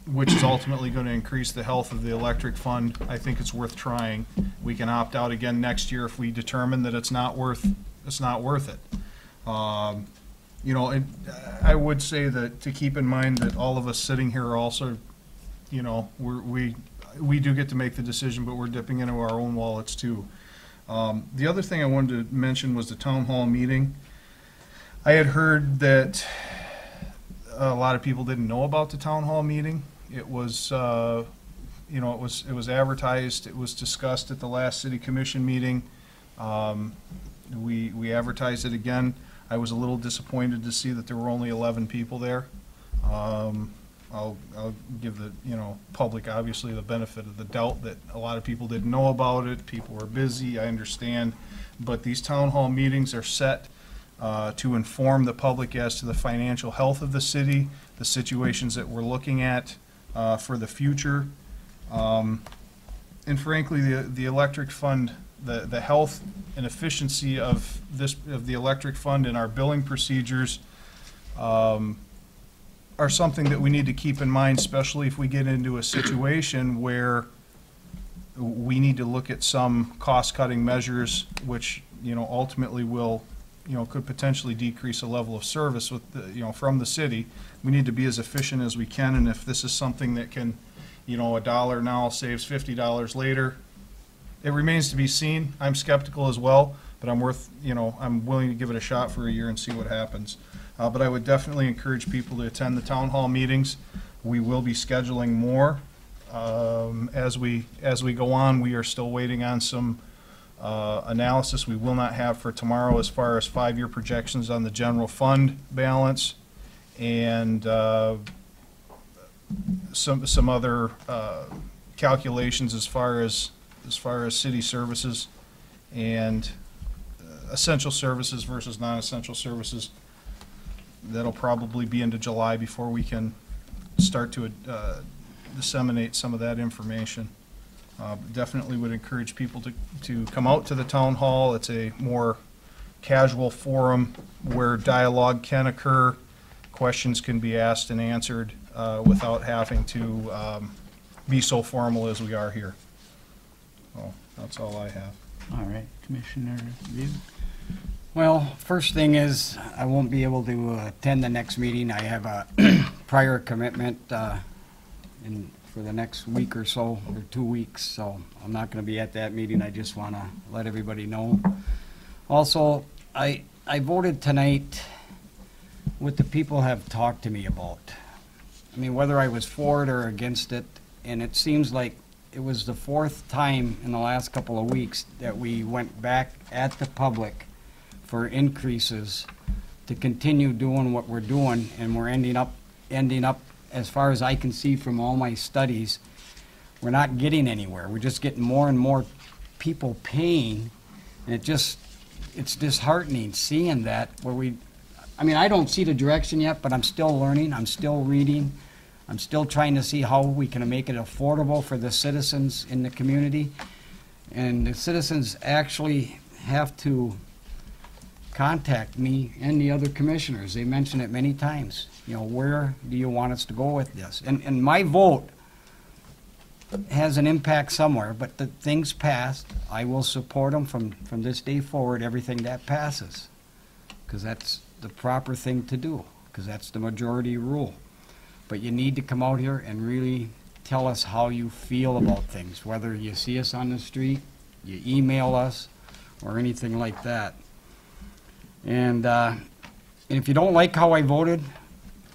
which is ultimately going to increase the health of the electric fund, I think it's worth trying. We can opt out again next year if we determine that it's not worth it. You know, and I would say that to keep in mind that all of us sitting here are also, you know, we do get to make the decision, but we're dipping into our own wallets too. The other thing I wanted to mention was the town hall meeting. I had heard that a lot of people didn't know about the town hall meeting. It was, you know, it was advertised. It was discussed at the last city commission meeting. We advertised it again. I was a little disappointed to see that there were only 11 people there. I'll give the, you know, public obviously the benefit of the doubt that a lot of people didn't know about it. People were busy, I understand, but these town hall meetings are set to inform the public as to the financial health of the city, the situations that we're looking at for the future, and frankly, the electric fund, the health and efficiency of the electric fund and our billing procedures are something that we need to keep in mind, especially if we get into a situation where we need to look at some cost-cutting measures, which, you know, ultimately will, you know, could potentially decrease the level of service with the, you know, from the city. We need to be as efficient as we can, and if this is something that can, you know, $1 now saves $50 later, it remains to be seen. I'm skeptical as well, but I'm willing to give it a shot for a year and see what happens. But I would definitely encourage people to attend the town hall meetings. We will be scheduling more as we go on. We are still waiting on some analysis we will not have for tomorrow as far as 5-year projections on the general fund balance and some other calculations as far as city services and essential services versus non-essential services. That'll probably be into July before we can start to disseminate some of that information. Definitely would encourage people to come out to the town hall. It's a more casual forum where dialogue can occur, questions can be asked and answered without having to be so formal as we are here. So that's all I have. All right, Commissioner View. Well, first thing is, I won't be able to attend the next meeting. I have a prior commitment for the next week or so, or 2 weeks, so I'm not going to be at that meeting. I just want to let everybody know. Also, I voted tonight what the people have talked to me about. I mean, whether I was for it or against it, and it seems like it was the 4th time in the last couple of weeks that we went back at the public for increases to continue doing what we're doing, and we're ending up, as far as I can see from all my studies, we're not getting anywhere. We're just getting more and more people paying, and it's disheartening seeing that I mean, I don't see the direction yet, but I'm still learning, I'm still reading, I'm still trying to see how we can make it affordable for the citizens in the community, and the citizens actually have to contact me and the other commissioners. They mention it many times. You know, where do you want us to go with this? And my vote has an impact somewhere, but the things passed, I will support them from this day forward, everything that passes, because that's the proper thing to do, because that's the majority rule. But you need to come out here and really tell us how you feel about things, whether you see us on the street, you email us, or anything like that. And if you don't like how I voted,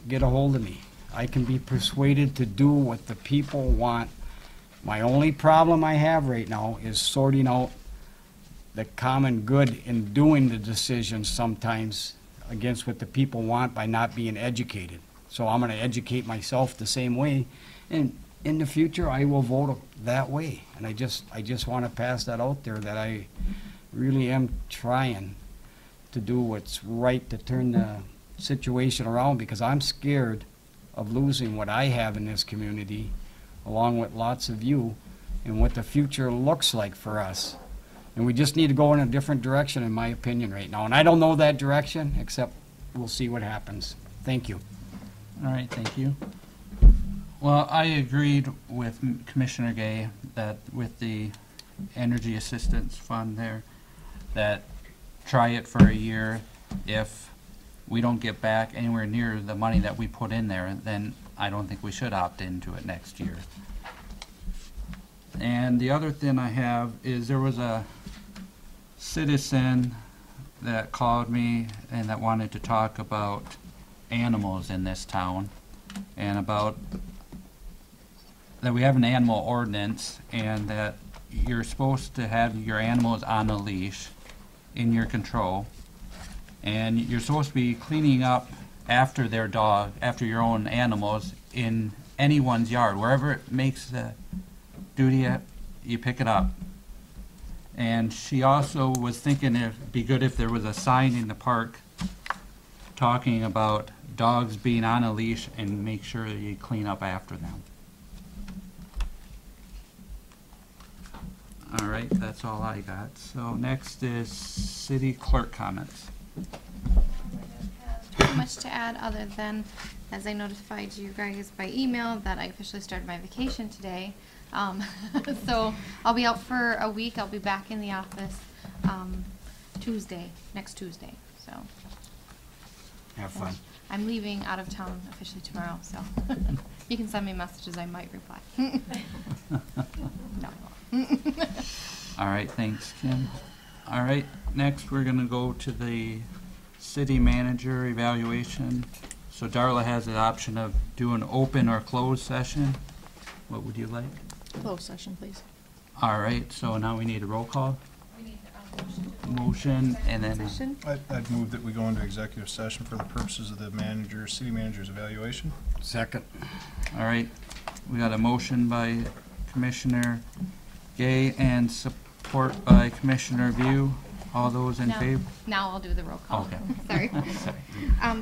get a hold of me. I can be persuaded to do what the people want. My only problem I have right now is sorting out the common good in doing the decisions sometimes against what the people want by not being educated. So I'm going to educate myself the same way, and in the future I will vote that way. And I just want to pass that out there, that I really am trying to do what's right to turn the situation around, because I'm scared of losing what I have in this community, along with lots of you, and what the future looks like for us. And we just need to go in a different direction, in my opinion, right now. And I don't know that direction, except we'll see what happens. Thank you. All right, thank you. Well, I agreed with Commissioner Gay that with the Energy Assistance Fund there, that try it for a year. If we don't get back anywhere near the money that we put in there, then I don't think we should opt into it next year. And the other thing I have is there was a citizen that called me and that wanted to talk about animals in this town, and about that we have an animal ordinance, and that you're supposed to have your animals on a leash in your control, and you're supposed to be cleaning up after their dog, after your own animals, in anyone's yard. Wherever it makes the duty, you pick it up. And she also was thinking it'd be good if there was a sign in the park talking about dogs being on a leash, and make sure that you clean up after them. All right, that's all I got. So next is city clerk comments. Not much to add other than, as I notified you guys by email, that I officially started my vacation today. So I'll be out for a week. I'll be back in the office next Tuesday. So Have fun. I'm leaving out of town officially tomorrow, so you can send me messages. I might reply. No. All right, thanks, Kim. All right, next we're gonna go to the city manager evaluation. So Darla has the option of doing open or closed session. What would you like? Closed session, please. All right, so now we need a roll call. Motion, and then I'd move that we go into executive session for the purposes of the city manager's evaluation. Second. all right, we got a motion by Commissioner Gay and support by Commissioner View. All those in favor? Now I'll do the roll call. Okay. Sorry.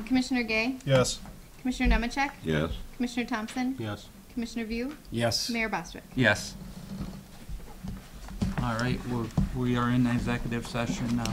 Commissioner Gay? Yes. Commissioner Nemechek? Yes. Commissioner Thompson? Yes. Commissioner View? Yes. Mayor Bostwick? Yes. All right, we are in executive session now.